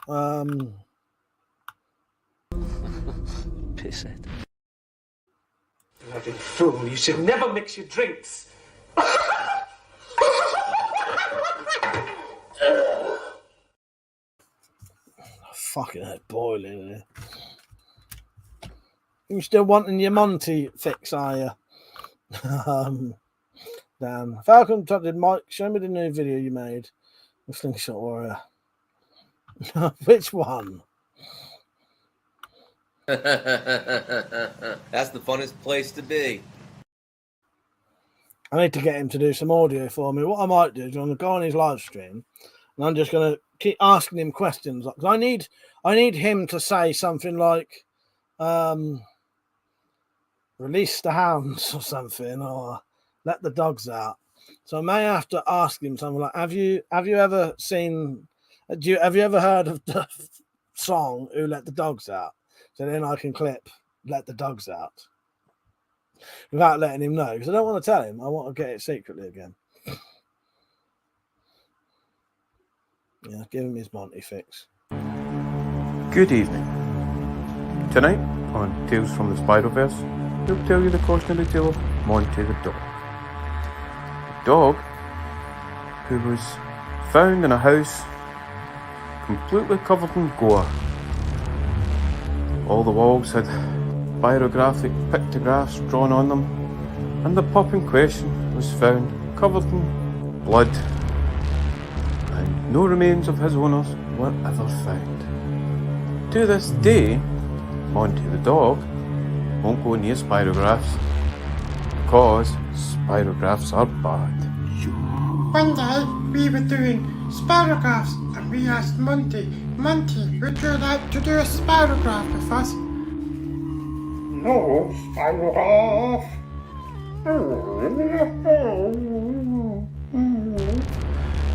Piss it. Bloody fool, you should never mix your drinks. Fucking head boiling here. You still wanting your Monty fix, are you? Damn. Falcon did Mike, show me the new video you made with Slingshot Warrior. Which one? That's the funnest place to be. I need to get him to do some audio for me. What I might do is I'm going to go on his live stream and I'm just going to keep asking him questions. Because I need him to say something like, release the hounds or something, or let the dogs out. So I may have to ask him something like, have you ever seen, have you ever heard of the song Who Let the Dogs Out? So then I can clip Let the Dogs Out without letting him know, because I don't want to tell him. I want to get it secretly again. Yeah, give him his Monty fix. Good evening. Tonight on Tales from the Spider-Verse, we'll tell you the cautionary tale of Monty the dog. A dog who was found in a house completely covered in gore. All the walls had pyrographic pictographs drawn on them, and the pup in question was found covered in blood, and no remains of his owners were ever found. To this day, Monty the dog won't go near spirographs because spirographs are bad. One day we were doing spirographs and we asked Monty, would you like to do a spirograph with us? No, spirograph.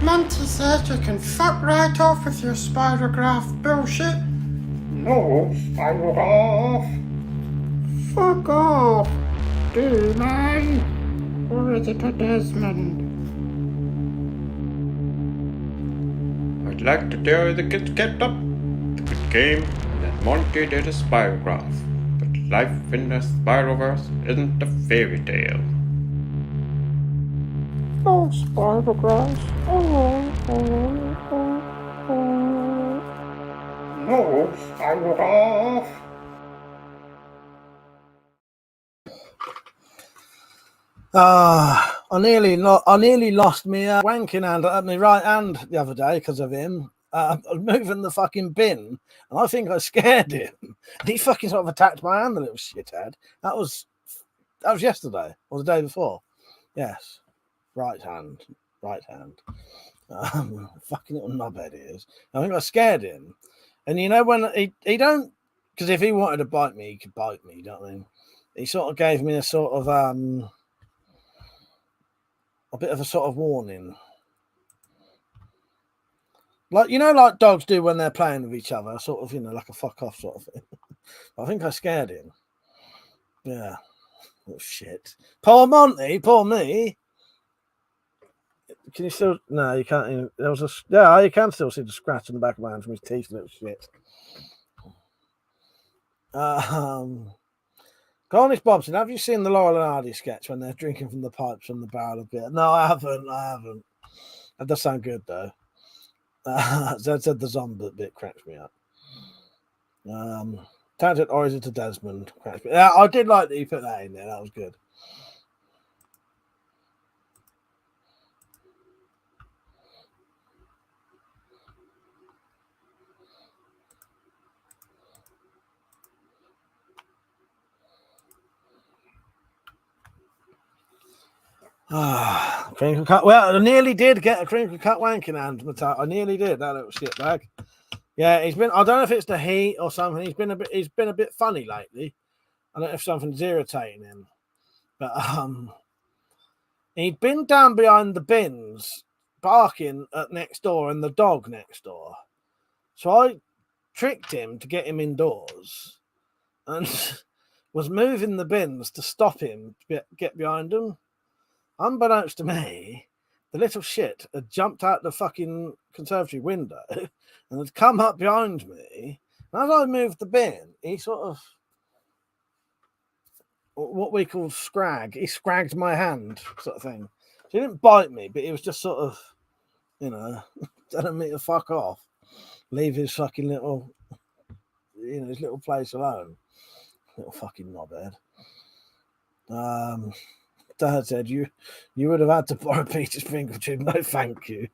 Monty says you can fuck right off with your spirograph bullshit. No, spirograph. Fuck off, D-man. Or is it a Desmond? I'd like to tell you the kids kept up the good game that Monty did a spirograph, but life in the Spiroverse isn't a fairy tale. Oh, spirographs. No, spirograph. I nearly lost me wanking hand at my right hand the other day because of him. I was moving the fucking bin, and I think I scared him. And he fucking sort of attacked my hand, the little shithead. That was yesterday or the day before. Yes, right hand. Fucking little knobhead he is. I think I scared him, and you know when he don't, because if he wanted to bite me, he could bite me. You know what I mean? He sort of gave me a sort of a bit of a sort of warning. Like, you know, like dogs do when they're playing with each other, sort of, you know, like a fuck off sort of thing. I think I scared him. Yeah. Oh, shit. Poor Monty, poor me. Can you still? No, you can't. There was you can still see the scratch on the back of my hand from his teeth, little shit. Garnish Bobson, have you seen the Laurel and Hardy sketch when they're drinking from the pipes from the barrel of beer? No, I haven't. That does sound good, though. Zed said the zombie bit cracks me up. Talented Origin to Desmond cracks me. Yeah, I did like that you put that in there. That was good. Crinkle cut. Well, I nearly did get a crinkle cut wanking hand. I nearly did, that little shit bag. Yeah, he's been. I don't know if it's the heat or something. He's been a bit funny lately. I don't know if something's irritating him, but he'd been down behind the bins, barking at next door and the dog next door. So I tricked him to get him indoors, and was moving the bins to stop him to get behind them. Unbeknownst to me, the little shit had jumped out the fucking conservatory window and had come up behind me. And as I moved the bin, he sort of, what we call scrag, he scragged my hand, sort of thing. So he didn't bite me, but he was just sort of, you know, telling me to fuck off. Leave his fucking little, you know, his little place alone. Little fucking knobhead. Dad said you would have had to borrow Peter's finger tube. No, thank you.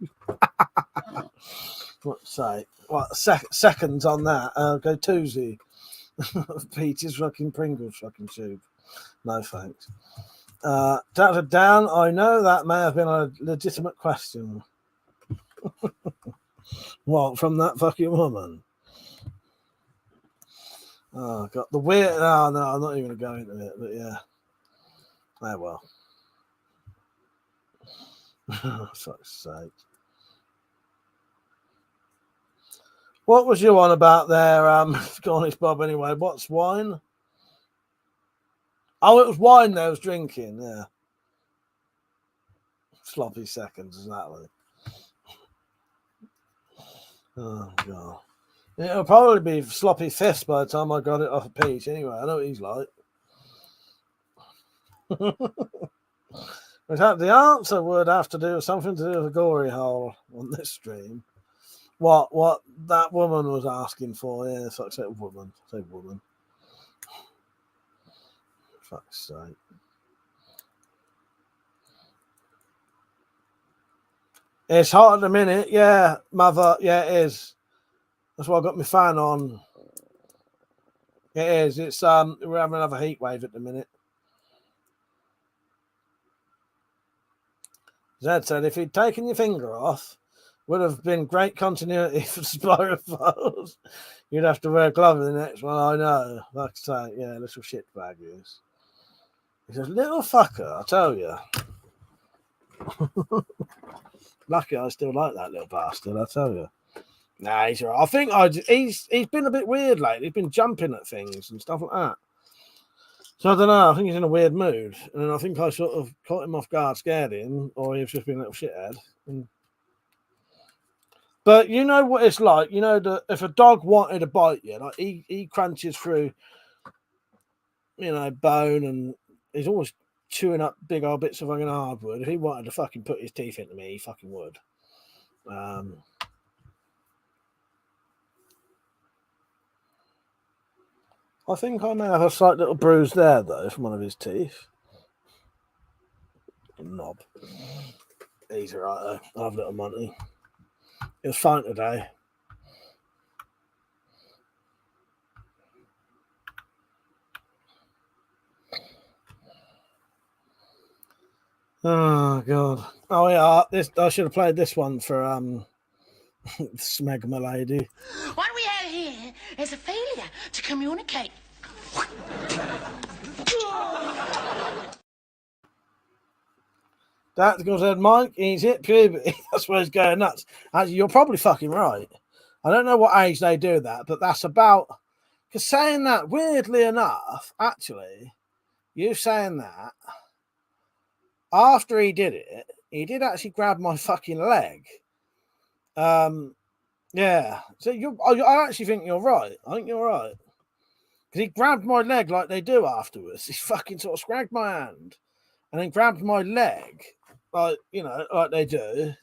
What's say? What seconds on that? Go twosie. Peter's fucking Pringles fucking tube. No thanks. Dr. Dan, I know that may have been a legitimate question. What, from that fucking woman? Oh, got the weird. Oh, no, I'm not even going to go into it, but yeah. Oh, well. Fuck's sake. What was you on about there, Garnish Bob, anyway? What's wine? Oh, it was wine they was drinking, yeah. Sloppy seconds, exactly. Oh, God. It'll probably be sloppy fists by the time I got it off a Peach. Anyway, I know what he's like. The answer would have to do with something to do with a gory hole on this stream. What that woman was asking for, yeah, fuck's sake, woman. Say woman. Fuck's sake. It's hot at the minute, yeah, mother. Yeah, it is. That's why I got my fan on. It is. It's we're having another heat wave at the minute. Zed said if he'd taken your finger off, would have been great continuity for Spirophiles. You'd have to wear gloves in the next one. I know. Like I say, yeah, little shit bag is. He says, little fucker, I tell you. Lucky I still like that little bastard, I tell you. Nah, he's all right. I think he's been a bit weird lately. He's been jumping at things and stuff like that. So I don't know. I think he's in a weird mood. And I think I sort of caught him off guard, scared him, or he was just being a little shithead. But you know what it's like. You know that if a dog wanted to bite you, like he crunches through, you know, bone, and he's always chewing up big old bits of fucking hardwood. If he wanted to fucking put his teeth into me, he fucking would. I think I may have a slight little bruise there, though, from one of his teeth. Knob. He's alright though. I've little Monty. It was fine today. Oh god. Oh yeah, this I should have played this one for Smegma lady. What we have here is a failure to communicate. That's because said Mike, he's hit puberty. That's where he's going nuts. Actually, you're probably fucking right. I don't know what age they do that, but that's about. Because saying that, weirdly enough, actually, you saying that, after he did it, he did actually grab my fucking leg. Yeah. So I actually think you're right. I think you're right. Because he grabbed my leg like they do afterwards. He fucking sort of scragged my hand and then grabbed my leg, like, you know, like they do.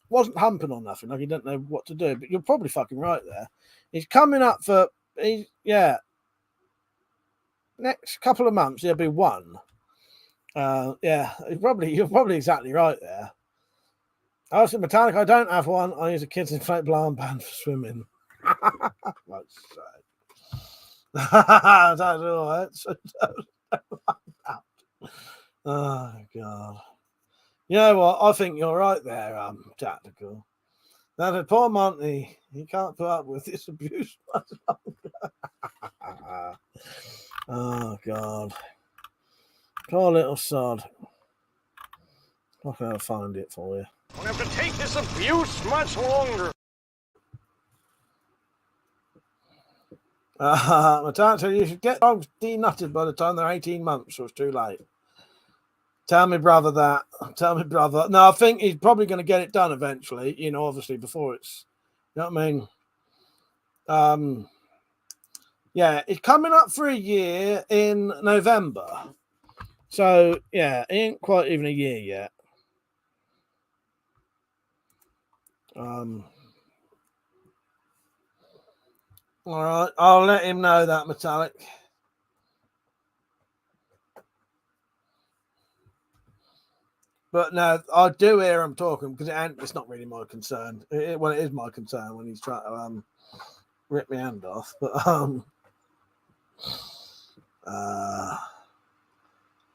Wasn't humping on nothing, like he didn't know what to do. But you're probably fucking right there. He's coming up for, next couple of months, there'll be one. Yeah, you're probably exactly right there. I was Metallic. I don't have one. I use a kids' inflatable armband for swimming. That's all right. Oh god. You know what? I think you're right there, Tactical. Now the poor Monty, he can't put up with this abuse much longer. Oh god. Poor little sod. I'm not gonna find it for you. Don't have to take this abuse much longer. My dad said you should get dogs denutted by the time they're 18 months, so it's too late. Tell me brother that. Tell me brother. No, I think he's probably going to get it done eventually, you know, obviously before it's, you know what I mean? Yeah, it's coming up for a year in November. So, yeah, it ain't quite even a year yet. All right, I'll let him know that, Metallic. But no, I do hear him talking because it's not really my concern. It is my concern when he's trying to rip my hand off.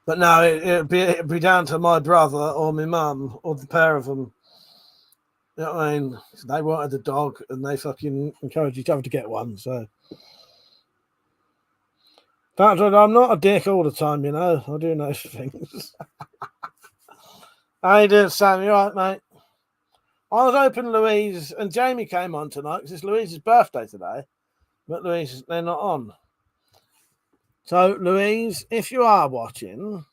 But no, it'd be down to my brother or my mum or the pair of them. You know what I mean? They wanted a dog and they fucking encourage each other to get one. So I'm not a dick all the time, you know. I do know things. How you doing, Sam? You all right, mate? I was hoping Louise and Jamie came on tonight because it's Louise's birthday today. But Louise, they're not on. So, Louise, if you are watching...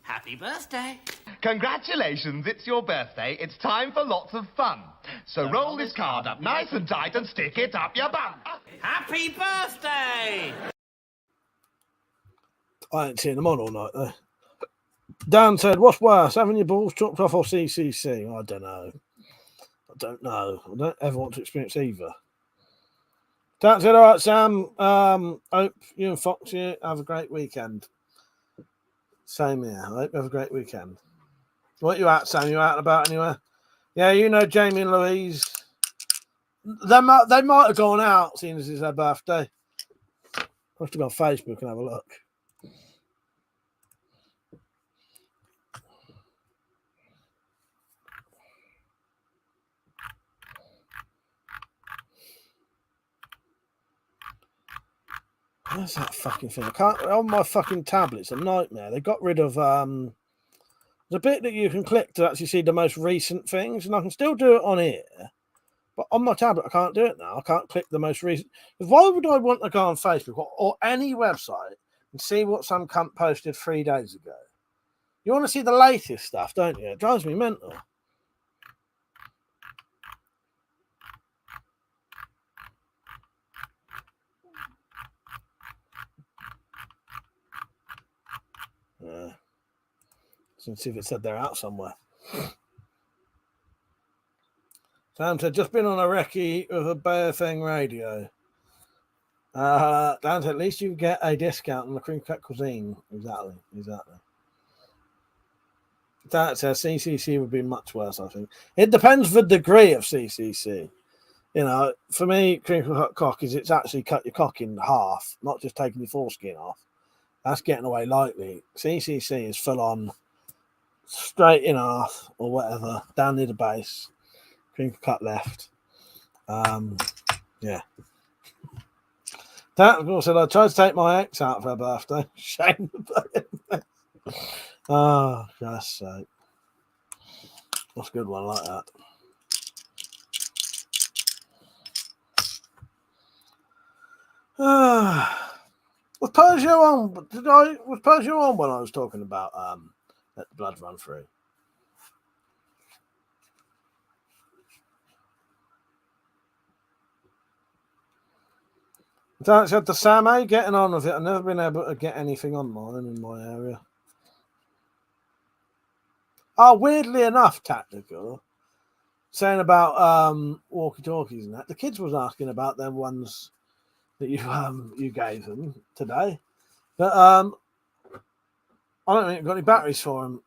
Happy birthday. Congratulations, it's your birthday. It's time for lots of fun. So roll this card up nice and tight and stick it up your bum. Happy birthday! I ain't seen them on all night, though. Dan said, what's worse, having your balls chopped off or CCC? I don't know. I don't ever want to experience either. Dan said, all right, Sam. Hope you and Foxy have a great weekend. Same here. I hope you have a great weekend. What you at, Sam? You out and about anywhere? Yeah, you know Jamie and Louise. They might have gone out, seeing as it's their birthday. I have to go on Facebook and have a look. Where's that fucking thing? I can't on my fucking tablet. It's a nightmare. They got rid of there's a bit that you can click to actually see the most recent things, and I can still do it on here. But on my tablet, I can't do it now. I can't click the most recent. Why would I want to go on Facebook or any website and see what some cunt posted 3 days ago? You want to see the latest stuff, don't you? It drives me mental. Let's see if it said they're out somewhere. Sam said, just been on a recce with a Bear Thing radio. Dan said, at least you get a discount on the cream cut cuisine. Exactly. That's CCC would be much worse, I think. It depends the degree of CCC. You know, for me, crinkle cut cock is it's actually cut your cock in half, not just taking your foreskin off. That's getting away lightly. CCC is full on straight in half or whatever, down near the base, crinkle cut left. Yeah. That said, I tried to take my ex out for her birthday. Shame. Oh, God's sake. That's a good one, I like that. Was Persia on? Was Persia on when I was talking about let the blood run through? So said the Sam A getting on with it. I've never been able to get anything on mine in my area. Oh, weirdly enough, tactical. Saying about walkie-talkies and that. The kids was asking about them ones that you gave them today. But I don't think I've got any batteries for them.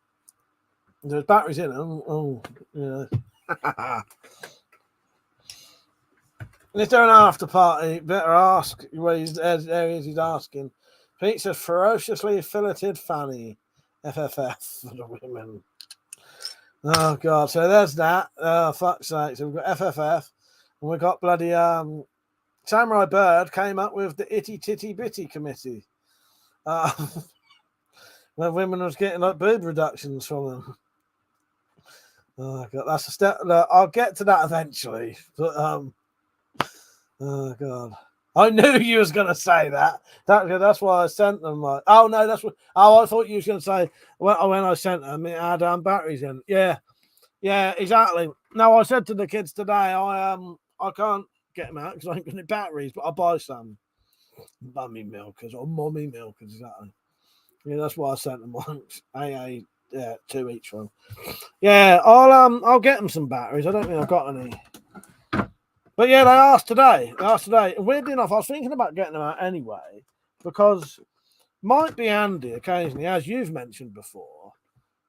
There's batteries in them. Oh, yeah. And if they're an after party, better ask where areas he's asking. Pete says ferociously filleted fanny. FFF for the women. Oh God! So there's that. Oh fuck's sake! So we've got FFF, and we've got bloody Samurai Bird came up with the Itty Titty Bitty Committee, where women was getting like boob reductions from them. Oh God, that's a step. Look, I'll get to that eventually, but oh God. I knew you was going to say that. That's why I sent them. Like, oh no, that's what. Oh, I thought you was going to say when I sent them, it had batteries in. Yeah, exactly. No, I said to the kids today, I can't get them out because I ain't got any batteries, but I'll buy some mummy milkers or mommy milkers. Exactly. Yeah, that's why I sent them once. AA, yeah, 2 each one. Yeah, I'll get them some batteries. I don't think I've got any. But yeah, they asked today. Weirdly enough, I was thinking about getting them out anyway, because might be handy occasionally, as you've mentioned before,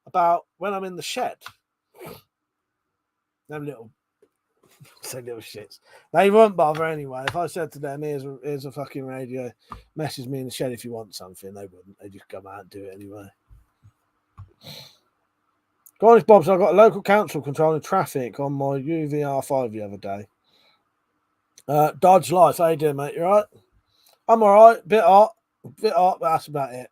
about when I'm in the shed. Them little shits. They won't bother anyway. If I said to them, here's a fucking radio, message me in the shed if you want something, they wouldn't. They just come out and do it anyway. Garnish Bob's, I got a local council controlling traffic on my UVR5 the other day. Dodge Life, how you doing, mate? You right? I'm all right. Bit hot, but that's about it.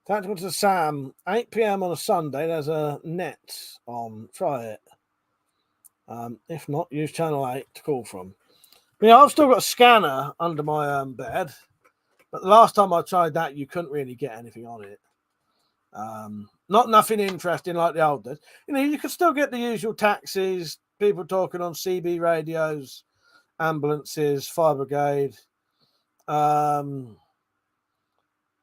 Tactical to Sam, 8 p.m. on a Sunday. There's a net on. Try it. If not, use channel 8 to call from. Yeah, I've still got a scanner under my bed, but the last time I tried that, you couldn't really get anything on it. Nothing interesting like the old days. You know, you could still get the usual taxis, people talking on CB radios, ambulances, fire brigade, and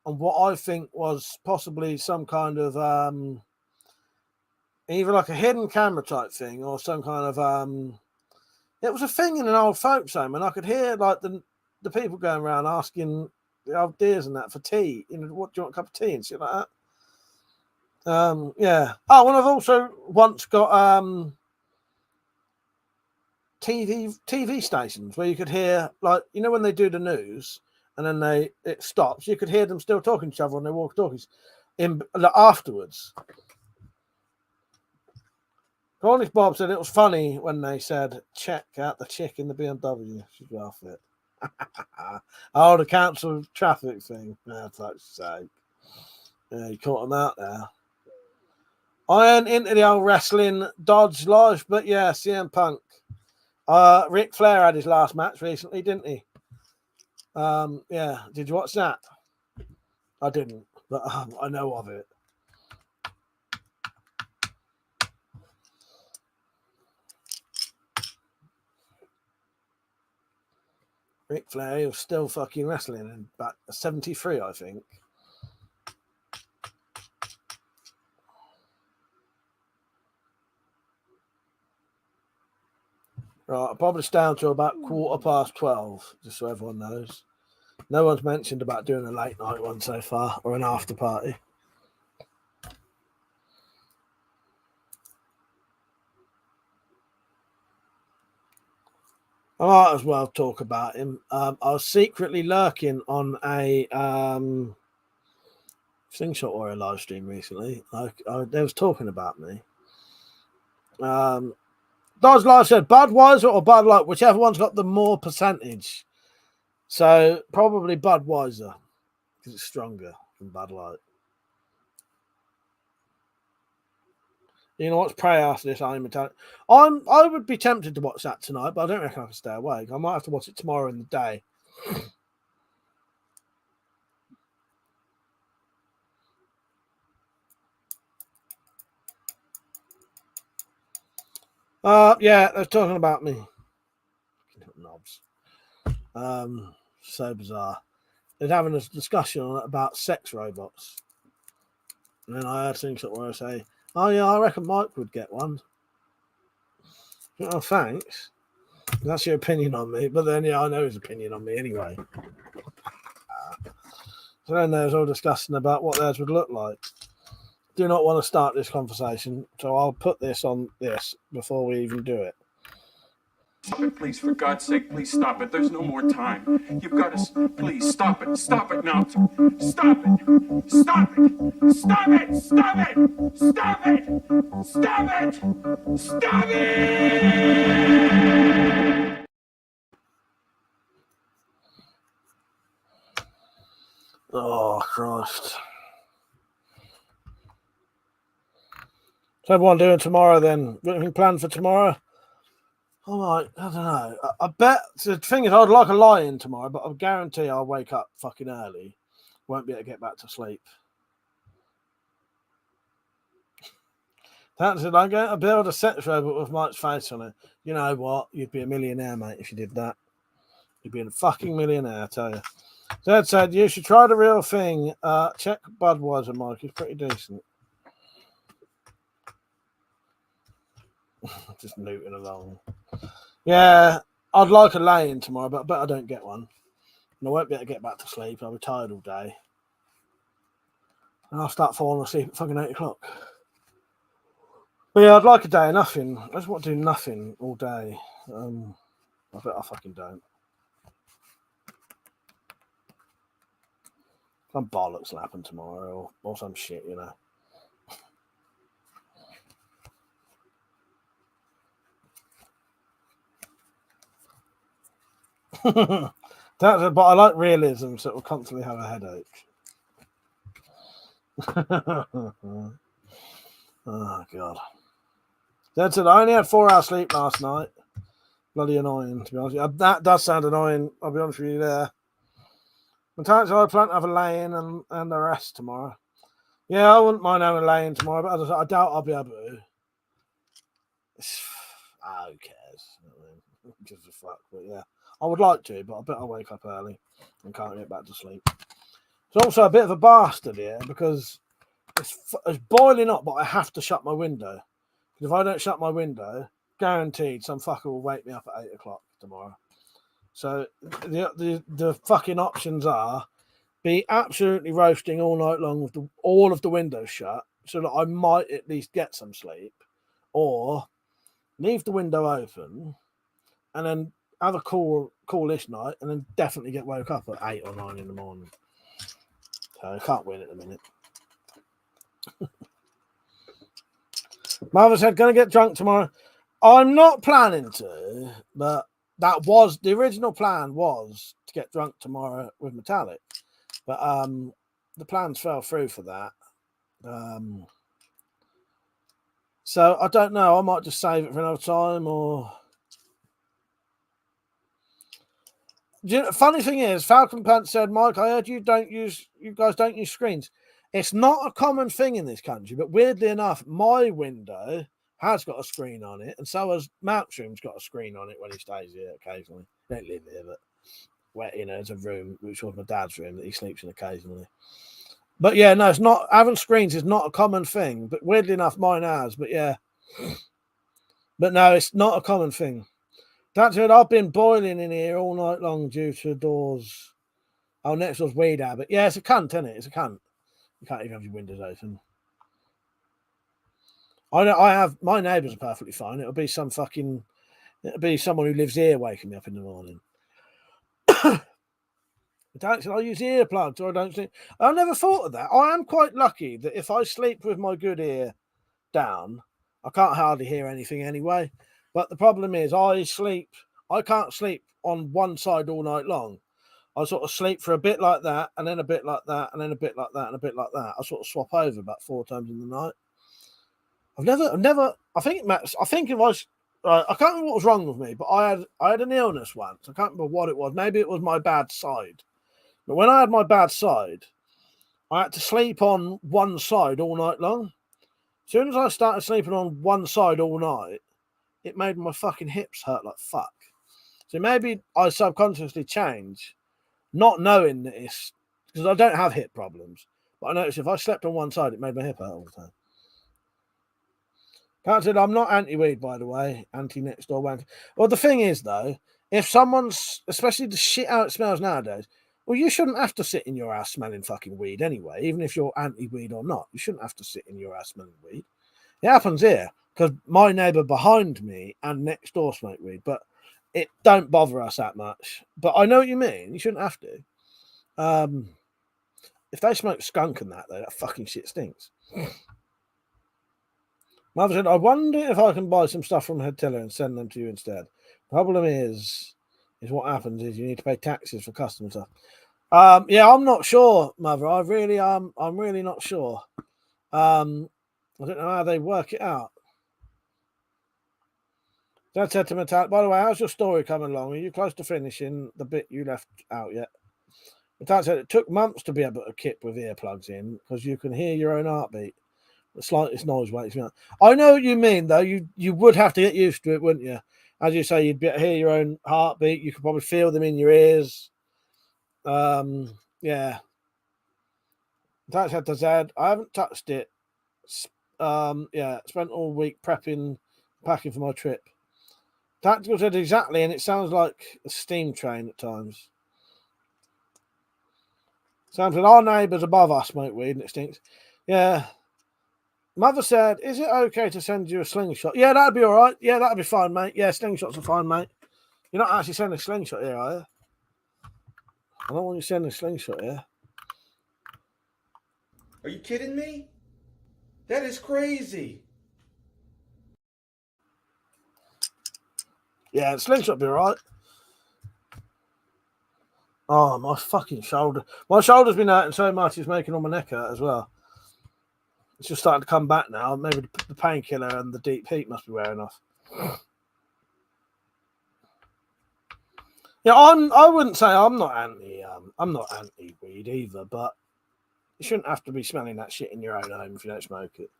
what I think was possibly some kind of either like a hidden camera type thing or some kind of it was a thing in an old folks home, and I could hear like the people going around asking the old dears and that for tea. You know, what do you want, a cup of tea and shit like that. Yeah. Oh, and I've also once got TV stations where you could hear, like, you know, when they do the news and then it stops, you could hear them still talking to each other on their walkie-talkies afterwards. Cornish Bob said it was funny when they said, check out the chick in the BMW. She'd laugh at it. Oh, the council traffic thing. Oh, fuck's sake. Yeah, you caught them out there. I ain't into the old wrestling Dodge Life, but yeah, CM Punk. Ric Flair had his last match recently, didn't he? Yeah. Did you watch that? I didn't, but I know of it. Ric Flair, he was still fucking wrestling in about 73, I think. Right, I published down to about 12:15, just so everyone knows. No one's mentioned about doing a late night one so far, or an after party. I might as well talk about him. I was secretly lurking on a Slingshot Warrior live stream recently. They was talking about me. Does like I said, Budweiser or Bud Light, whichever one's got the more percentage. So probably Budweiser because it's stronger than Bud Light. You know what's pray after this? I would be tempted to watch that tonight, but I don't reckon I can stay awake. I might have to watch it tomorrow in the day. Yeah, they're talking about me. Knobs. So bizarre. They're having a discussion on it about sex robots. And then I heard things where I say, oh yeah, I reckon Mike would get one. Oh, thanks. That's your opinion on me. But then, yeah, I know his opinion on me anyway. So then there's all discussing about what theirs would look like. Do not want to start this conversation, so I'll put this on this before we even do it. Stop it, please, for God's sake, please stop it. There's no more time. You've got to, please, stop it. Stop it now. Stop it. Stop it. Stop it. Stop it. Stop it. Stop it. Stop it. Oh, Christ. What's everyone doing tomorrow then? Got anything planned for tomorrow? I don't know. I bet the thing is, I'd like a lie-in tomorrow, but I guarantee I'll wake up fucking early. Won't be able to get back to sleep. That's it. I'm going to build a sex robot with Mike's face on it. You know what? You'd be a millionaire, mate, if you did that. You'd be a fucking millionaire, I tell you. Zed said, you should try the real thing. Check Budweiser, Mike. He's pretty decent. Just nooting along. Yeah, I'd like a lay-in tomorrow, but I bet I don't get one. And I won't be able to get back to sleep. I'll be tired all day. And I'll start falling asleep at fucking 8 o'clock. But yeah, I'd like a day of nothing. I just want to do nothing all day. I bet I fucking don't. Some bollocks will happen tomorrow or some shit, you know. But I like realism, so it will constantly have a headache. Oh, God. That's it. I only had 4 hours sleep last night. Bloody annoying, to be honest with you. That does sound annoying, I'll be honest with you there. Sometimes I plan to have a lay-in and the rest tomorrow. Yeah, I wouldn't mind having a lay-in tomorrow, but as I said, I doubt I'll be able to. Who cares? Who gives a fuck? But yeah, I would like to, but I bet I'll wake up early and can't get back to sleep. It's also a bit of a bastard here because it's boiling up, but I have to shut my window. Because if I don't shut my window, guaranteed some fucker will wake me up at 8 o'clock tomorrow. So the fucking options are be absolutely roasting all night long with all of the windows shut so that I might at least get some sleep, or leave the window open and then have a coolish night and then definitely get woke up at 8 or 9 in the morning. So I can't win at the minute. Mother said, gonna get drunk tomorrow. I'm not planning to, but that was the original plan, was to get drunk tomorrow with Metallic. But the plans fell through for that. So I don't know. I might just save it for another time, or funny thing is, Falcon Pants said, Mike, I heard you guys don't use screens. It's not a common thing in this country, but weirdly enough, my window has got a screen on it, and so has Mark's room's got a screen on it when he stays here occasionally. They don't live here, but where, you know, there's a room which was my dad's room that he sleeps in occasionally. But yeah, no, it's not, having screens is not a common thing, but weirdly enough, mine has. But yeah, but no, it's not a common thing. That's it. I've been boiling in here all night long due to doors. Oh, next door's weed habit. Yeah, it's a cunt, isn't it? It's a cunt. You can't even have your windows open. I have my neighbours are perfectly fine. It'll be some fucking It'll be someone who lives here waking me up in the morning. I use earplugs or I don't sleep. I never thought of that. I am quite lucky that if I sleep with my good ear down, I can't hardly hear anything anyway. But the problem is I can't sleep on one side all night long. I sort of sleep for a bit like that, and then a bit like that, and then a bit like that, and a bit like that. I sort of swap over about 4 times in the night. I've never. I think it matters. I think if I can't remember what was wrong with me, but I had an illness once. I can't remember what it was. Maybe it was my bad side. But when I had my bad side, I had to sleep on one side all night long. As soon as I started sleeping on one side all night, it made my fucking hips hurt like fuck. So maybe I subconsciously change, not knowing that it's because I don't have hip problems. But I noticed if I slept on one side, it made my hip hurt all the time. Can't say I'm not anti-weed, by the way. Anti-next door wank. Well, the thing is, though, if someone's, especially the shit how it smells nowadays, well, you shouldn't have to sit in your house smelling fucking weed anyway, even if you're anti-weed or not. You shouldn't have to sit in your house smelling weed. It happens here because my neighbour behind me and next door smoke weed, but it don't bother us that much. But I know what you mean. You shouldn't have to. If they smoke skunk and that, though, that fucking shit stinks. Mother said, I wonder if I can buy some stuff from Headtiller and send them to you instead. Problem is what happens is you need to pay taxes for custom stuff. Yeah, I'm not sure, Mother. I'm really not sure. I don't know how they work it out. Dad said to Metallic, by the way, how's your story coming along? Are you close to finishing the bit you left out yet? Metallic said it took months to be able to kip with earplugs in because you can hear your own heartbeat. The slightest noise wakes me up. I know what you mean, though. You would have to get used to it, wouldn't you? As you say, you'd be able to hear your own heartbeat. You could probably feel them in your ears. Yeah. That's had to Zed. I haven't touched it. Yeah, spent all week packing for my trip. Tactical said exactly, and it sounds like a steam train at times. Sounds like our neighbours above us smoke weed and it stinks. Yeah. Mother said, is it okay to send you a slingshot? Yeah, that'd be all right. Yeah, that'd be fine, mate. Yeah, slingshots are fine, mate. You're not actually sending a slingshot here, are you? I don't want you sending a slingshot here. Are you kidding me? That is crazy. Yeah, the slingshot would be all right. Oh, my fucking shoulder. My shoulder's been hurting so much, it's making all my neck hurt as well. It's just starting to come back now. Maybe the painkiller and the deep heat must be wearing off. Yeah, I wouldn't say I'm not anti-weed either, but you shouldn't have to be smelling that shit in your own home if you don't smoke it.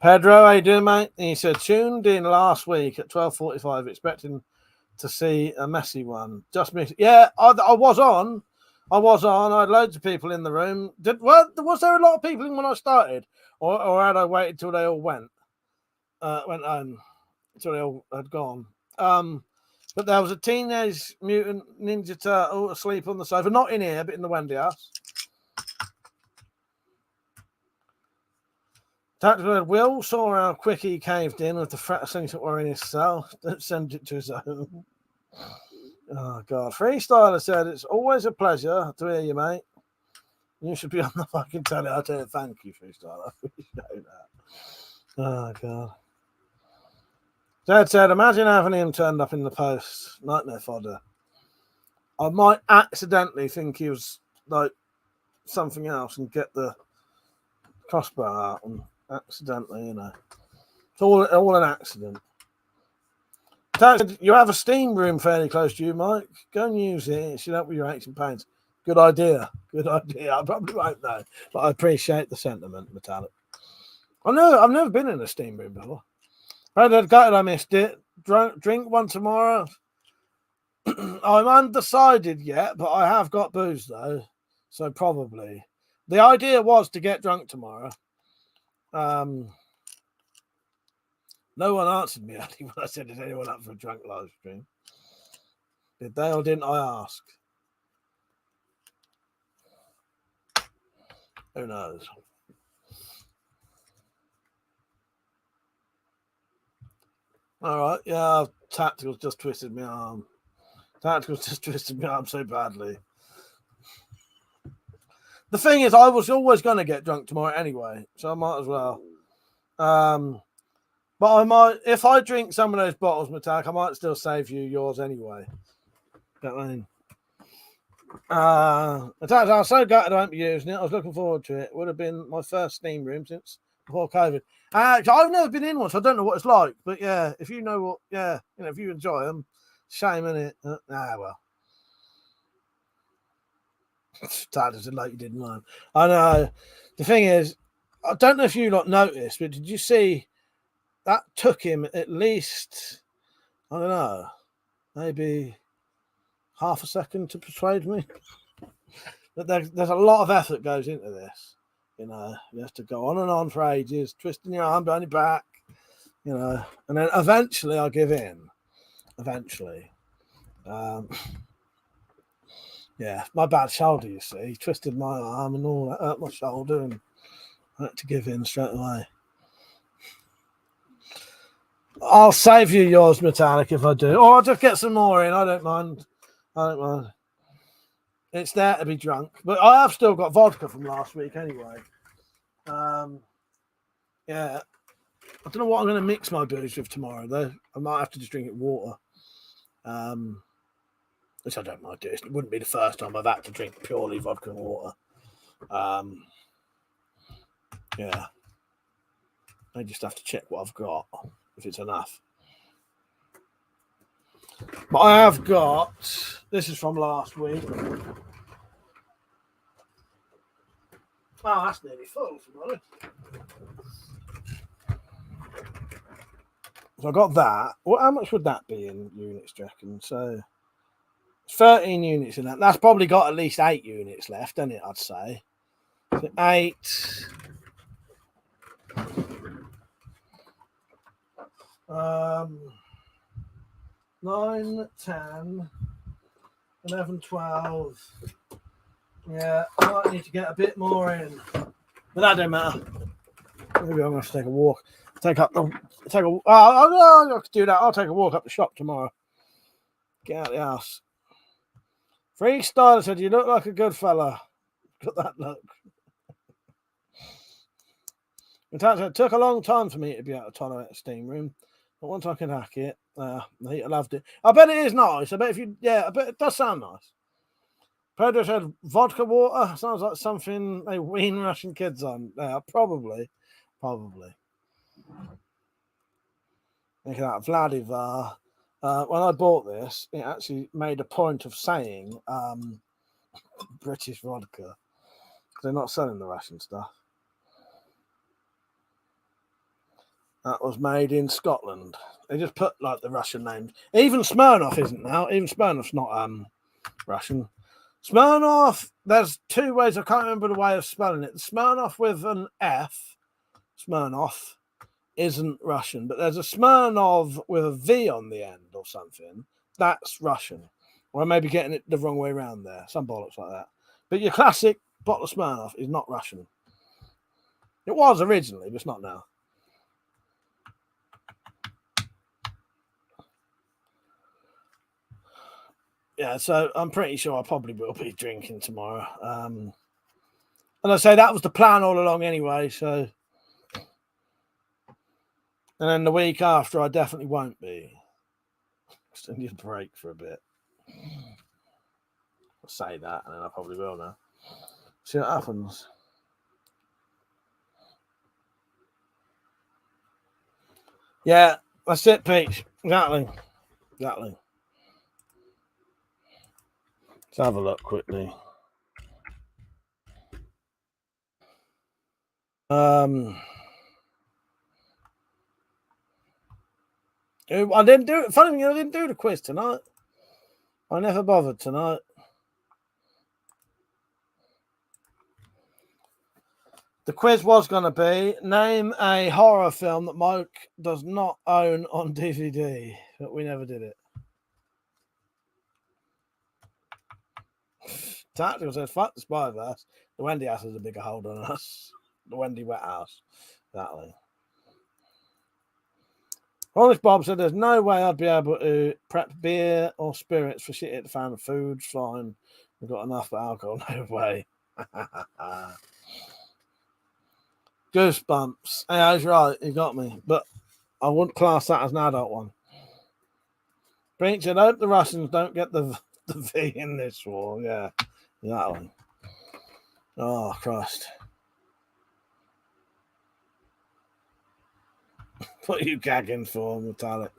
Pedro, how you doing, mate? And he said, tuned in last week at 12:45, expecting to see a messy one. Just missed. Yeah, I was on. I had loads of people in the room. Was there a lot of people in when I started? Or had I waited till they all went home, till they all had gone? But there was a Teenage Mutant Ninja Turtle asleep on the sofa, not in here, but in the Wendy house. Tactical Will saw how quick he caved in with the threat things that were in his cell. Don't send it to his own. Oh, God. Freestyler said, it's always a pleasure to hear you, mate. You should be on the fucking telly. I'll tell you, thank you, Freestyler. I appreciate that. Oh, God. Dad said, imagine having him turned up in the post. Nightmare fodder. I might accidentally think he was like something else and get the crossbow out and accidentally, you know. It's all an accident. Dad said, you have a steam room fairly close to you, Mike. Go and use it. It should help with your aches and pains. Good idea. Good idea. I probably won't know, but I appreciate the sentiment, Metallic. I've never been in a steam room before. I missed it. Drink one tomorrow. I'm undecided yet, but I have got booze though, so probably. The idea was to get drunk tomorrow. No one answered me early when I said, is anyone up for a drunk live stream? Did they or didn't I ask? Who knows? All right, yeah, I'll Tactical's just twisted my arm. Tactical's just twisted my arm so badly. The thing is, I was always going to get drunk tomorrow anyway, so I might as well. But I might, if I drink some of those bottles, Metallic, I might still save you yours anyway. You know what I mean? Metallic, I was so gutted I won't be using it. I was looking forward to it. It would have been my first steam room since before COVID. I've never been in one, so I don't know what it's like. But yeah, if you know what, yeah, you know, if you enjoy them, shame in it. Well. Tired said like you didn't learn. I know. The thing is, I don't know if you lot noticed, but did you see that took him at least, I don't know, maybe half a second to persuade me? But there's a lot of effort goes into this. You know, you have to go on and on for ages, twisting your arm behind your back, you know, and then eventually I give in. Eventually. Yeah, my bad shoulder, you see. He twisted my arm and all that, hurt my shoulder, and I had to give in straight away. I'll save you yours, Metallic, if I do. Or I'll just get some more in. I don't mind. It's there to be drunk. But I have still got vodka from last week anyway. Yeah. I don't know what I'm going to mix my booze with tomorrow, though. I might have to just drink it water. Which I don't mind doing. It wouldn't be the first time I've had to drink purely vodka and water. Yeah. I just have to check what I've got, if it's enough. But I have got, this is from last week. Oh, that's nearly full, to be honest. So I got that. Well, how much would that be in units, do you reckon? So 13 units in that. That's probably got at least 8 units left, hasn't it, I'd say. So 8. 9, 10, 11, 12. Yeah, I might need to get a bit more in. But that don't matter. Maybe I'm going to have to take a walk. I could do that. I'll take a walk up the shop tomorrow. Get out of the house. Freestyle said, you look like a good fella. Got that look. It took a long time for me to be able to tolerate a steam room. But once I could hack it, I loved it. I bet it is nice. I bet it does sound nice. Pedro said vodka water. Sounds like something they wean Russian kids on. Probably. Look at that, Vladivar. When I bought this, it actually made a point of saying British vodka. They're not selling the Russian stuff. That was made in Scotland. They just put like the Russian names. Even Smirnoff isn't now. Even Smirnoff's not Russian. Smirnoff, there's 2 ways. I can't remember the way of spelling it. Smirnoff with an F, Smirnoff, isn't Russian. But there's a Smirnov with a V on the end or something. That's Russian. Or I may be getting it the wrong way around there. Some bollocks like that. But your classic bottle of Smirnoff is not Russian. It was originally, but it's not now. Yeah, so I'm pretty sure I probably will be drinking tomorrow. And I say that was the plan all along anyway, so. And then the week after, I definitely won't be. Just need a break for a bit. I'll say that, and then I probably will now. See what happens. Yeah, that's it, Peach. Exactly. Let's have a look quickly. I didn't do it. Funny thing, I didn't do the quiz tonight. I never bothered tonight. The quiz was going to be name a horror film that Mike does not own on DVD, but we never did it. Tactical says, fuck the Spyverse. The Wendy house has a bigger hold on us. The Wendy wet house. Exactly. Honest Bob said there's no way I'd be able to prep beer or spirits for shit at the fan. Food's fine. We've got enough for alcohol. No way. Goosebumps. Yeah, I was right. You got me. But I wouldn't class that as an adult one. Breach, I hope the Russians don't get the V in this war. Yeah, that one. Oh, Christ. What are you gagging for, Metallic?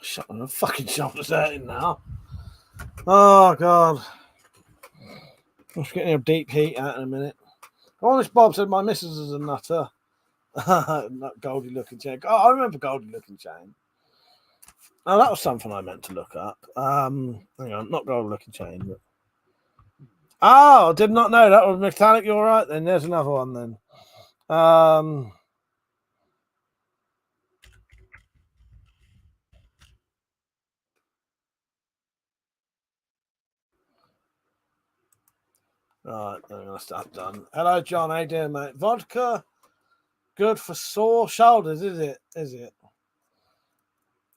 Shut my fucking shoulders hurting now. Oh, God. I'm just getting a deep heat out in a minute. Honest Bob said my missus is a nutter. Not Goldie Looking Chain. Oh, I remember Goldie Looking Chain. Oh, that was something I meant to look up. Hang on, not Goldie Looking Chain. But... Oh, I did not know that was Metallic. You're right then. There's another one then. Right, I'm going to start done. Hello, John. How you doing, mate? Vodka, good for sore shoulders, is it? Is it?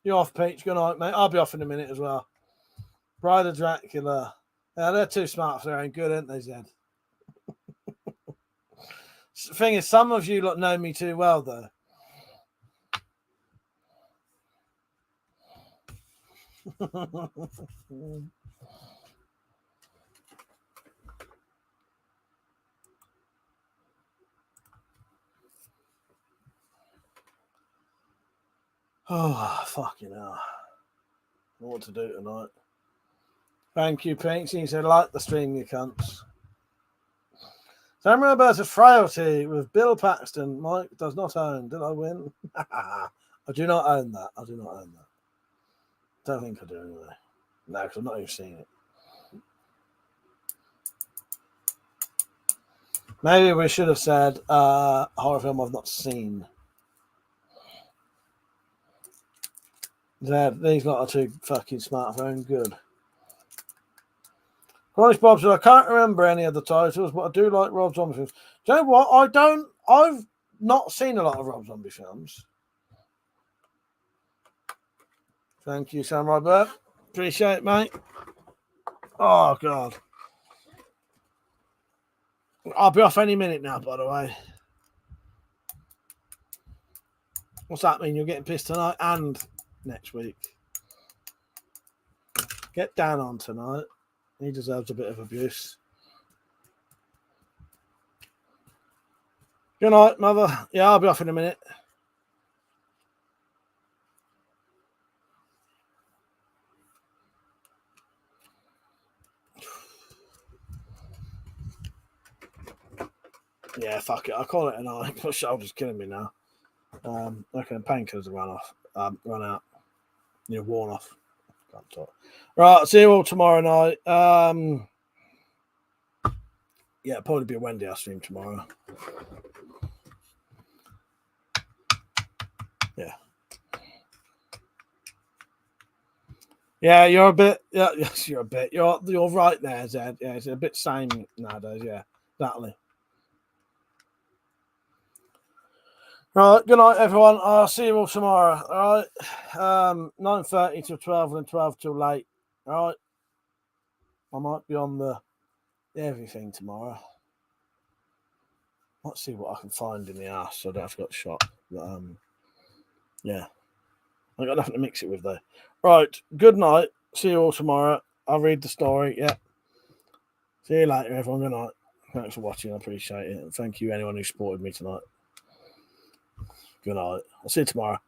You off, Peach? Good night, mate. I'll be off in a minute as well. Bride of Dracula. Yeah, they're too smart for their own good, aren't they, Zed? The thing is, some of you lot know me too well, though. Oh, fucking hell. What to do tonight? Thank you, Pinks. He said, like the stream, you cunts. Sam Roberta's Frailty with Bill Paxton. Mike does not own. Did I win? I do not own that. I do not own that. Don't think I do anyway. No, because I've not even seen it. Maybe we should have said horror film I've not seen. These lot are too fucking smart for their own good. Cornish Bob said, I can't remember any of the titles, but I do like Rob Zombie films. Do you know what? I've not seen a lot of Rob Zombie films. Thank you, Sam Robert. Appreciate it, mate. Oh, God. I'll be off any minute now, by the way. What's that mean? You're getting pissed tonight and next week. Get down on tonight. He deserves a bit of abuse. Good night, mother. Yeah, I'll be off in a minute. Yeah, fuck it. I'll call it a night. My shoulder's killing me now. Okay, painkillers have run out. You're worn off. Can't talk. Right, see you all tomorrow night. Yeah, it'll probably be a Wendy stream tomorrow. Yeah. Yeah, you're a bit. Yeah, yes, you're a bit. You're right there, Zed. Yeah, it's a bit same nowadays. Yeah, exactly. Right, good night, everyone. I'll see you all tomorrow. All right, 9:30 till 12 and 12 till late. All right, I might be on the everything tomorrow. Let's see what I can find in the ass so I don't have to go to shop. But, yeah, I got nothing to mix it with though. Right, good night. See you all tomorrow. I'll read the story. Yeah. See you later, everyone. Good night. Thanks for watching. I appreciate it. And thank you, anyone who supported me tonight. Good night. I'll see you tomorrow.